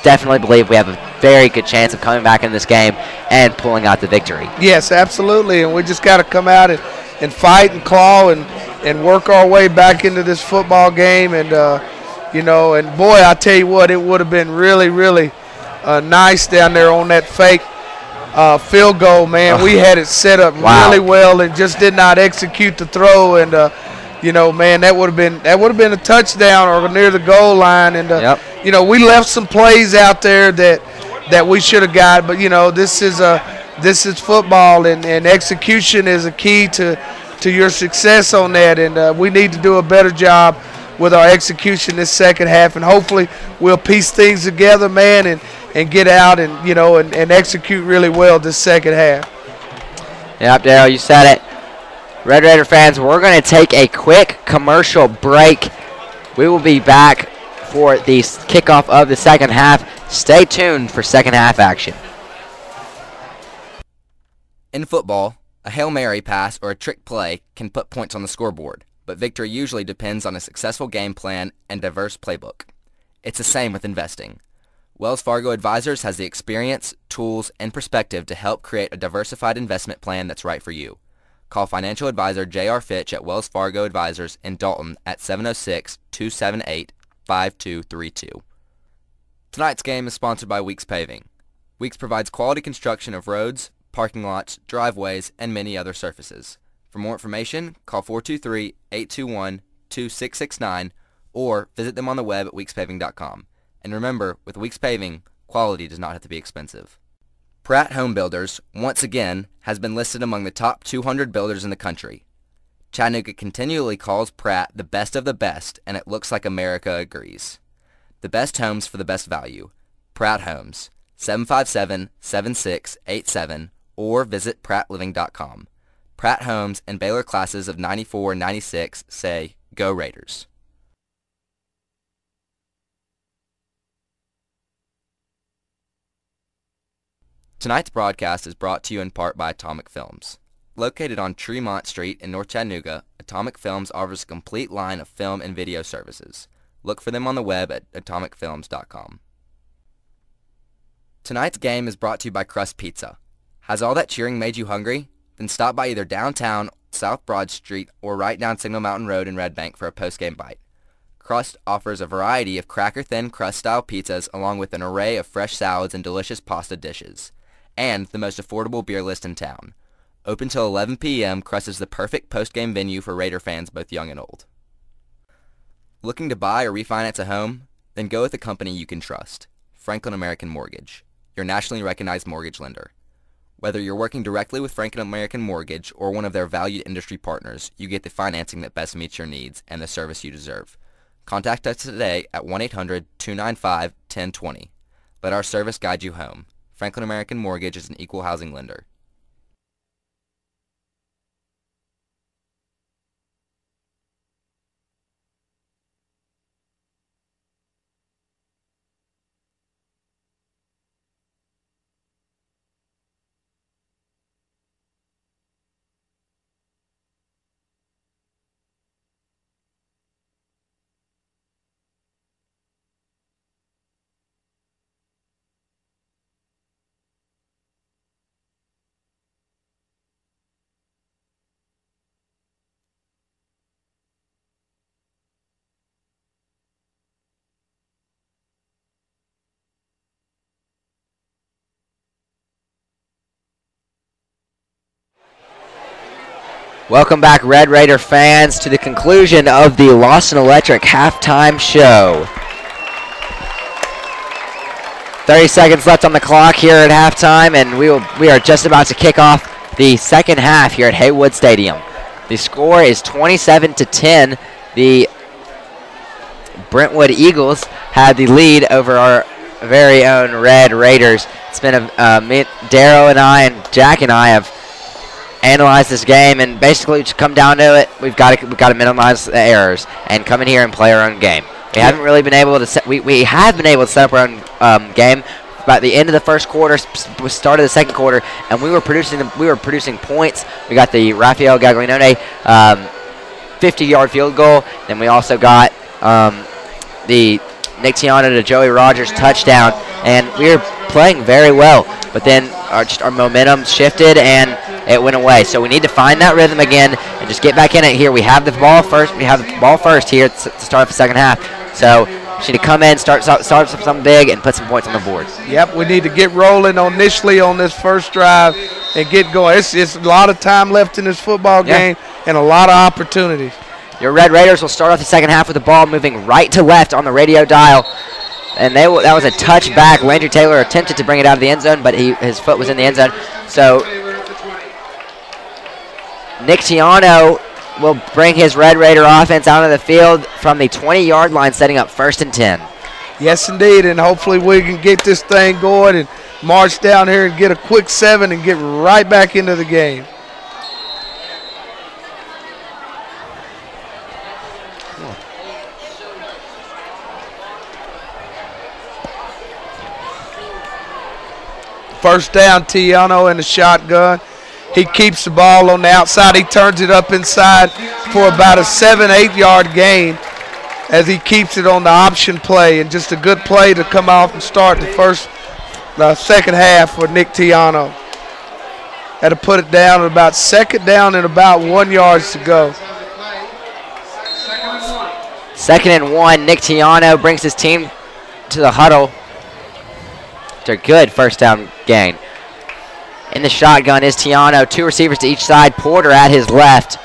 definitely believe we have a very good chance of coming back in this game and pulling out the victory. Yes, absolutely, and we just got to come out and fight and claw and work our way back into this football game. And and boy, I tell you what, it would have been really, really nice down there on that fake field goal, man. We had it set up really well and just did not execute the throw. And man, that would have been a touchdown or near the goal line. And we left some plays out there that we should have got. But this is football, and execution is a key to your success on that. And we need to do a better job with our execution this second half, and hopefully we'll piece things together, man, and get out and and execute really well this second half. Yep, Darryl, you said it. Red Raider fans, we're going to take a quick commercial break. We will be back for the kickoff of the second half. Stay tuned for second half action. In football, a Hail Mary pass or a trick play can put points on the scoreboard, but victory usually depends on a successful game plan and diverse playbook. It's the same with investing. Wells Fargo Advisors has the experience, tools, and perspective to help create a diversified investment plan that's right for you. Call financial advisor J.R. Fitch at Wells Fargo Advisors in Dalton at 706-278-5232. Tonight's game is sponsored by Weeks Paving. Weeks provides quality construction of roads, parking lots, driveways, and many other surfaces. For more information, call 423-821-2669 or visit them on the web at weekspaving.com. And remember, with Weeks Paving, quality does not have to be expensive. Pratt Home Builders, once again, has been listed among the top 200 builders in the country. Chattanooga continually calls Pratt the best of the best, and it looks like America agrees. The best homes for the best value. Pratt Homes, 757-7687 or visit prattliving.com. Pratt Homes and Baylor classes of 94 and 96 say, Go Raiders. Tonight's broadcast is brought to you in part by Atomic Films. Located on Tremont Street in North Chattanooga, Atomic Films offers a complete line of film and video services. Look for them on the web at atomicfilms.com. Tonight's game is brought to you by Crust Pizza. Has all that cheering made you hungry? Then stop by either downtown, South Broad Street, or right down Signal Mountain Road in Red Bank for a post-game bite. Crust offers a variety of cracker-thin crust-style pizzas along with an array of fresh salads and delicious pasta dishes. And the most affordable beer list in town. Open till 11 p.m., Crust is the perfect post-game venue for Raider fans both young and old. Looking to buy or refinance a home? Then go with a company you can trust. Franklin American Mortgage, your nationally recognized mortgage lender. Whether you're working directly with Franklin American Mortgage or one of their valued industry partners, you get the financing that best meets your needs and the service you deserve. Contact us today at 1-800-295-1020. Let our service guide you home. Franklin American Mortgage is an equal housing lender. Welcome back, Red Raider fans, to the conclusion of the Lawson Electric halftime show. 30 seconds left on the clock here at halftime, and we are just about to kick off the second half here at Heywood Stadium. The score is 27-10. The Brentwood Eagles had the lead over our very own Red Raiders. It's been Darrow and I and Jack and I have analyze this game, and basically just come down to it. We've got to minimize the errors and come in here and play our own game. We haven't really been able to we have been able to set up our own game. By the end of the first quarter, start of the second quarter, and we were producing points. We got the Rafael Gaglianone 50-yard field goal. Then we also got the Nick Tiana to Joey Rogers touchdown, and we were playing very well. But then our momentum shifted and it went away. So we need to find that rhythm again and just get back in it here. We have the ball first. We have the ball first here to start off the second half. So we need to come in, start something big, and put some points on the board. Yep, we need to get rolling initially on this first drive and get going. It's a lot of time left in this football game and a lot of opportunities. Your Red Raiders will start off the second half with the ball moving right to left on the radio dial. And that was a touchback. Landry Taylor attempted to bring it out of the end zone, but his foot was in the end zone. So Nick Tiano will bring his Red Raider offense out of the field from the 20-yard line, setting up 1st and 10. Yes, indeed, and hopefully we can get this thing going and march down here and get a quick 7 and get right back into the game. First down, Tiano in the shotgun. He keeps the ball on the outside. He turns it up inside for about a 7-8 yard gain as he keeps it on the option play. And just a good play to come off and start the second half for Nick Tiano. Had to put it down at about second down and about 1 yard to go. 2nd and 1. Nick Tiano brings his team to the huddle. It's a good first down gain. In the shotgun is Tiano. 2 receivers to each side. Porter at his left.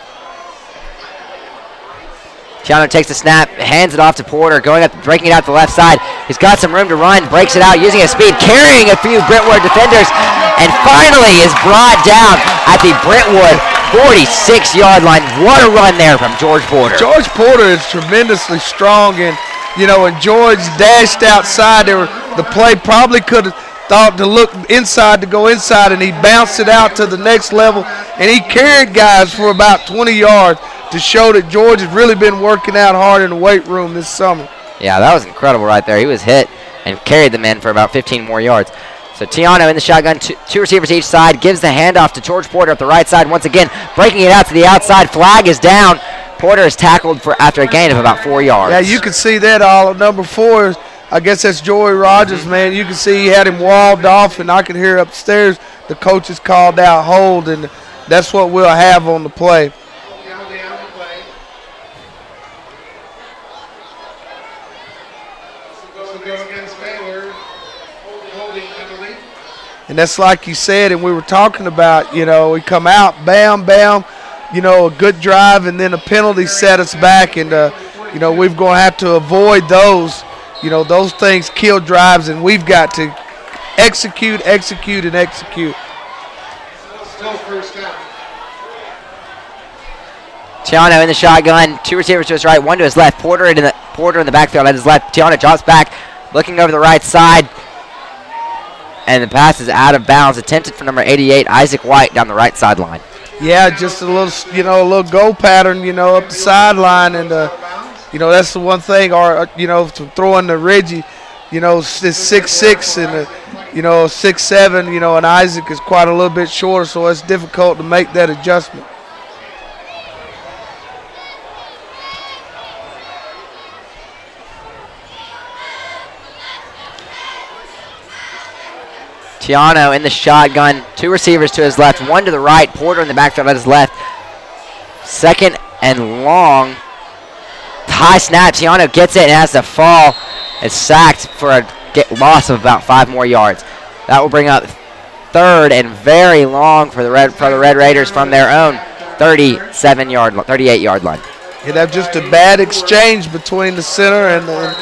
Tiano takes the snap, hands it off to Porter, breaking it out to the left side. He's got some room to run, breaks it out, using his speed, carrying a few Brentwood defenders, and finally is brought down at the Brentwood 46-yard line. What a run there from George Porter. George Porter is tremendously strong, and when George dashed outside, the play probably could have thought to look inside, to go inside, and he bounced it out to the next level, and he carried guys for about 20 yards to show that George has really been working out hard in the weight room this summer. Yeah, that was incredible right there. He was hit and carried the men for about 15 more yards. So Tiano in the shotgun, two receivers each side, gives the handoff to George Porter up the right side once again, breaking it out to the outside. Flag is down. Porter is tackled after a gain of about 4 yards. Yeah, you can see that all. Number 4, I guess that's Joey Rogers, man. You can see he had him walled off, and I could hear upstairs the coaches called out hold, and that's what we'll have on the play. And that's like you said, and we were talking about, you know, we come out, bam, bam, you know, a good drive, and then a penalty set us back, and, you know, we're going to have to avoid those. You know, those things kill drives, and we've got to execute, execute, and execute. Still first down. Tiano in the shotgun, 2 receivers to his right, 1 to his left. Porter in the backfield at his left. Tiano drops back, looking over the right side. And the pass is out of bounds, attempted for number 88, Isaac White, down the right sideline. Yeah, just a little, you know, a little go pattern, you know, up the sideline, and you know, that's the one thing. Or you know, to throw in the Reggie, you know, it's 6'6" and you know 6'7", you know, and Isaac is quite a little bit shorter, so it's difficult to make that adjustment. Tiano in the shotgun, 2 receivers to his left, 1 to the right. Porter in the backfield at his left. 2nd and long. High snap. Tiano gets it and has to fall. It's sacked for a loss of about 5 more yards. That will bring up 3rd and very long for the Red Raiders from their own 38-yard line. You'd have just a bad exchange between the center and the,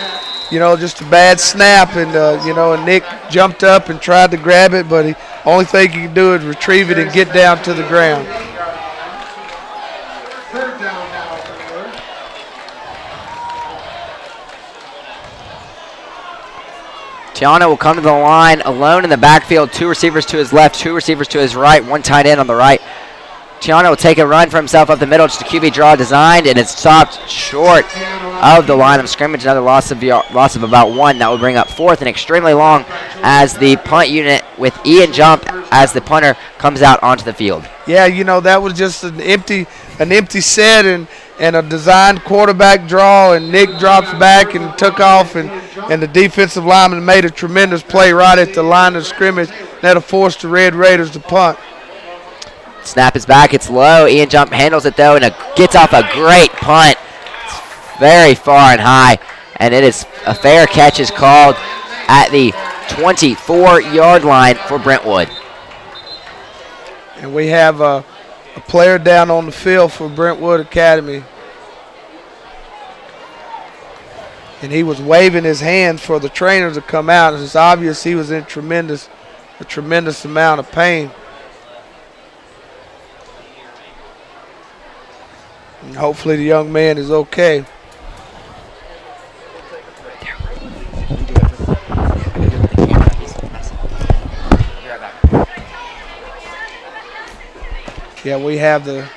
you know, just a bad snap, and you know, and Nick jumped up and tried to grab it, but the only thing he could do is retrieve it and get down to the ground. Third down now for Miller. Tiano will come to the line alone in the backfield, 2 receivers to his left, 2 receivers to his right, 1 tight end on the right. Tiano will take a run for himself up the middle, just a QB draw designed, and it's stopped short of the line of scrimmage. Another loss of about 1. That will bring up 4th and extremely long as the punt unit with Ian Jump as the punter comes out onto the field. Yeah, you know, that was just an empty set and a designed quarterback draw, and Nick drops back and took off, and the defensive lineman made a tremendous play right at the line of scrimmage. That'll force the Red Raiders to punt. Snap is back. It's low. Ian Jump handles it, though, and gets off a great punt. It's very far and high, and it is a fair catch is called at the 24-yard line for Brentwood. And we have a player down on the field for Brentwood Academy. And he was waving his hand for the trainers to come out. It's obvious he was in a tremendous amount of pain. And hopefully the young man is okay. Yeah, we have the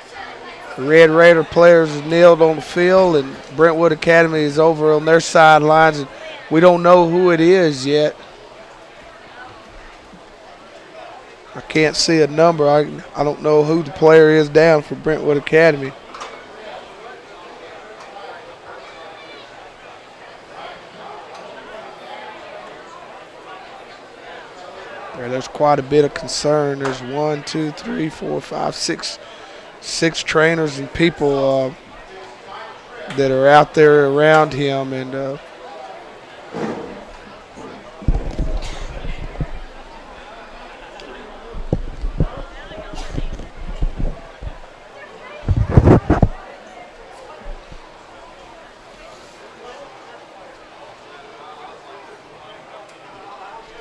Red Raider players kneeled on the field, and Brentwood Academy is over on their sidelines, and we don't know who it is yet. I can't see a number. I don't know who the player is down for Brentwood Academy. There's quite a bit of concern. There's 1, 2, 3, 4, 5, 6 trainers and people that are out there around him, and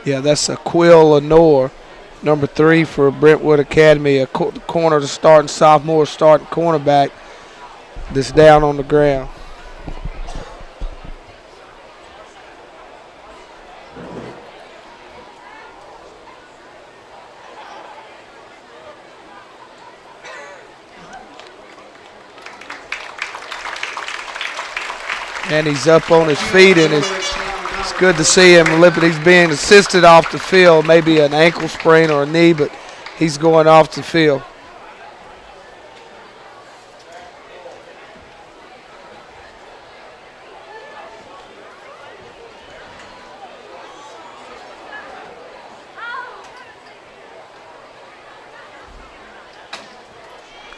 yeah, that's a Quill Lenore, number 3 for Brentwood Academy, a corner, the starting sophomore, starting cornerback that's down on the ground. And he's up on his feet, and it's good to see him limping. He's being assisted off the field, maybe an ankle sprain or a knee, but he's going off the field.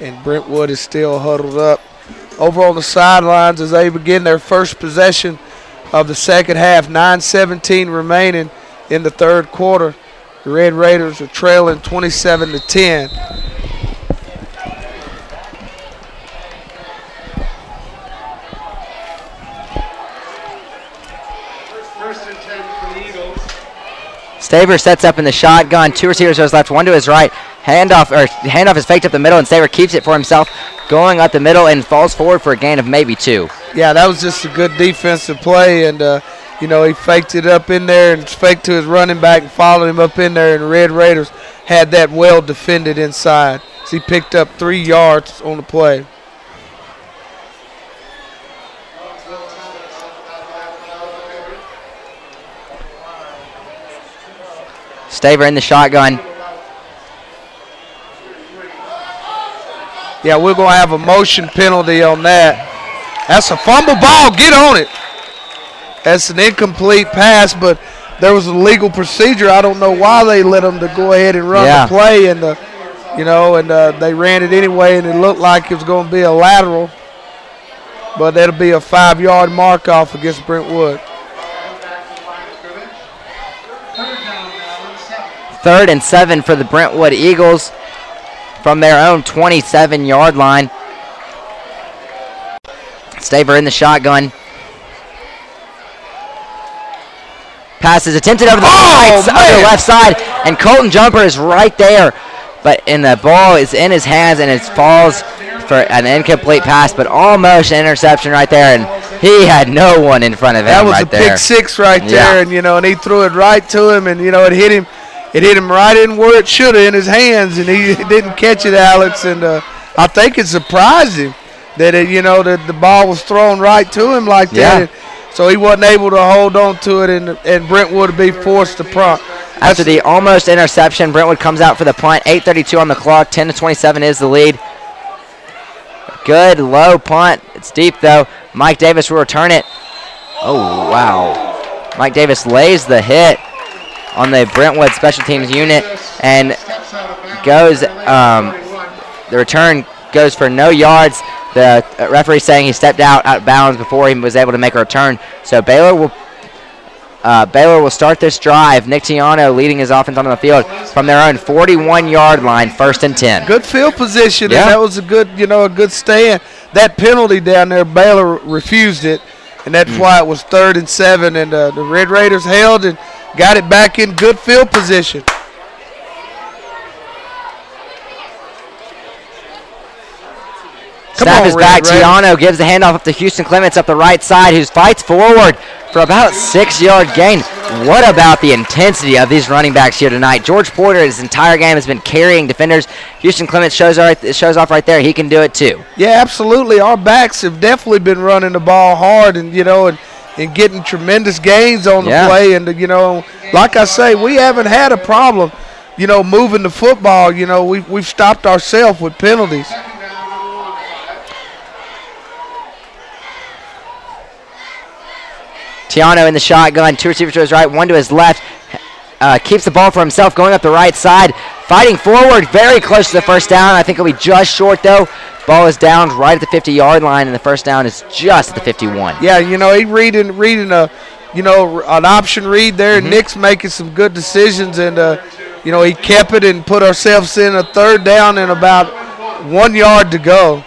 And Brentwood is still huddled up over on the sidelines as they begin their first possession of the second half. 9:17 remaining in the third quarter. The Red Raiders are trailing 27-10. First and 10 for the Eagles. Staver sets up in the shotgun. Two receivers to his left, one to his right. Handoff is faked up the middle, and Staver keeps it for himself, going up the middle and falls forward for a gain of maybe 2. Yeah, that was just a good defensive play, and he faked it up in there and faked to his running back and followed him up in there, and the Red Raiders had that well defended inside. So he picked up 3 yards on the play. Staver in the shotgun. Yeah, we're going to have a motion penalty on that. That's a fumble ball. Get on it. That's an incomplete pass, but there was a legal procedure. I don't know why they let them to go ahead and run the play, and they ran it anyway, and it looked like it was going to be a lateral, but that'll be a 5-yard mark off against Brentwood. 3rd and 7 for the Brentwood Eagles from their own 27-yard line. Staver in the shotgun. Pass is attempted over the left side, and Colton Jumper is right there. But the ball is in his hands, and it falls for an incomplete pass, but almost an interception right there, and he had no one in front of him right there. That was a pick six right there, and he threw it right to him, and it hit him. It hit him right in where it should have, in his hands, and he didn't catch it, Alex. And I think it surprised him that that the ball was thrown right to him like that. So he wasn't able to hold on to it, and Brentwood would be forced to punt. After the almost interception, Brentwood comes out for the punt. 8:32 on the clock. 10-27 is the lead. Good low punt. It's deep though. Mike Davis will return it. Oh wow! Mike Davis lays the hit on the Brentwood special teams unit and goes. The return goes for no yards. The referee saying he stepped out of bounds before he was able to make a return. So Baylor will start this drive. Nick Tiano leading his offense on the field from their own 41-yard line, 1st and 10. Good field position, and that was a good stand. That penalty down there, Baylor refused it, and that's why it was 3rd and 7, and the Red Raiders held and got it back in good field position. Snap is back. Tiano gives the handoff up to Houston Clements up the right side, who fights forward for about 6-yard gain. What about the intensity of these running backs here tonight? George Porter, his entire game, has been carrying defenders. Houston Clements shows off right there. He can do it too. Yeah, absolutely. Our backs have definitely been running the ball hard, and and getting tremendous gains on the play. And like I say, we haven't had a problem, moving the football. We've stopped ourselves with penalties. Tiano in the shotgun, 2 receivers to his right, 1 to his left. Keeps the ball for himself, going up the right side, fighting forward, very close to the first down. I think it'll be just short though. Ball is down right at the 50-yard line, and the first down is just at the 51. Yeah, he reading a, an option read there. Mm-hmm. Nick's making some good decisions, and he kept it and put ourselves in a 3rd down and about 1 yard to go.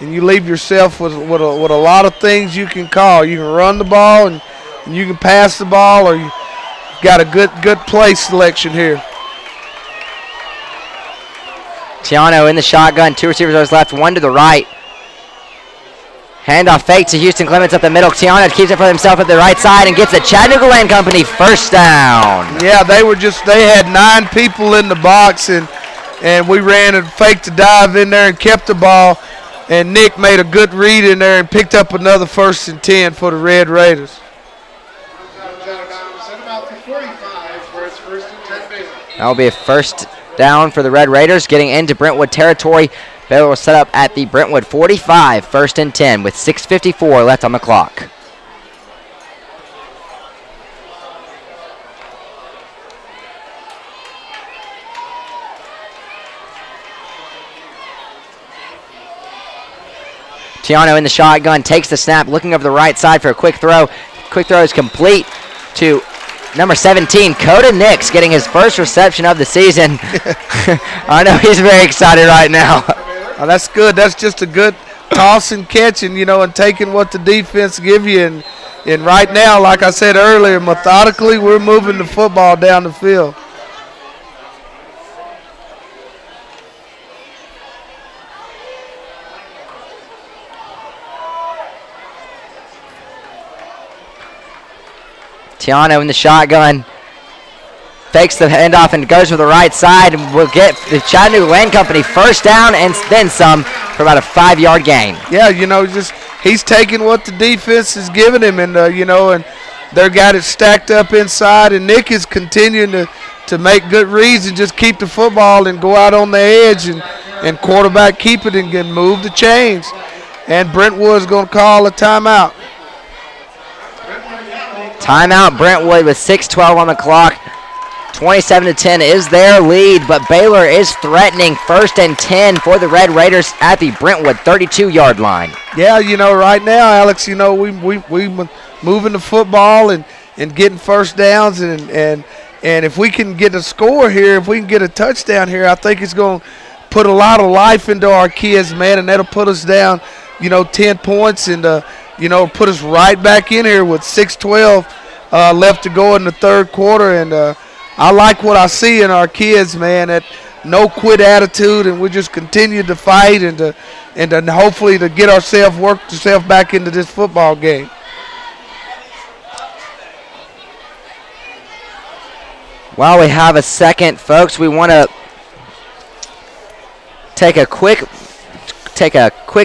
And you leave yourself with a lot of things you can call. You can run the ball, and you can pass the ball, or you've got a good play selection here. Tiano in the shotgun, 2 receivers to his left, 1 to the right. Handoff fake to Houston Clements up the middle. Tiano keeps it for himself at the right side and gets the Chattanooga Land Company first down. Yeah, they had 9 people in the box, and and we ran and faked the dive in there and kept the ball. And Nick made a good read in there and picked up another 1st and 10 for the Red Raiders. That'll be a first down for the Red Raiders getting into Brentwood territory. Baylor will set up at the Brentwood 45, 1st and 10 with 6:54 left on the clock. Tiano in the shotgun, takes the snap, looking over the right side for a quick throw. Quick throw is complete to number 17, Coda Nix, getting his first reception of the season. I know he's very excited right now. Oh, that's good. That's just a good toss and catch, and, and taking what the defense give you. And right now, like I said earlier, methodically, we're moving the football down the field. Tiano in the shotgun, fakes the handoff and goes for the right side, and will get the Chattanooga Land Company first down and then some for about a 5-yard gain. Yeah, just he's taking what the defense is giving him, and and they're got it stacked up inside, and Nick is continuing to make good reads and just keep the football and go out on the edge and quarterback keep it and move the chains. And Brentwood's going to call a timeout. Timeout Brentwood with 6:12 on the clock. 27-10 is their lead, but Baylor is threatening 1st and 10 for the Red Raiders at the Brentwood 32-yard line. Yeah, right now, Alex, we moving the football and getting first downs, and if we can get a score here, if we can get a touchdown here, I think it's going to put a lot of life into our kids, man, and that'll put us down, 10 points and put us right back in here with 6:12 left to go in the third quarter. And I like what I see in our kids, man, that no quit attitude, and we just continue to fight and to hopefully to get ourselves, work ourselves back into this football game. While we have a second, folks, we want to take a quick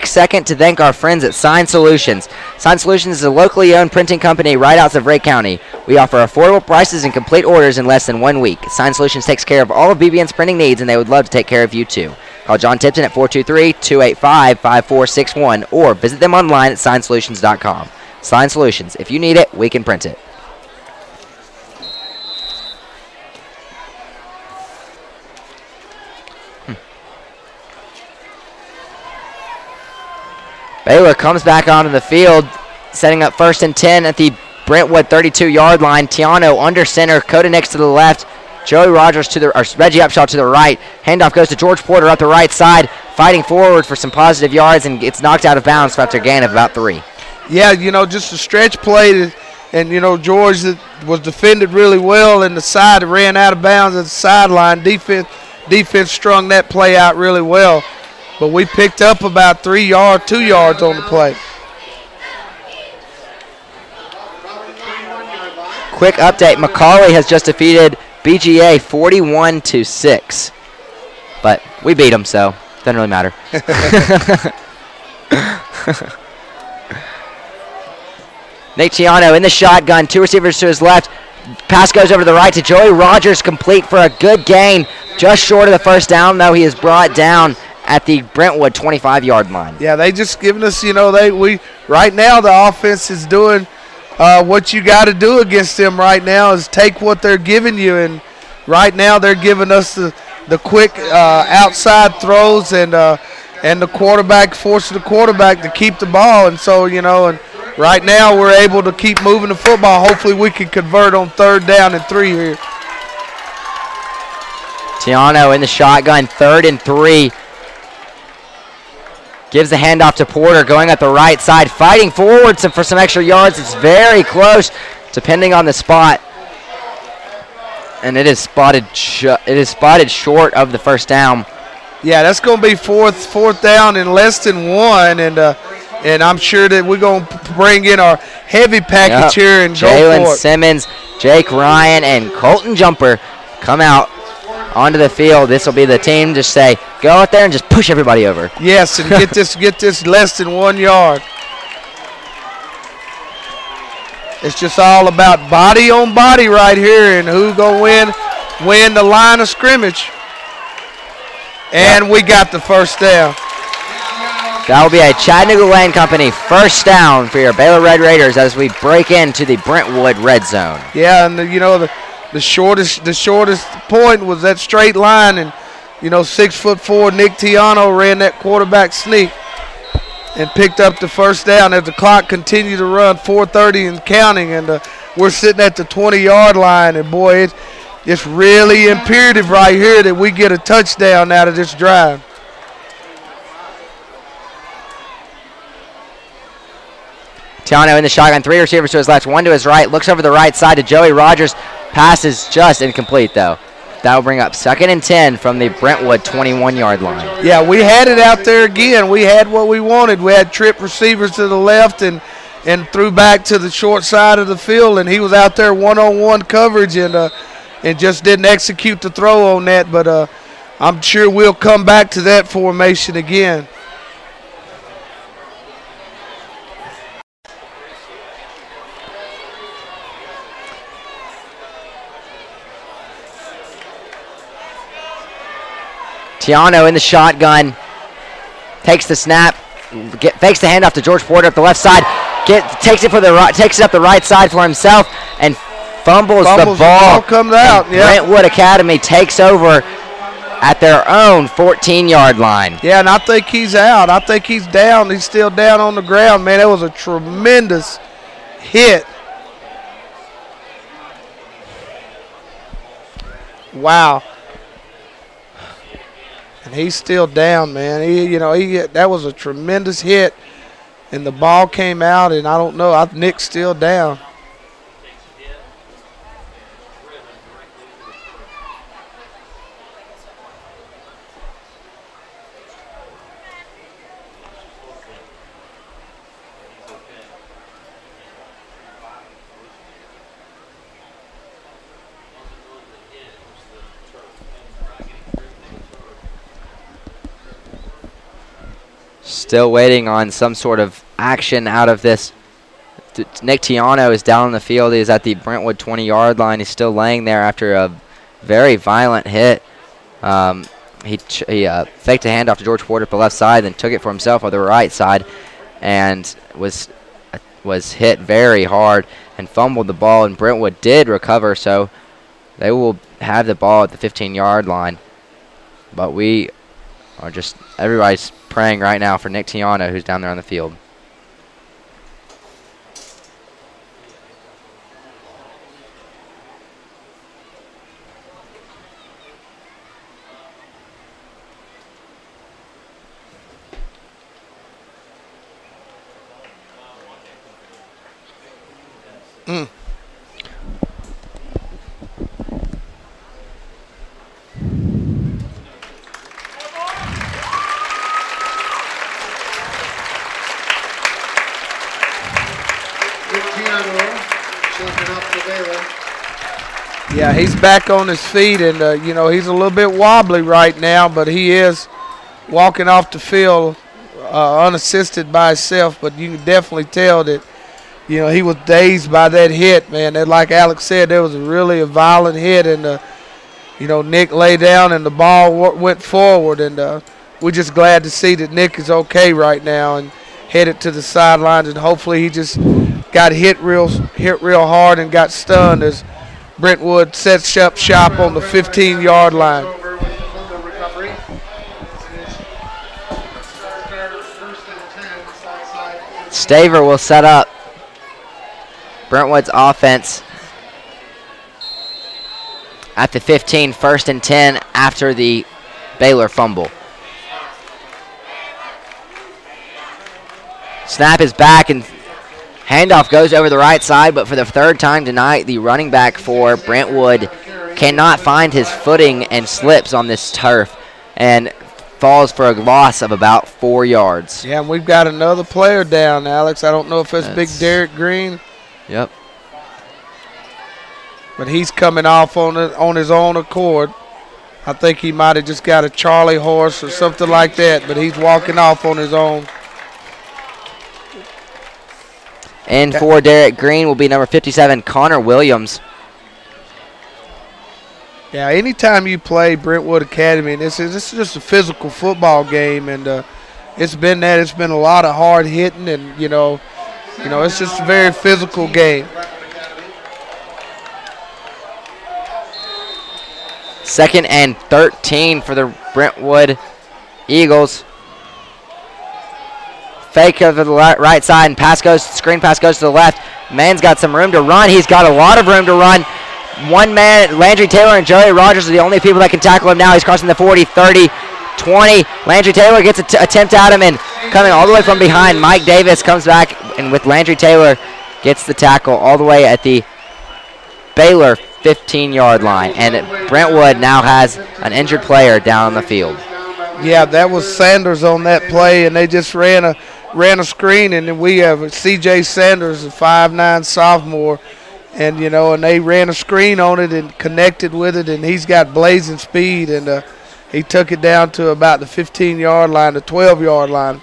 second to thank our friends at Sign Solutions. Sign Solutions is a locally owned printing company right outside of Rake County. We offer affordable prices and complete orders in less than 1 week. Sign Solutions takes care of all of BBN's printing needs, and they would love to take care of you too. Call John Tipton at 423-285-5461 or visit them online at signsolutions.com. Sign Solutions. If you need it, we can print it. Baylor comes back onto the field, setting up 1st and 10 at the Brentwood 32-yard line. Tiano under center, Coda Nix to the left, Joey Rogers Reggie Upshaw to the right. Handoff goes to George Porter up the right side, fighting forward for some positive yards, and gets knocked out of bounds after a gain of about 3. Yeah, just a stretch play, and George was defended really well, and the side ran out of bounds at the sideline. Defense strung that play out really well. But we picked up about 2 yards on the play. Quick update, McCauley has just defeated BGA 41-6. But we beat them, so it doesn't really matter. Nick Tiano in the shotgun, 2 receivers to his left. Pass goes over to the right to Joey Rogers, complete for a good gain. Just short of the first down, though. He is brought down at the Brentwood 25-yard line. Yeah, they just giving us, right now the offense is doing what you got to do against them right now is take what they're giving you, and right now they're giving us the quick outside throws and the quarterback, forcing the quarterback to keep the ball, and so, and right now we're able to keep moving the football. Hopefully we can convert on 3rd down and 3 here. Tiano in the shotgun, 3rd and 3. Gives the handoff to Porter, going at the right side, fighting forward for some extra yards. It's very close, depending on the spot. And it is spotted short of the first down. Yeah, that's going to be fourth down in less than 1, and I'm sure that we're going to bring in our heavy package here and go for it. Jalen Simmons, Jake Ryan, and Colton Jumper come out onto the field. This will be the team to say, go out there and just push everybody over. Yes, and get this less than 1 yard. It's just all about body on body right here and who gonna win the line of scrimmage. And we got the first down. That will be a Chattanooga Lane Company first down for your Baylor Red Raiders as we break into the Brentwood red zone. Yeah, and the shortest point was that straight line, and 6'4" Nick Tiano ran that quarterback sneak and picked up the first down as the clock continued to run, 4:30 and counting, and we're sitting at the 20-yard line, and boy, it's really imperative right here that we get a touchdown out of this drive. Tiano in the shotgun, 3 receivers to his left, 1 to his right, looks over the right side to Joey Rogers. Pass is just incomplete, though. That will bring up 2nd and 10 from the Brentwood 21-yard line. Yeah, we had it out there again. We had what we wanted. We had trip receivers to the left and threw back to the short side of the field, and he was out there one-on-one coverage and just didn't execute the throw on that. But I'm sure we'll come back to that formation again. Tiano in the shotgun, takes the snap, fakes the handoff to George Porter up the left side, takes it up the right side for himself, and fumbles the ball. The ball comes out. Yeah. Brentwood Academy takes over at their own 14-yard line. Yeah, and I think he's out. I think he's down. He's still down on the ground, man. That was a tremendous hit. Wow. And he's still down, man. That was a tremendous hit, and the ball came out, and I don't know. Nick's still down. Still waiting on some sort of action out of this. Nick Tiano is down on the field. He is at the Brentwood 20-yard line. He's still laying there after a very violent hit. He faked a handoff to George Porter up the left side, then took it for himself on the right side, and was hit very hard and fumbled the ball. And Brentwood did recover, so they will have the ball at the 15-yard line. But we are everybody's praying right now for Nick Tiano, who's down there on the field. Yeah, he's back on his feet, and, he's a little bit wobbly right now, but he is walking off the field unassisted by himself. But you can definitely tell that, he was dazed by that hit, man. That, like Alex said, there was really a violent hit, and, Nick lay down and the ball went forward, and we're just glad to see that Nick is okay right now and headed to the sidelines, and hopefully he just got hit real hard and got stunned as Brentwood sets up shop on the 15-yard line. Staver will set up Brentwood's offense at the 15, 1st and 10 after the Baylor fumble. Snap is back, and handoff goes over the right side, but for the 3rd time tonight, the running back for Brentwood cannot find his footing and slips on this turf and falls for a loss of about 4 yards. Yeah, and we've got another player down, Alex. I don't know if it's Big Derek Green. Yep. But he's coming off on his own accord. I think he might have just got a Charlie horse or something like that, but he's walking off on his own. And for Derek Green will be number 57, Connor Williams. Yeah, anytime you play Brentwood Academy, and this is just a physical football game, and it's been that. It's been a lot of hard hitting, and you know, it's just a very physical game. Second and 13 for the Brentwood Eagles. Fake over the right side, and screen pass goes to the left. Man's got some room to run. He's got a lot of room to run. One man, Landry Taylor and Joey Rogers are the only people that can tackle him now. He's crossing the 40, 30, 20. Landry Taylor gets an attempt at him, and coming all the way from behind, Mike Davis comes back, and with Landry Taylor gets the tackle all the way at the Baylor 15-yard line. And Brentwood now has an injured player down on the field. Yeah, that was Sanders on that play, and they just ran a screen, and then we have C.J. Sanders, a 5'9" sophomore, and and they ran a screen on it and connected with it, and he's got blazing speed, and he took it down to about the 15-yard line, the 12-yard line.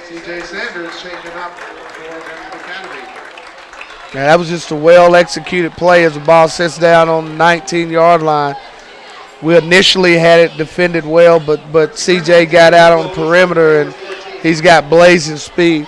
C.J. Sanders shaking up for Brentwood Academy. Yeah, that was just a well-executed play as the ball sits down on the 19-yard line. We initially had it defended well, but C.J. got out on the perimeter, and he's got blazing speed.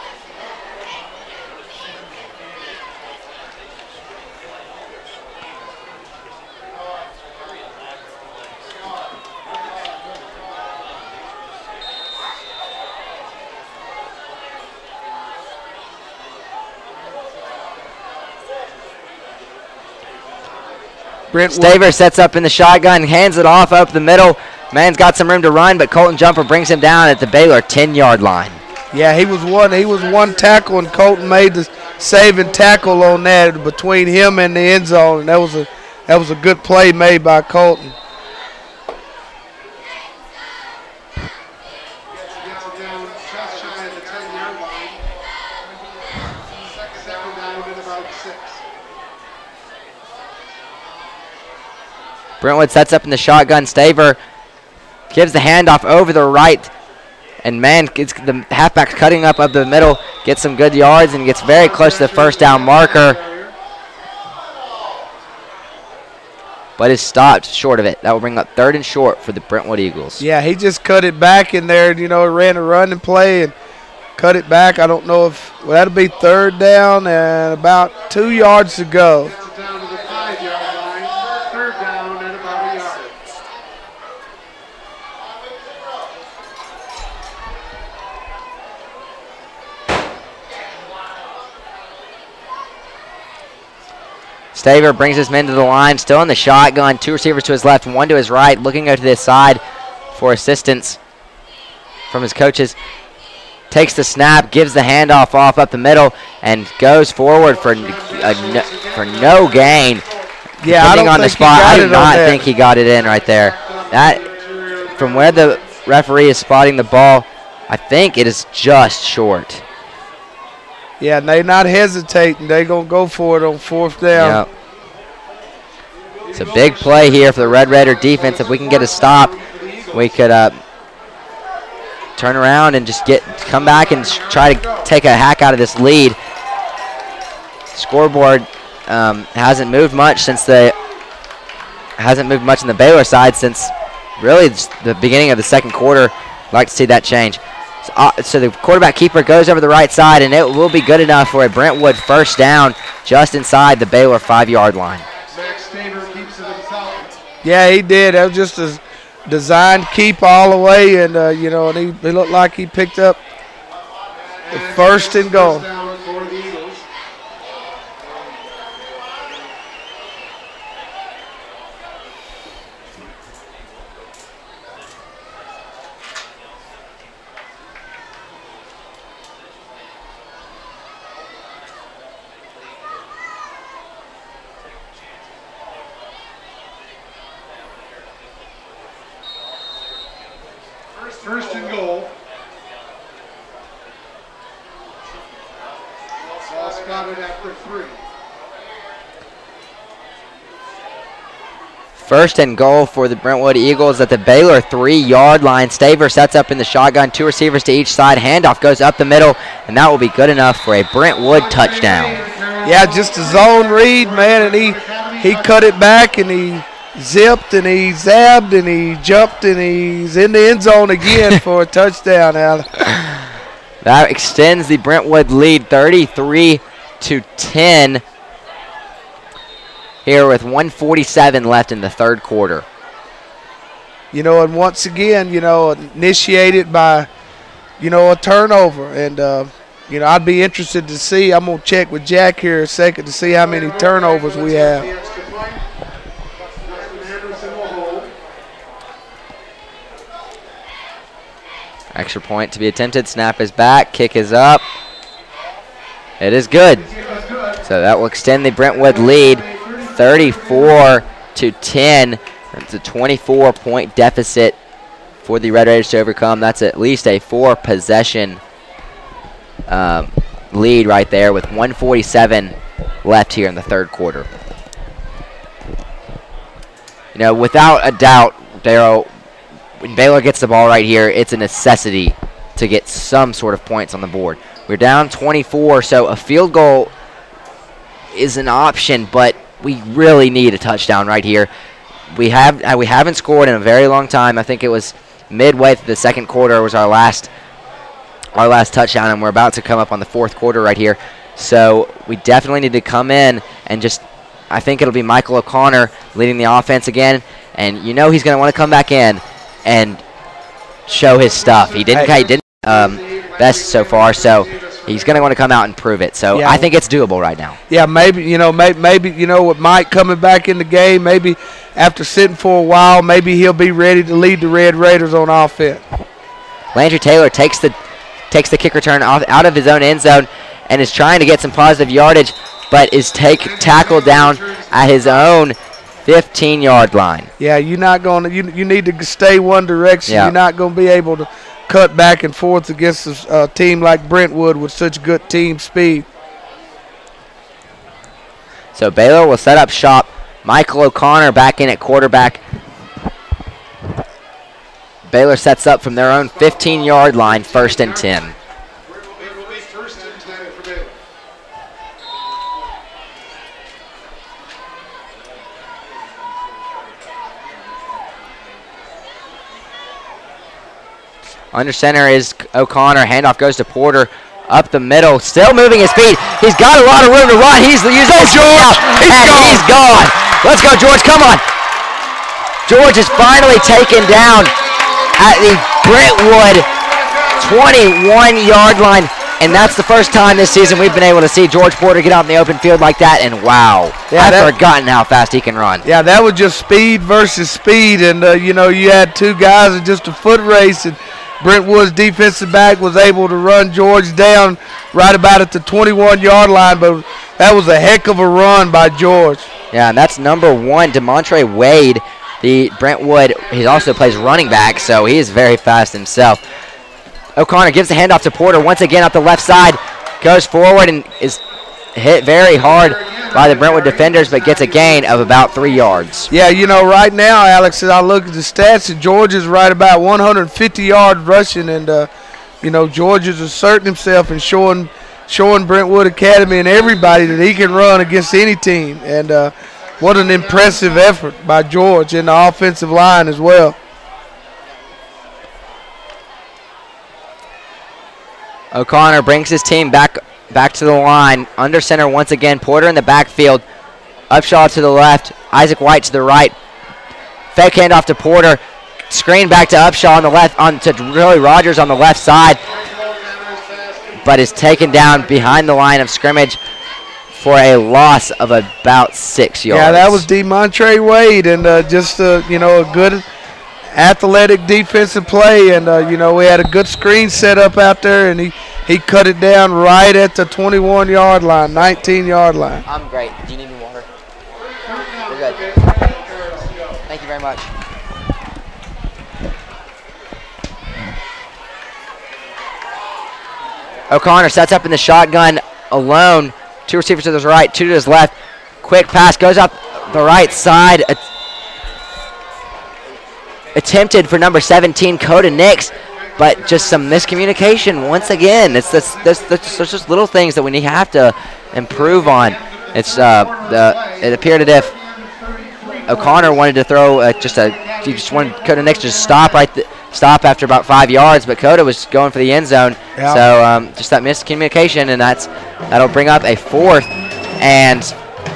Staver sets up in the shotgun, hands it off up the middle. Man's got some room to run, but Colton Jumper brings him down at the Baylor 10-yard line. Yeah, he was one tackle, and Colton made the saving tackle on that between him and the end zone, and that was a good play made by Colton. Down just shy of the 10-yard line. Second down at about 6. Brentwood sets up in the shotgun. Staver gives the handoff over the right, and man, gets the halfback cutting up the middle, gets some good yards, and gets very close to the first down marker, but is stopped short of it. That will bring up 3rd and short for the Brentwood Eagles. Yeah, he just cut it back in there, ran a run and play and cut it back. I don't know if that'll be 3rd down and about 2 yards to go. Down to the 5-yard line. 3rd down at about a yard. Staver brings his men to the line, still in the shotgun. 2 receivers to his left, 1 to his right, looking over to this side for assistance from his coaches. Takes the snap, gives the handoff off up the middle, and goes forward for no gain. Yeah, depending on the spot, I do not think he got it in right there. That, from where the referee is spotting the ball, I think it is just short. Yeah, and they not hesitating. They going to go for it on 4th down. Yep. It's a big play here for the Red Raider defense. If we can get a stop, we could turn around and just come back and try to take a hack out of this lead. Scoreboard hasn't moved much in the Baylor side since really the beginning of the second quarter. I'd like to see that change. So the quarterback keeper goes over the right side, and it will be good enough for a Brentwood first down just inside the Baylor 5-yard line. Max Staver keeps it himself. Yeah, he did. That was just a designed keep all the way, and and he looked like he picked up the 1st and goal. Down for the Eagles. First and goal. Ball spotted after 3. First and goal for the Brentwood Eagles at the Baylor 3-yard line. Staver sets up in the shotgun, 2 receivers to each side. Handoff goes up the middle, and that will be good enough for a Brentwood touchdown. Yeah, just a zone read, man, and he cut it back, and he zipped, and he zabbed, and he jumped, and he's in the end zone again for a touchdown, Alex. That extends the Brentwood lead 33-10. Here with 1:47 left in the third quarter. You know, and once again, you know, initiated by, you know, a turnover. And, you know, I'd be interested to see. I'm going to check with Jack here a second to see how many turnovers we have. Extra point to be attempted. Snap is back. Kick is up. It is good. So that will extend the Brentwood lead 34-10. That's a 24-point deficit for the Red Raiders to overcome. That's at least a 4-possession lead right there with 1:47 left here in the third quarter. You know, without a doubt, Darryl, when Baylor gets the ball right here, it's a necessity to get some sort of points on the board. We're down 24, so a field goal is an option, but we really need a touchdown right here. We haven't scored in a very long time. I think it was midway through the second quarter was our last touchdown, and we're about to come up on the fourth quarter right here. So we definitely need to come in and just, I think it'll be Michael O'Connor leading the offense again, and you know he's going to want to come back in and show his stuff. He didn't best so far, so he's going to want to come out and prove it. So yeah, I think it's doable right now. Yeah, maybe with Mike coming back in the game, maybe after sitting for a while, maybe he'll be ready to lead the Red Raiders on offense. Landry Taylor takes the kick return out of his own end zone and is trying to get some positive yardage, but is tackled down at his own 15-yard line. Yeah, you're not going to. You need to stay one direction. Yeah. You're not going to be able to cut back and forth against a team like Brentwood with such good team speed. So Baylor will set up shop. Michael O'Connor back in at quarterback. Baylor sets up from their own 15-yard line, 1st and 10. Under center is O'Connor. Handoff goes to Porter. Up the middle. Still moving his feet. He's got a lot of room to run. He's using his George. He's gone. Let's go, George. Come on. George is finally taken down at the Brentwood 21-yard line. And that's the first time this season we've been able to see George Porter get out in the open field like that. And wow, I've forgotten how fast he can run. Yeah, that was just speed versus speed. And, you know, you had two guys in just a foot race. And Brentwood's defensive back was able to run George down right about at the 21-yard line, but that was a heck of a run by George. Yeah, and that's number 1, DeMontre Wade. The Brentwood, he also plays running back, so he is very fast himself. O'Connor gives the handoff to Porter once again up the left side, goes forward and is hit very hard by the Brentwood defenders, but gets a gain of about 3 yards. Yeah, you know, right now, Alex, as I look at the stats, George is right about 150 yards rushing, and, you know, George is asserting himself and showing Brentwood Academy and everybody that he can run against any team. And what an impressive effort by George in the offensive line as well. O'Connor brings his team back to the line. Under center once again. Porter in the backfield. Upshaw to the left. Isaac White to the right. Fake handoff to Porter. Screen back to Upshaw on the left, to Joey Rogers on the left side. But is taken down behind the line of scrimmage for a loss of about 6 yards. Yeah, that was DeMontre Wade, and just you know, a good athletic defensive play, and you know, we had a good screen set up out there, and he cut it down right at the 21-yard line, 19-yard line. I'm great. Do you need any water? We're good. Thank you very much. O'Connor sets up in the shotgun alone. 2 receivers to his right, 2 to his left. Quick pass goes up the right side. attempted for number 17, Coda Nix, but just some miscommunication once again. It's just little things that we have to improve on. It's it appeared as if O'Connor wanted to throw he just wanted Coda Nix to stop stop after about 5 yards, but Coda was going for the end zone. Yeah. So just that miscommunication, and that'll bring up a 4th and.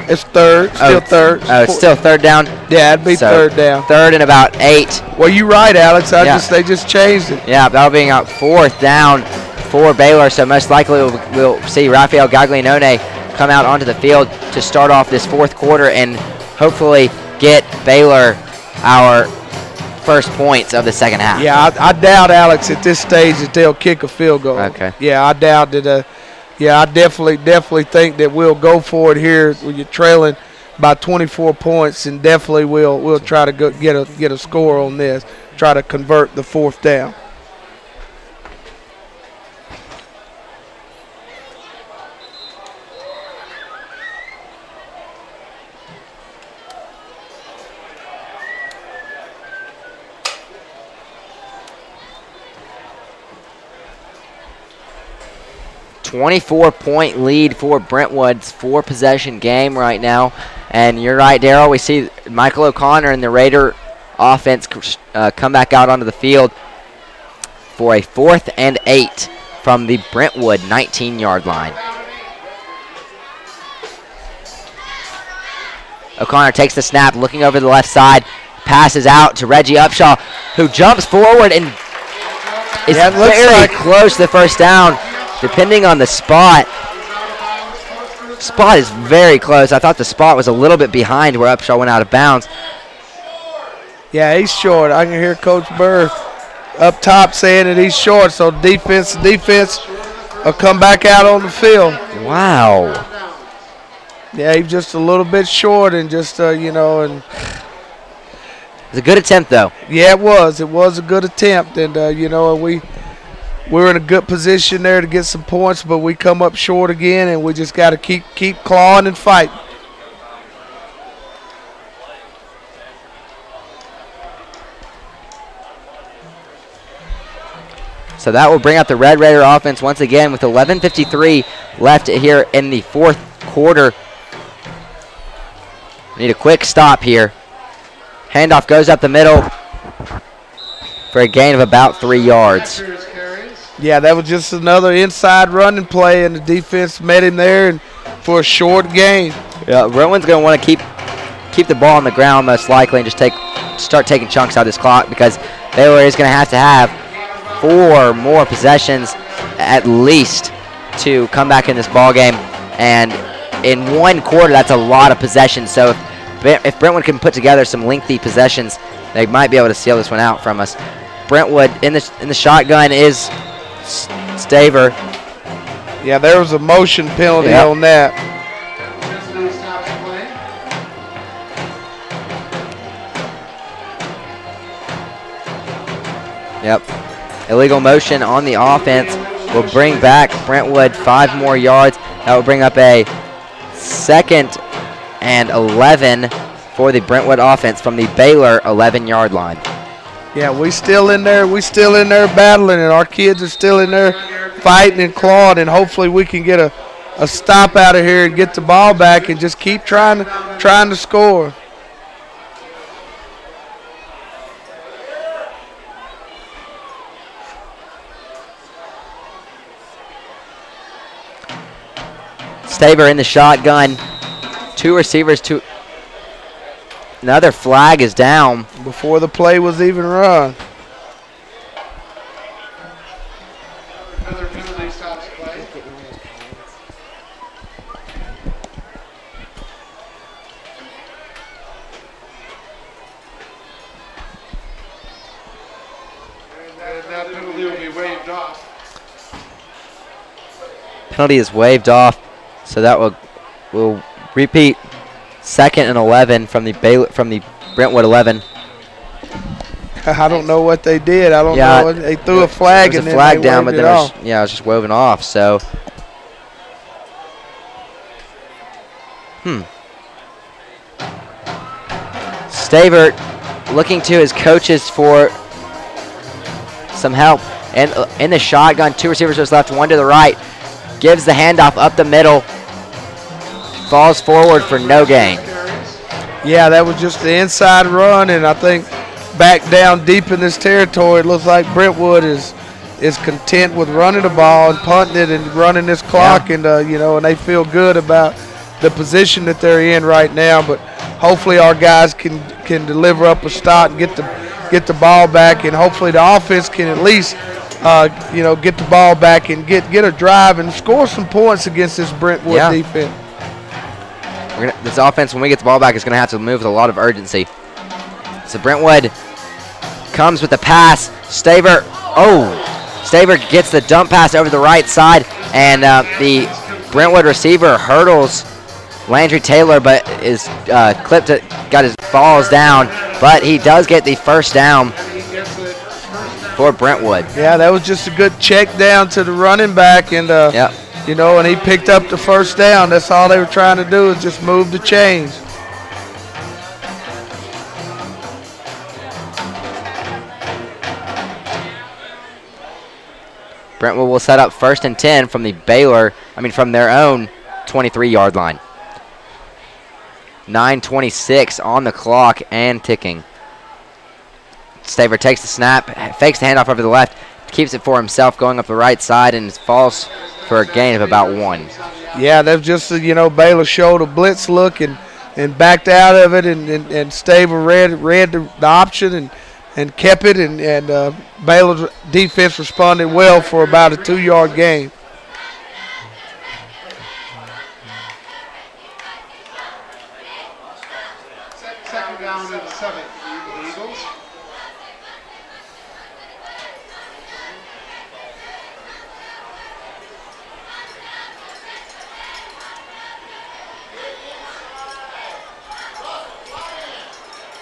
It's third, still third. Oh, it's still 3rd down? Yeah, it'd be So 3rd down. 3rd and about 8. Well, you're right, Alex. Yeah. They just changed it. Yeah, that'll bring out 4th down for Baylor, so most likely we'll see Rafael Gaglianone come out onto the field to start off this 4th quarter and hopefully get Baylor our first points of the second half. Yeah, I doubt, Alex, at this stage that they'll kick a field goal. Okay. Yeah, I doubt that. I definitely think that we'll go for it here when you're trailing by 24 points, and definitely we'll try to get a score on this, try to convert the 4th down. .4 lead for Brentwood's 4-possession game right now. And you're right, Darryl. We see Michael O'Connor and the Raider offense come back out onto the field for a 4th and 8 from the Brentwood 19-yard line. O'Connor takes the snap, looking over the left side, passes out to Reggie Upshaw, who jumps forward and is very close to the first down. Depending on the spot is very close. I thought the spot was a little bit behind where Upshaw went out of bounds. Yeah, he's short. I can hear Coach Burr up top saying that he's short, so defense will come back out on the field. Wow. Yeah, he's just a little bit short and just, and it was a good attempt, though. Yeah, it was. It was a good attempt, and, we're in a good position there to get some points, but we come up short again, and we just got to keep clawing and fighting. So that will bring out the Red Raider offense once again with 11:53 left here in the 4th quarter. Need a quick stop here. Handoff goes up the middle for a gain of about 3 yards. Yeah, that was just another inside running play, and the defense met him there and for a short gain. Yeah, Rowan's going to want to keep the ball on the ground most likely and just start taking chunks out of this clock, because Baylor is going to have 4 more possessions at least to come back in this ball game. And in 1 quarter, that's a lot of possessions. So if Brentwood can put together some lengthy possessions, they might be able to seal this one out from us. Brentwood in the shotgun is Staver. Yeah, there was a motion penalty on that. Yep. Illegal motion on the offense will bring back Brentwood 5 more yards. That will bring up a 2nd and 11 for the Brentwood offense from the Baylor 11-yard line. Yeah, we still in there. We still in there battling, and our kids are still in there fighting and clawing, and hopefully we can get a stop out of here and get the ball back and just keep trying to score. Staver in the shotgun. 2 receivers, another flag is down. Before the play was even run. Another penalty stops play. And that penalty will be waved off. Penalty is waved off, so that will repeat 2nd and 11 from the Brentwood 11. I don't know what they did. I don't know. They threw a flag and then flag down, but then it was just woven off. So, Staver looking to his coaches for some help. And in the shotgun, 2 receivers just left, 1 to the right. Gives the handoff up the middle. Falls forward for no gain. Yeah, that was just the inside run, and I think back down deep in this territory, it looks like Brentwood is content with running the ball and punting it and running this clock, and and they feel good about the position that they're in right now. But hopefully our guys can deliver up a stop and get the ball back, and hopefully the offense can at least get the ball back and get a drive and score some points against this Brentwood defense. This offense, when we get the ball back, is going to have to move with a lot of urgency. So Brentwood comes with the pass. Staver gets the dump pass over the right side, and the Brentwood receiver hurdles Landry Taylor, but is got his balls down, but he does get the first down for Brentwood. Yeah, that was just a good check down to the running back, and and he picked up the first down. That's all they were trying to do, is just move the chains. Brentwood will set up 1st and 10 from from their own 23-yard line. 9:26 on the clock and ticking. Staver takes the snap, fakes the handoff over to the left, keeps it for himself, going up the right side, and falls for a gain of about 1. Yeah, that's just Baylor showed a blitz look and backed out of it, and Staver read the option and kept it, and Baylor's defense responded well for about a 2-yard gain. Second down and 7 for the Eagles.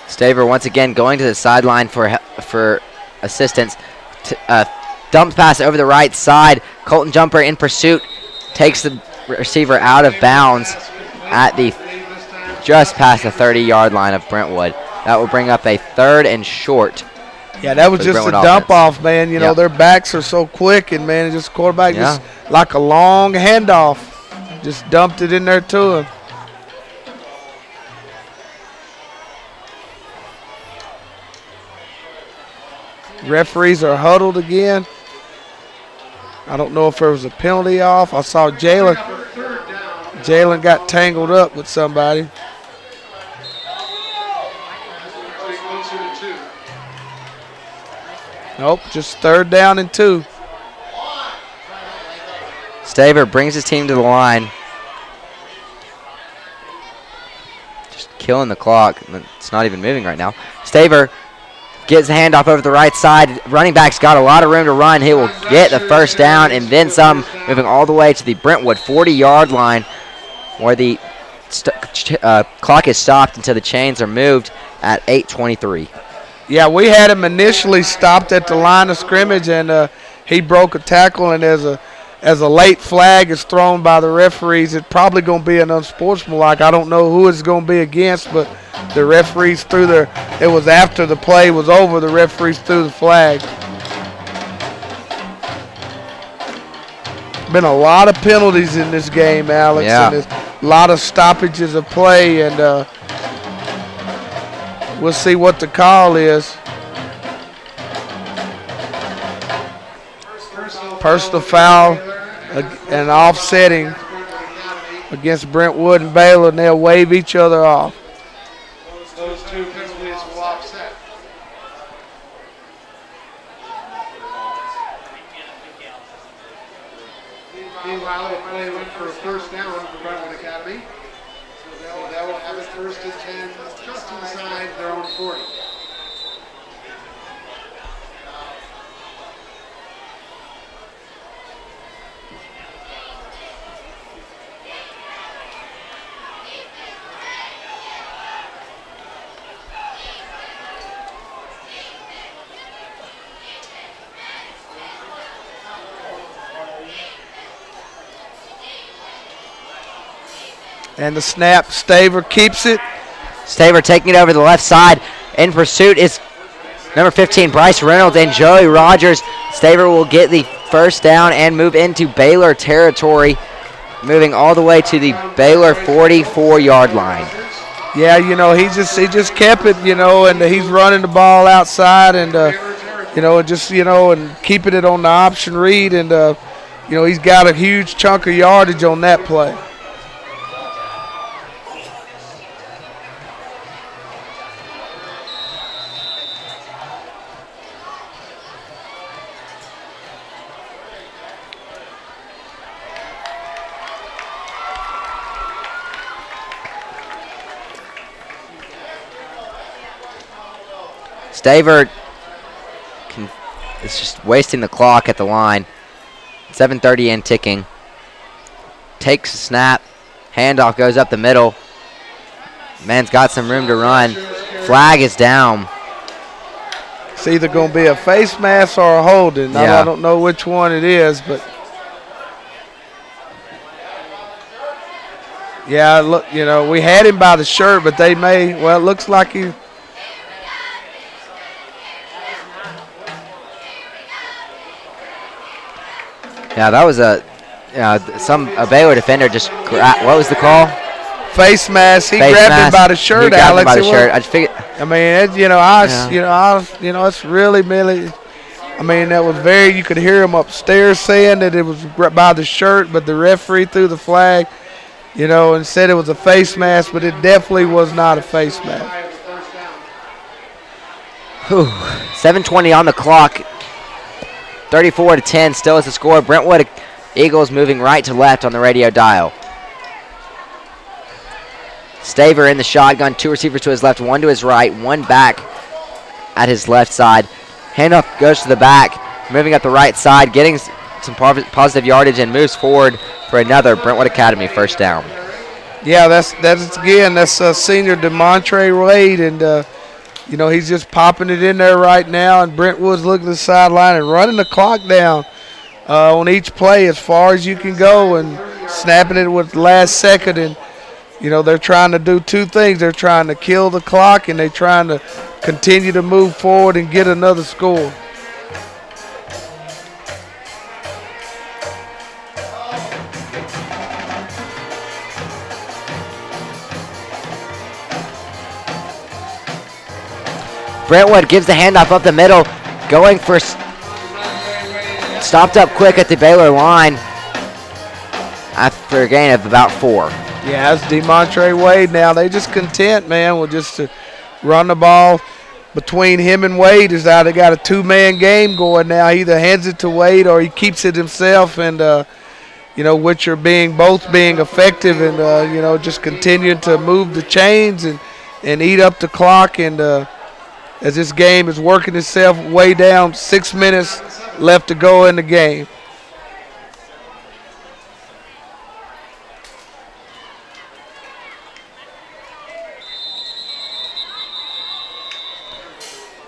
Staver once again going to the sideline for assistance. Dump pass over the right side. Colton Jumper in pursuit. Takes the receiver out of bounds at just past the 30-yard line of Brentwood. That will bring up a 3rd and short. Yeah, that was just a dump off, man. Their backs are so quick, and man, just quarterback just like a long handoff. Just dumped it in there to him. Referees are huddled again. I don't know if there was a penalty off. I saw Jalen got tangled up with somebody. Nope, just 3rd down and 2. Staver brings his team to the line. Just killing the clock. It's not even moving right now. Staver gets the handoff over the right side. Running back's got a lot of room to run. He will get the first down and then some, moving all the way to the Brentwood 40-yard line, where the clock is stopped until the chains are moved at 8:23. Yeah, we had him initially stopped at the line of scrimmage, and he broke a tackle, and as a late flag is thrown by the referees, it's probably going to be an unsportsmanlike. I don't know who it's going to be against, but the referees it was after the play was over, the referees threw the flag. Been a lot of penalties in this game, Alex, and there's a lot of stoppages of play, and we'll see what the call is. Personal foul and offsetting against Brentwood and Baylor, and they'll wave each other off. Those two penalties will offset. Meanwhile, the play went for a first down for Brentwood Academy. So they will have it 1st and 10, just inside their own 40. And the snap, Staver keeps it. Staver taking it over the left side. In pursuit is number 15, Bryce Reynolds and Joey Rogers. Staver will get the first down and move into Baylor territory, moving all the way to the Baylor 44-yard line. Yeah, you know, he just kept it, you know, and he's running the ball outside and, you know, just, you know, and keeping it on the option read. And, you know, he's got a huge chunk of yardage on that play. Staver is just wasting the clock at the line. 7:30 and ticking. Takes a snap. Handoff goes up the middle. Man's got some room to run. Flag is down. It's either going to be a face mask or a holding. Yeah. I don't know which one it is, but yeah, look, you know, we had him by the shirt, but they may. Well, it looks like he. Yeah, that was a Baylor defender just what was the call? Face mask. He Face grabbed mask. him by the shirt, He grabbed him Alex. by the It shirt. was- I just figured. I mean, it's really. I mean, that was very. You could hear him upstairs saying that it was by the shirt, but the referee threw the flag, you know, and said it was a face mask, but it definitely was not a face mask. 7:20 on the clock. 34-10 still is the score. Brentwood Eagles moving right to left on the radio dial. Staver in the shotgun, 2 receivers to his left, 1 to his right, 1 back at his left side. Handoff goes to the back, moving up the right side, getting some positive yardage and moves forward for another Brentwood Academy first down. Yeah, that's senior DeMontre Wade, and you know, he's just popping it in there right now, and Brentwood's looking at the sideline and running the clock down on each play as far as you can go and snapping it with the last second. And, you know, they're trying to do 2 things. They're trying to kill the clock, and they're trying to continue to move forward and get another score. Brentwood gives the handoff up the middle, going for stopped up quick at the Baylor line after a gain of about 4. Yeah, it's DeMontre Wade now. They just content, man, with just to run the ball between him and Wade. Is now they got a 2-man game going now. He either hands it to Wade or he keeps it himself, and you know, which are both being effective, and you know, just continuing to move the chains and eat up the clock. And as this game is working itself way down, 6 minutes left to go in the game.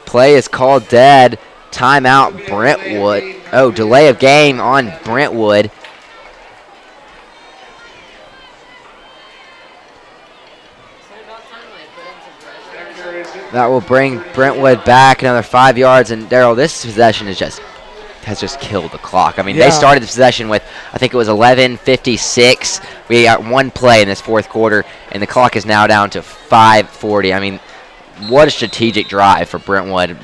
Play is called dead. Timeout Brentwood. Oh, delay of game on Brentwood. That will bring Brentwood back another 5 yards. And Daryl, this possession has just killed the clock. I mean, Yeah. they started the possession with, I think it was 11:56. We got 1 play in this 4th quarter, and the clock is now down to 5:40. I mean, what a strategic drive for Brentwood.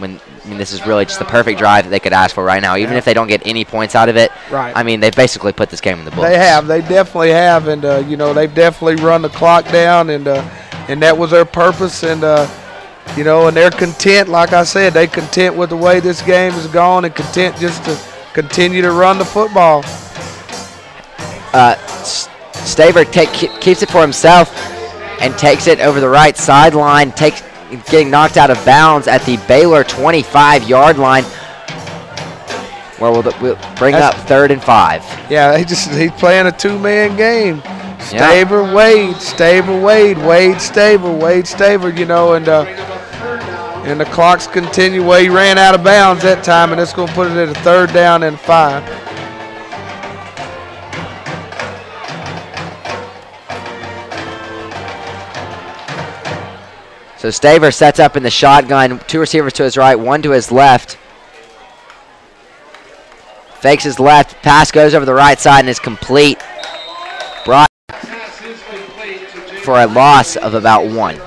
This is really just the perfect drive that they could ask for right now. Even if they don't get any points out of it, Right. I mean, they basically put this game in the books. They have. They definitely have. And, you know, they've definitely run the clock down, and that was their purpose. And, you know, and they're content, like I said, they content with the way this game is gone and content just to continue to run the football. Staver keeps it for himself and takes it over the right sideline, getting knocked out of bounds at the Baylor 25-yard line, where we'll bring up 3rd and 5. Yeah, he's playing a 2-man game. Yeah. Staver, Wade, Staver, Wade, Wade, Staver, Wade, Staver, you know, and the clocks continue. Well, he ran out of bounds that time, and it's going to put it at a 3rd down and 5. So Staver sets up in the shotgun. 2 receivers to his right, 1 to his left. Fakes his left. Pass goes over the right side and is complete. Brought for a loss of about 1.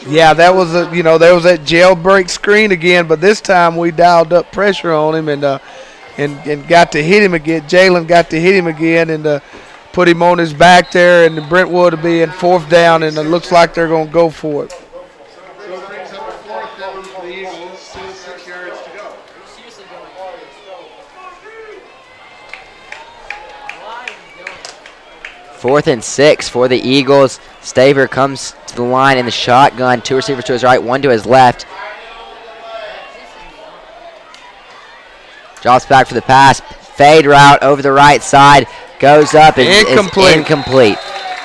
Yeah, that was there was that jailbreak screen again, but this time we dialed up pressure on him and got to hit him again. Jalen got to hit him again and put him on his back there, and Brentwood will be in 4th down, and it looks like they're going to go for it. So it brings up a 4th down for the Eagles, still 6 yards to go. 4th and 6 for the Eagles. Staver comes to the line in the shotgun. 2 receivers to his right, 1 to his left. Drops back for the pass. Fade route over the right side. Goes up and is incomplete.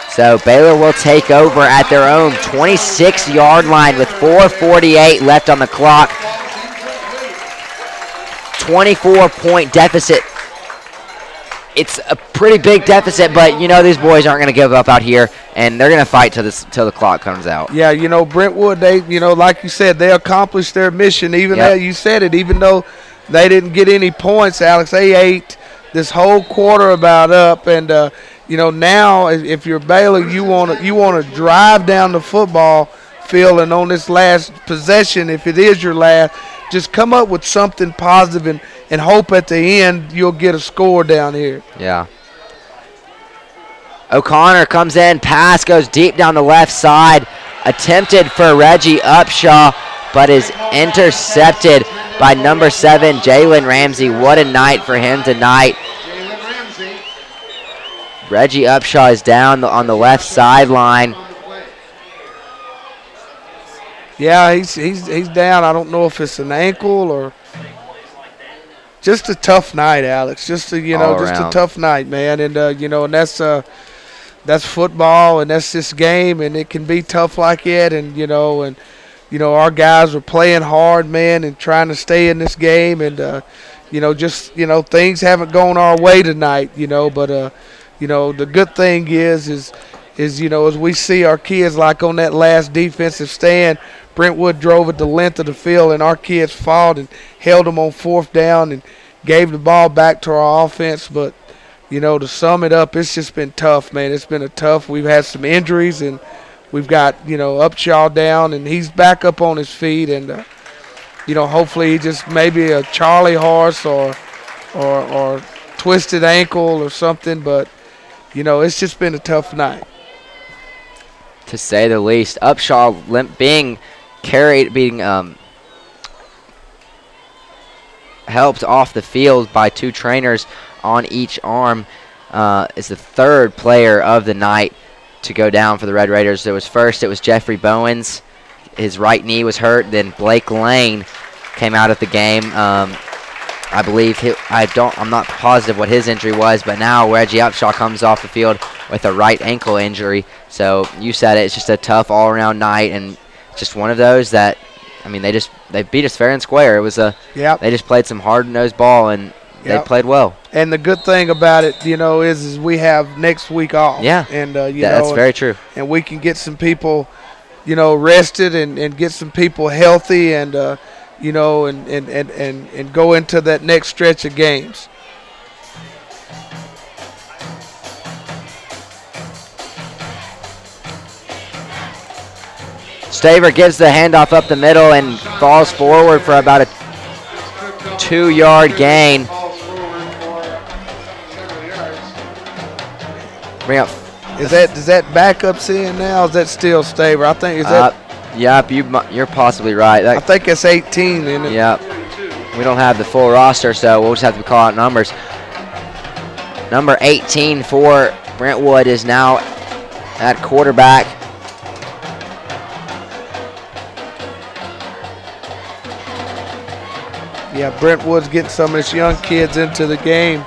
So Baylor will take over at their own 26-yard line with 4:48 left on the clock. 24-point deficit. It's a pretty big deficit, but these boys aren't going to give up out here, and they're going to fight till the clock comes out. Yeah, Brentwood, they like you said, they accomplished their mission. Even though you said it, even though they didn't get any points, Alex, they ate this whole quarter about up, and now if you're Baylor, you want to drive down the football field, and on this last possession, if it is your last, just come up with something positive and hope at the end you'll get a score down here. Yeah. O'Connor comes in, pass goes deep down the left side, attempted for Reggie Upshaw, but is intercepted by number 7, Jalen Ramsey. What a night for him tonight. Reggie Upshaw is down on the left sideline. Yeah, he's down. I don't know if it's an ankle or just a tough night, Alex. Just a tough night, man. And and that's football, and that's this game, and it can be tough like that. And our guys are playing hard, man, and trying to stay in this game. And things haven't gone our way tonight, but the good thing is as we see our kids, like on that last defensive stand, Brentwood drove it the length of the field, and our kids fought and held them on 4th down and gave the ball back to our offense. But, to sum it up, it's just been tough, man. It's been tough. We've had some injuries, and we've got, Upshaw down, and he's back up on his feet. And, hopefully he just maybe a Charlie horse or twisted ankle or something. But, it's just been a tough night, to say the least. Upshaw being helped off the field by 2 trainers on each arm, is the 3rd player of the night to go down for the Red Raiders. It was Jeffrey Bowens. His right knee was hurt. Then Blake Lane came out of the game. I believe I'm not positive what his injury was, but now Reggie Upshaw comes off the field with a right ankle injury. So you said it, it's just a tough all-around night, and just one of those that, they beat us fair and square. It was they just played some hard-nosed ball, and they played well. And the good thing about it, is we have next week off. Yeah, and that's very true. And we can get some people, rested and get some people healthy, and and go into that next stretch of games. Staver gives the handoff up the middle and falls forward for about a 2-yard gain. Bring up. Is that backup in now? Is that still Staver? I think is that. Yep, you're possibly right. I think it's 18, isn't it? Yep. We don't have the full roster, so we'll just have to call out numbers. Number 18 for Brentwood is now at quarterback. Yeah, Brentwood's getting some of his young kids into the game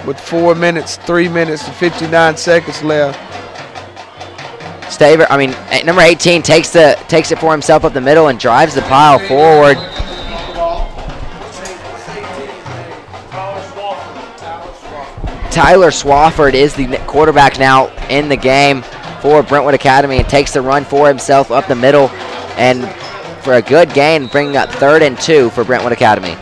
with 4 minutes, 3 minutes, and 59 seconds left. Staver, number 18 takes it for himself up the middle and drives the pile forward. Tyler Swafford is the quarterback now in the game for Brentwood Academy and takes the run for himself up the middle and for a good gain, bringing up 3rd and 2 for Brentwood Academy.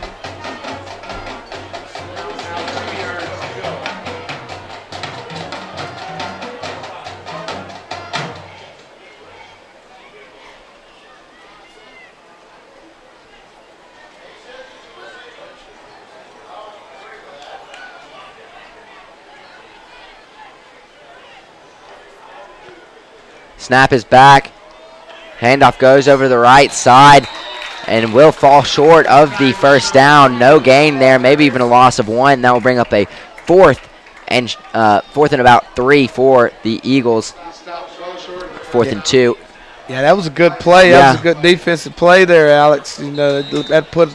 Snap is back. Handoff goes over the right side and will fall short of the first down. No gain there, maybe even a loss of 1. That will bring up a 4th and about 3 for the Eagles. 4th and 2. Yeah, that was a good play. Yeah. That was a good defensive play there, Alex. You know, that put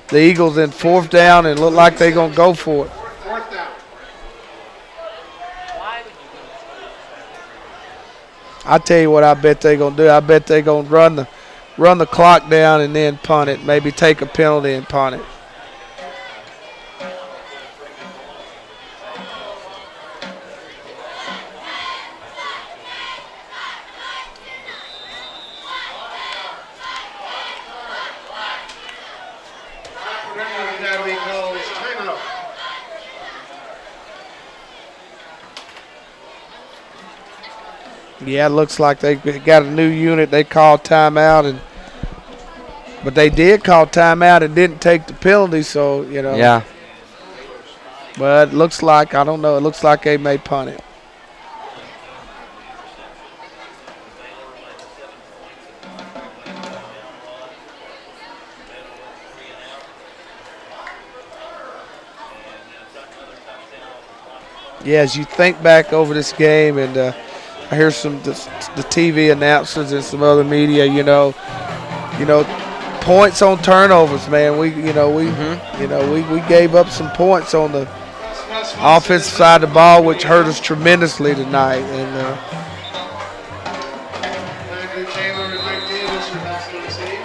the Eagles in 4th down and looked like they're going to go for it. 4th down. I tell you what I bet they're going to do. I bet they're going to run the clock down and then punt it. Maybe take a penalty and punt it. Academy calls timeout. Yeah, it looks like they got a new unit. They called timeout, but they did call timeout and didn't take the penalty. So you know. Yeah. But it looks like, I don't know. It looks like they may punt it. Yeah, as you think back over this game, and I hear some the TV announcers and some other media, you know, points on turnovers, man. We gave up some points on the offensive side of the ball, which hurt us tremendously tonight. And Landry Taylor and Mike Davis are back to receive.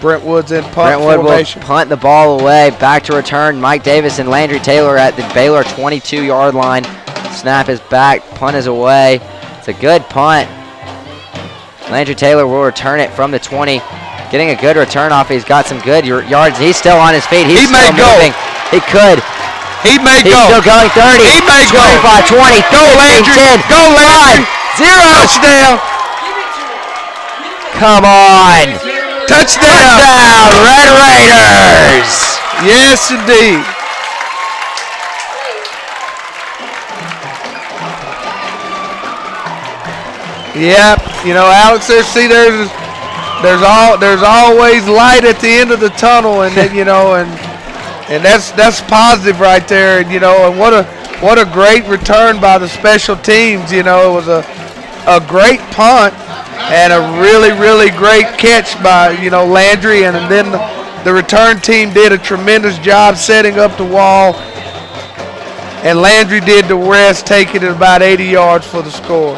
Brentwood's in punt Brentwood formation. will punt the ball away. Back to return, Mike Davis and Landry Taylor at the Baylor 22-yard line. Snap is back, punt is away. It's a good punt. Landry Taylor will return it from the 20. Getting a good return off. He's got some good yards. He's still on his feet. He's still moving. He could. He may He's go. still going 30. He may 25, go. 20, Go, 15, Landry. 10, Go, Landry. 5, 0. Touchdown. Come on. Touchdown. Touchdown, Red Raiders. Yes, indeed. Yep. You know, Alex, there's always light at the end of the tunnel, and then, you know, and that's positive right there. And you know, and what a great return by the special teams. You know, it was a great punt and a really great catch by, you know, Landry, and then the return team did a tremendous job setting up the wall, and Landry did the rest, taking it about 80 yards for the score.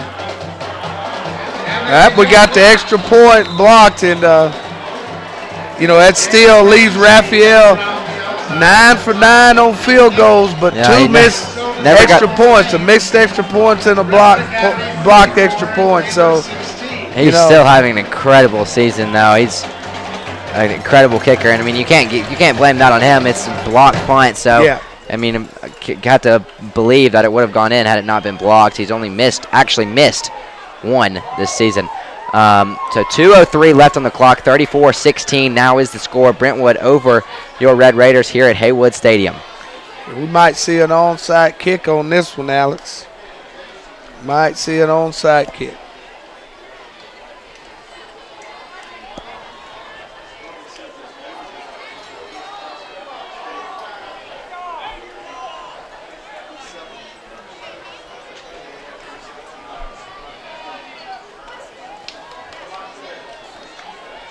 All right, we got the extra point blocked, and you know, that still leaves Raphael 9 for 9 on field goals, but Yeah, two missed extra points, a missed extra points and a blocked extra point. So he's still having an incredible season, though. He's an incredible kicker, and I mean, you can't blame that on him. It's a blocked punt, so yeah. I mean, got to believe that it would have gone in had it not been blocked. He's only actually missed one this season. So 2:03 left on the clock. 34-16 now is the score. Brentwood over your Red Raiders here at Heywood Stadium. We might see an onside kick on this one, Alex. Might see an onside kick.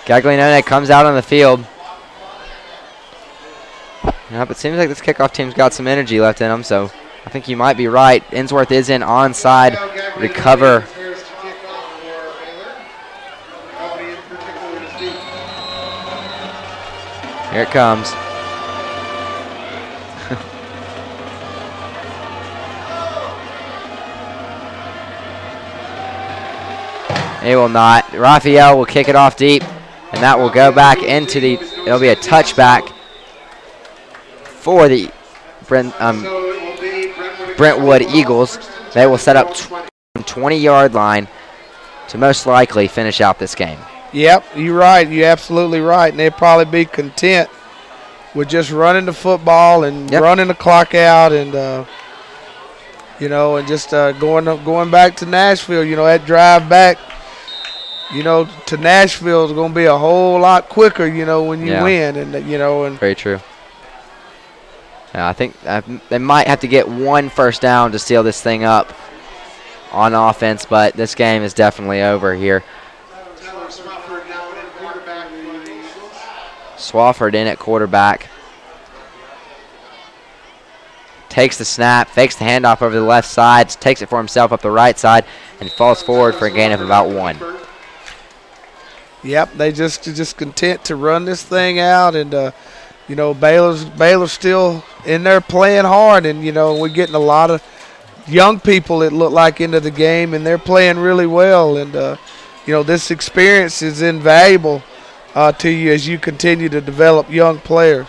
Gaglianone comes out on the field. Yep, it seems like this kickoff team's got some energy left in them, so I think you might be right. Insworth is in onside. Recover. Here it comes. He will not. Raphael will kick it off deep, and that will go back into the, it'll be a touchback for the Brentwood Eagles. They will set up 20-yard line to most likely finish out this game. Yep, you're right. You're absolutely right. And they'll probably be content with just running the football and running the clock out and, you know, and just going back to Nashville. You know, that drive back, you know, to Nashville is going to be a whole lot quicker, you know, when you win. And, you know, and very true. Yeah, I think they might have to get one first down to seal this thing up on offense, but this game is definitely over here. Swafford in at quarterback. Takes the snap, fakes the handoff over the left side, takes it for himself up the right side, and falls forward for a gain of about 1. Yep, they just content to run this thing out, and you know, Baylor's still in there playing hard, and you know, we're getting a lot of young people, it looked like, into the game, and they're playing really well, and you know, this experience is invaluable to you as you continue to develop young players.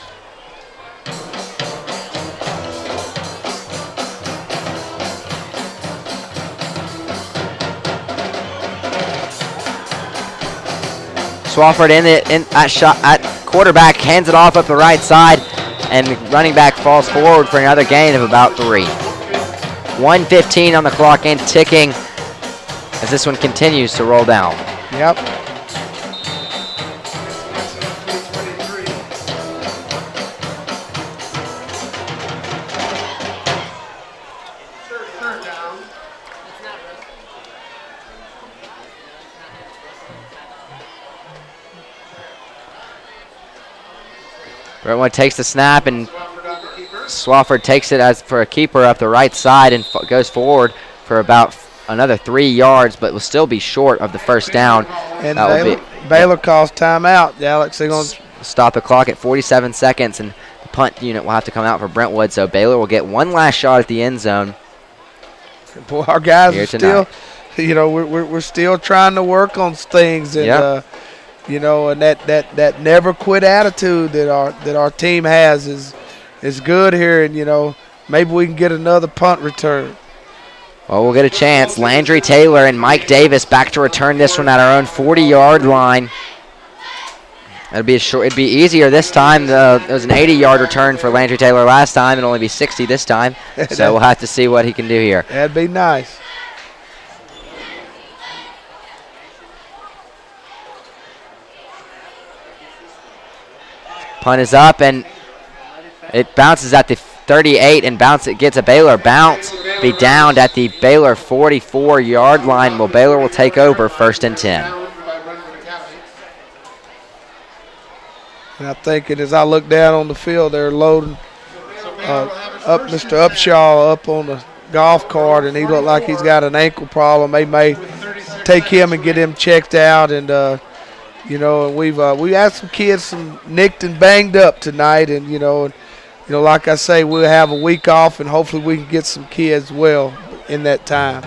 Swafford at quarterback, hands it off up the right side, and the running back falls forward for another gain of about 3. 1:15 on the clock and ticking as this one continues to roll down. Yep. Brentwood takes the snap, and Swafford takes it as for a keeper up the right side and goes forward for about another 3 yards, but will still be short of the first down. And Baylor calls timeout, Alex. They're going to stop the clock at 47 seconds, and the punt unit will have to come out for Brentwood, so Baylor will get one last shot at the end zone. Boy, our guys are still, you know, we're still trying to work on things, and you know, and that never quit attitude that our team has is good here, and you know, maybe we can get another punt return. Well, we'll get a chance. Landry Taylor and Mike Davis back to return this one at our own 40-yard line. It'd be easier this time. It was an 80-yard return for Landry Taylor last time. It'll only be 60 this time. So we'll have to see what he can do here. That'd be nice. Punt is up, and it bounces at the 38 and gets a Baylor bounce. Be downed at the Baylor 44-yard line. Well, Baylor will take over 1st and 10. And I'm thinking as I look down on the field, they're loading up Mr. Upshaw up on the golf cart, and he looked like he's got an ankle problem. They may take him and get him checked out, and you know, we had some kids nicked and banged up tonight, and you know, like I say, we'll have a week off, and hopefully we can get some kids well in that time.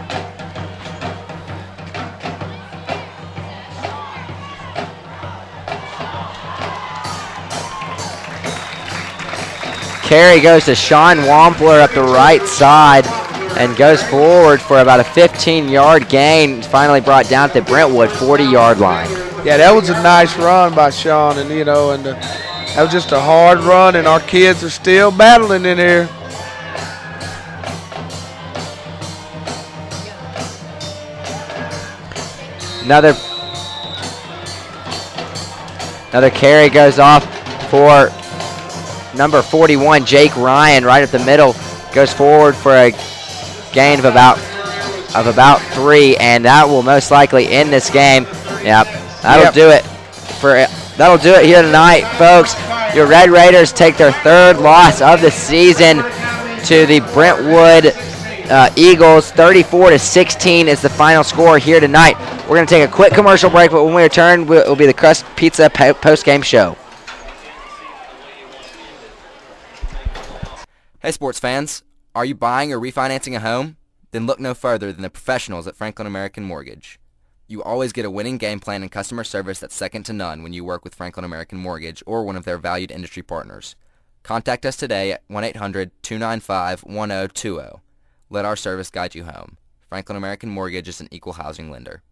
Carry goes to Sean Wampler up the right side and goes forward for about a 15-yard gain. Finally brought down at the Brentwood 40-yard line. Yeah, that was a nice run by Sean, and you know, and that was just a hard run, and our kids are still battling in here. Another carry goes off for number 41, Jake Ryan, right up the middle. Goes forward for a gain of about 3, and that will most likely end this game. Yep, that'll do it That'll do it here tonight, folks. Your Red Raiders take their 3rd loss of the season to the Brentwood Eagles. 34-16 is the final score here tonight. We're going to take a quick commercial break, but when we return, it will be the Crust Pizza post-game show. Hey, sports fans. Are you buying or refinancing a home? Then look no further than the professionals at Franklin American Mortgage. You always get a winning game plan and customer service that's second to none when you work with Franklin American Mortgage or one of their valued industry partners. Contact us today at 1-800-295-1020. Let our service guide you home. Franklin American Mortgage is an equal housing lender.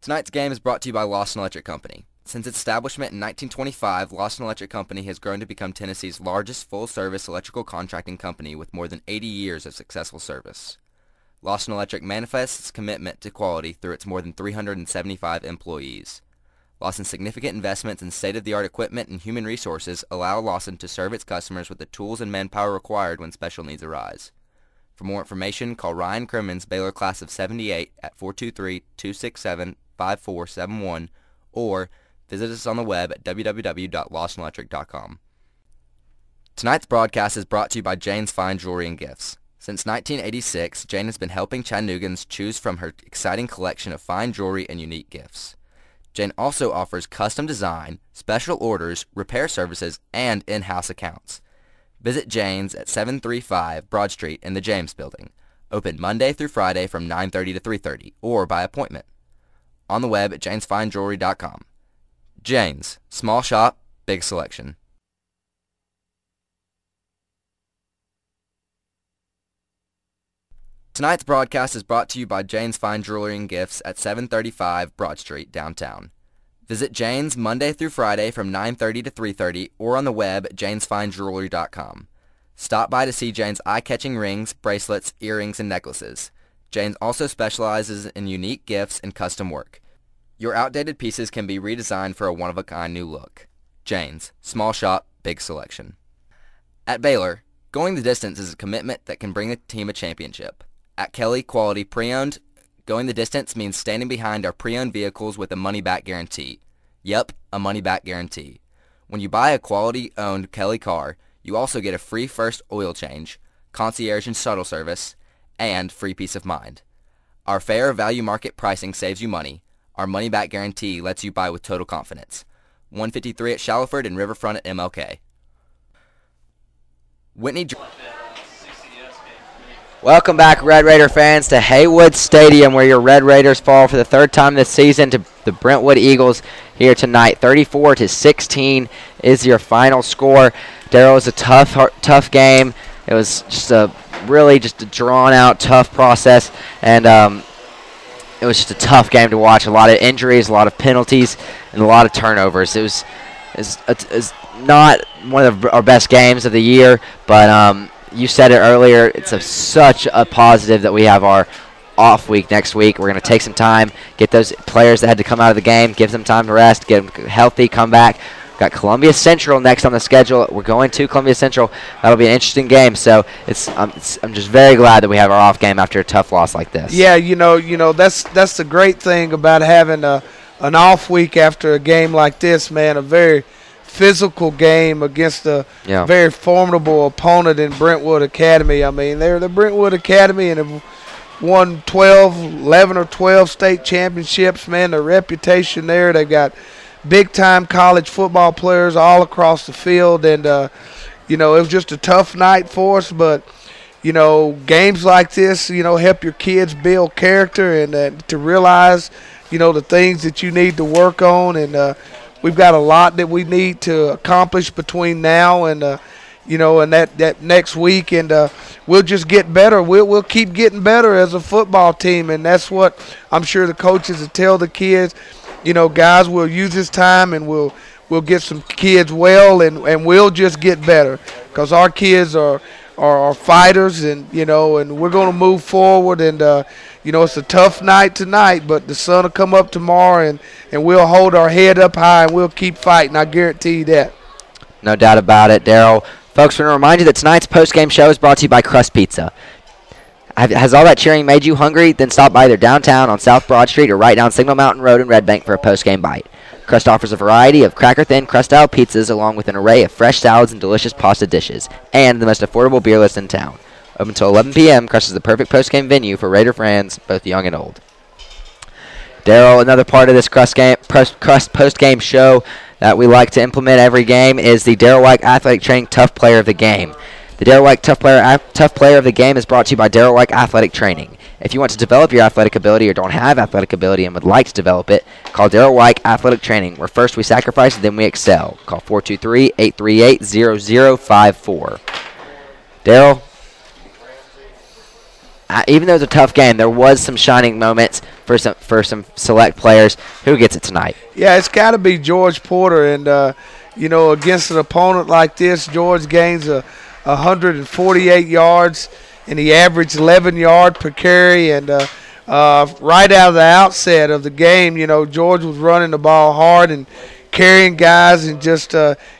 Tonight's game is brought to you by Lawson Electric Company. Since its establishment in 1925, Lawson Electric Company has grown to become Tennessee's largest full-service electrical contracting company with more than 80 years of successful service. Lawson Electric manifests its commitment to quality through its more than 375 employees. Lawson's significant investments in state-of-the-art equipment and human resources allow Lawson to serve its customers with the tools and manpower required when special needs arise. For more information, call Ryan Crimmins, Baylor Class of 78 at 423-267-5471 or visit us on the web at www.lawsonelectric.com. Tonight's broadcast is brought to you by Jane's Fine Jewelry and Gifts. Since 1986, Jane has been helping Chattanoogans choose from her exciting collection of fine jewelry and unique gifts. Jane also offers custom design, special orders, repair services, and in-house accounts. Visit Jane's at 735 Broad Street in the James Building. Open Monday through Friday from 9:30 to 3:30 or by appointment. On the web at janesfinejewelry.com. Jane's, small shop, big selection. Tonight's broadcast is brought to you by Jane's Fine Jewelry and Gifts at 735 Broad Street, downtown. Visit Jane's Monday through Friday from 9:30 to 3:30 or on the web at janesfinejewelry.com. Stop by to see Jane's eye-catching rings, bracelets, earrings, and necklaces. Jane's also specializes in unique gifts and custom work. Your outdated pieces can be redesigned for a one-of-a-kind new look. Jane's, small shop, big selection. At Baylor, going the distance is a commitment that can bring a team a championship. At Kelly Quality Pre-Owned, going the distance means standing behind our pre-owned vehicles with a money-back guarantee. Yep, a money-back guarantee. When you buy a quality-owned Kelly car, you also get a free first oil change, concierge and shuttle service, and free peace of mind. Our fair value market pricing saves you money. Our money-back guarantee lets you buy with total confidence. 153 at Shallowford and Riverfront at MLK. Whitney. Welcome back, Red Raider fans, to Heywood Stadium, where your Red Raiders fall for the third time this season to the Brentwood Eagles here tonight. 34-16 is your final score. Darryl, it was a tough game. It was just a drawn-out, tough process, and it was just a tough game to watch. A lot of injuries, a lot of penalties, and a lot of turnovers. It was not one of our best games of the year, but you said it earlier, it's such a positive that we have our off week next week. We're going to take some time, get those players that had to come out of the game, give them time to rest, get them healthy, come back. We've got Columbia Central next on the schedule. We're going to Columbia Central. That'll be an interesting game. So I'm just very glad that we have our off game after a tough loss like this. Yeah, you know that's the great thing about having an off week after a game like this, man. A very physical game against a very formidable opponent in Brentwood Academy. I mean, they're the Brentwood Academy and have won 11 or 12 state championships, man. Their reputation there, they've got big-time college football players all across the field. And, it was just a tough night for us. But, games like this, help your kids build character and to realize, the things that you need to work on. And, we've got a lot that we need to accomplish between now and, and that next week. And we'll just get better. We'll keep getting better as a football team. And that's what I'm sure the coaches will tell the kids. Guys, we'll use this time and we'll get some kids well and we'll just get better because our kids are fighters and, and we're going to move forward. And, it's a tough night tonight, but the sun will come up tomorrow and we'll hold our head up high and we'll keep fighting. I guarantee you that. No doubt about it, Darryl. Folks, we want to remind you that tonight's post-game show is brought to you by Crust Pizza. Has all that cheering made you hungry? Then stop by either downtown on South Broad Street or right down Signal Mountain Road in Red Bank for a post-game bite. Crust offers a variety of cracker-thin, crust-style pizzas along with an array of fresh salads and delicious pasta dishes, and the most affordable beer list in town. Open until 11 p.m., Crust is the perfect post-game venue for Raider fans, both young and old. Darryl, another part of this Crust post-game show that we like to implement every game is the Darryl White Athletic Training Tough Player of the Game. The Darryl White Tough Player of the Game is brought to you by Darryl White Athletic Training. If you want to develop your athletic ability or don't have athletic ability and would like to develop it, call Daryl White Athletic Training, where first we sacrifice, then we excel. Call 423-838-0054. Daryl, even though it was a tough game, there was some shining moments for some select players. Who gets it tonight? Yeah, it's got to be George Porter. And, against an opponent like this, George gains 148 yards, and he averaged 11 yards per carry. And right out of the outset of the game, George was running the ball hard and carrying guys. And just,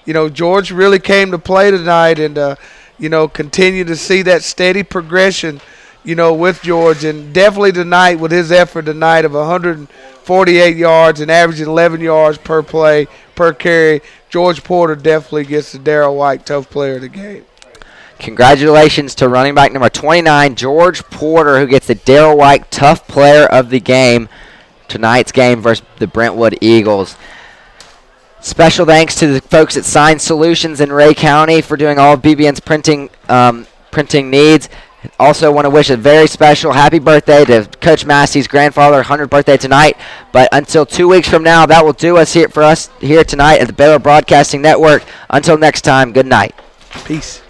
George really came to play tonight and, continue to see that steady progression with George. And definitely tonight, with his effort tonight of 148 yards and averaging 11 yards per play, per carry, George Porter definitely gets the Daryl White Tough Player of the game. Congratulations to running back number 29, George Porter, who gets the Daryl White Tough Player of the game. Tonight's game versus the Brentwood Eagles. Special thanks to the folks at Sign Solutions in Ray County for doing all of BBN's printing needs. Also want to wish a very special happy birthday to Coach Massey's grandfather, 100th birthday tonight. But until 2 weeks from now, that will do us here tonight at the Baylor Broadcasting Network. Until next time, good night. Peace.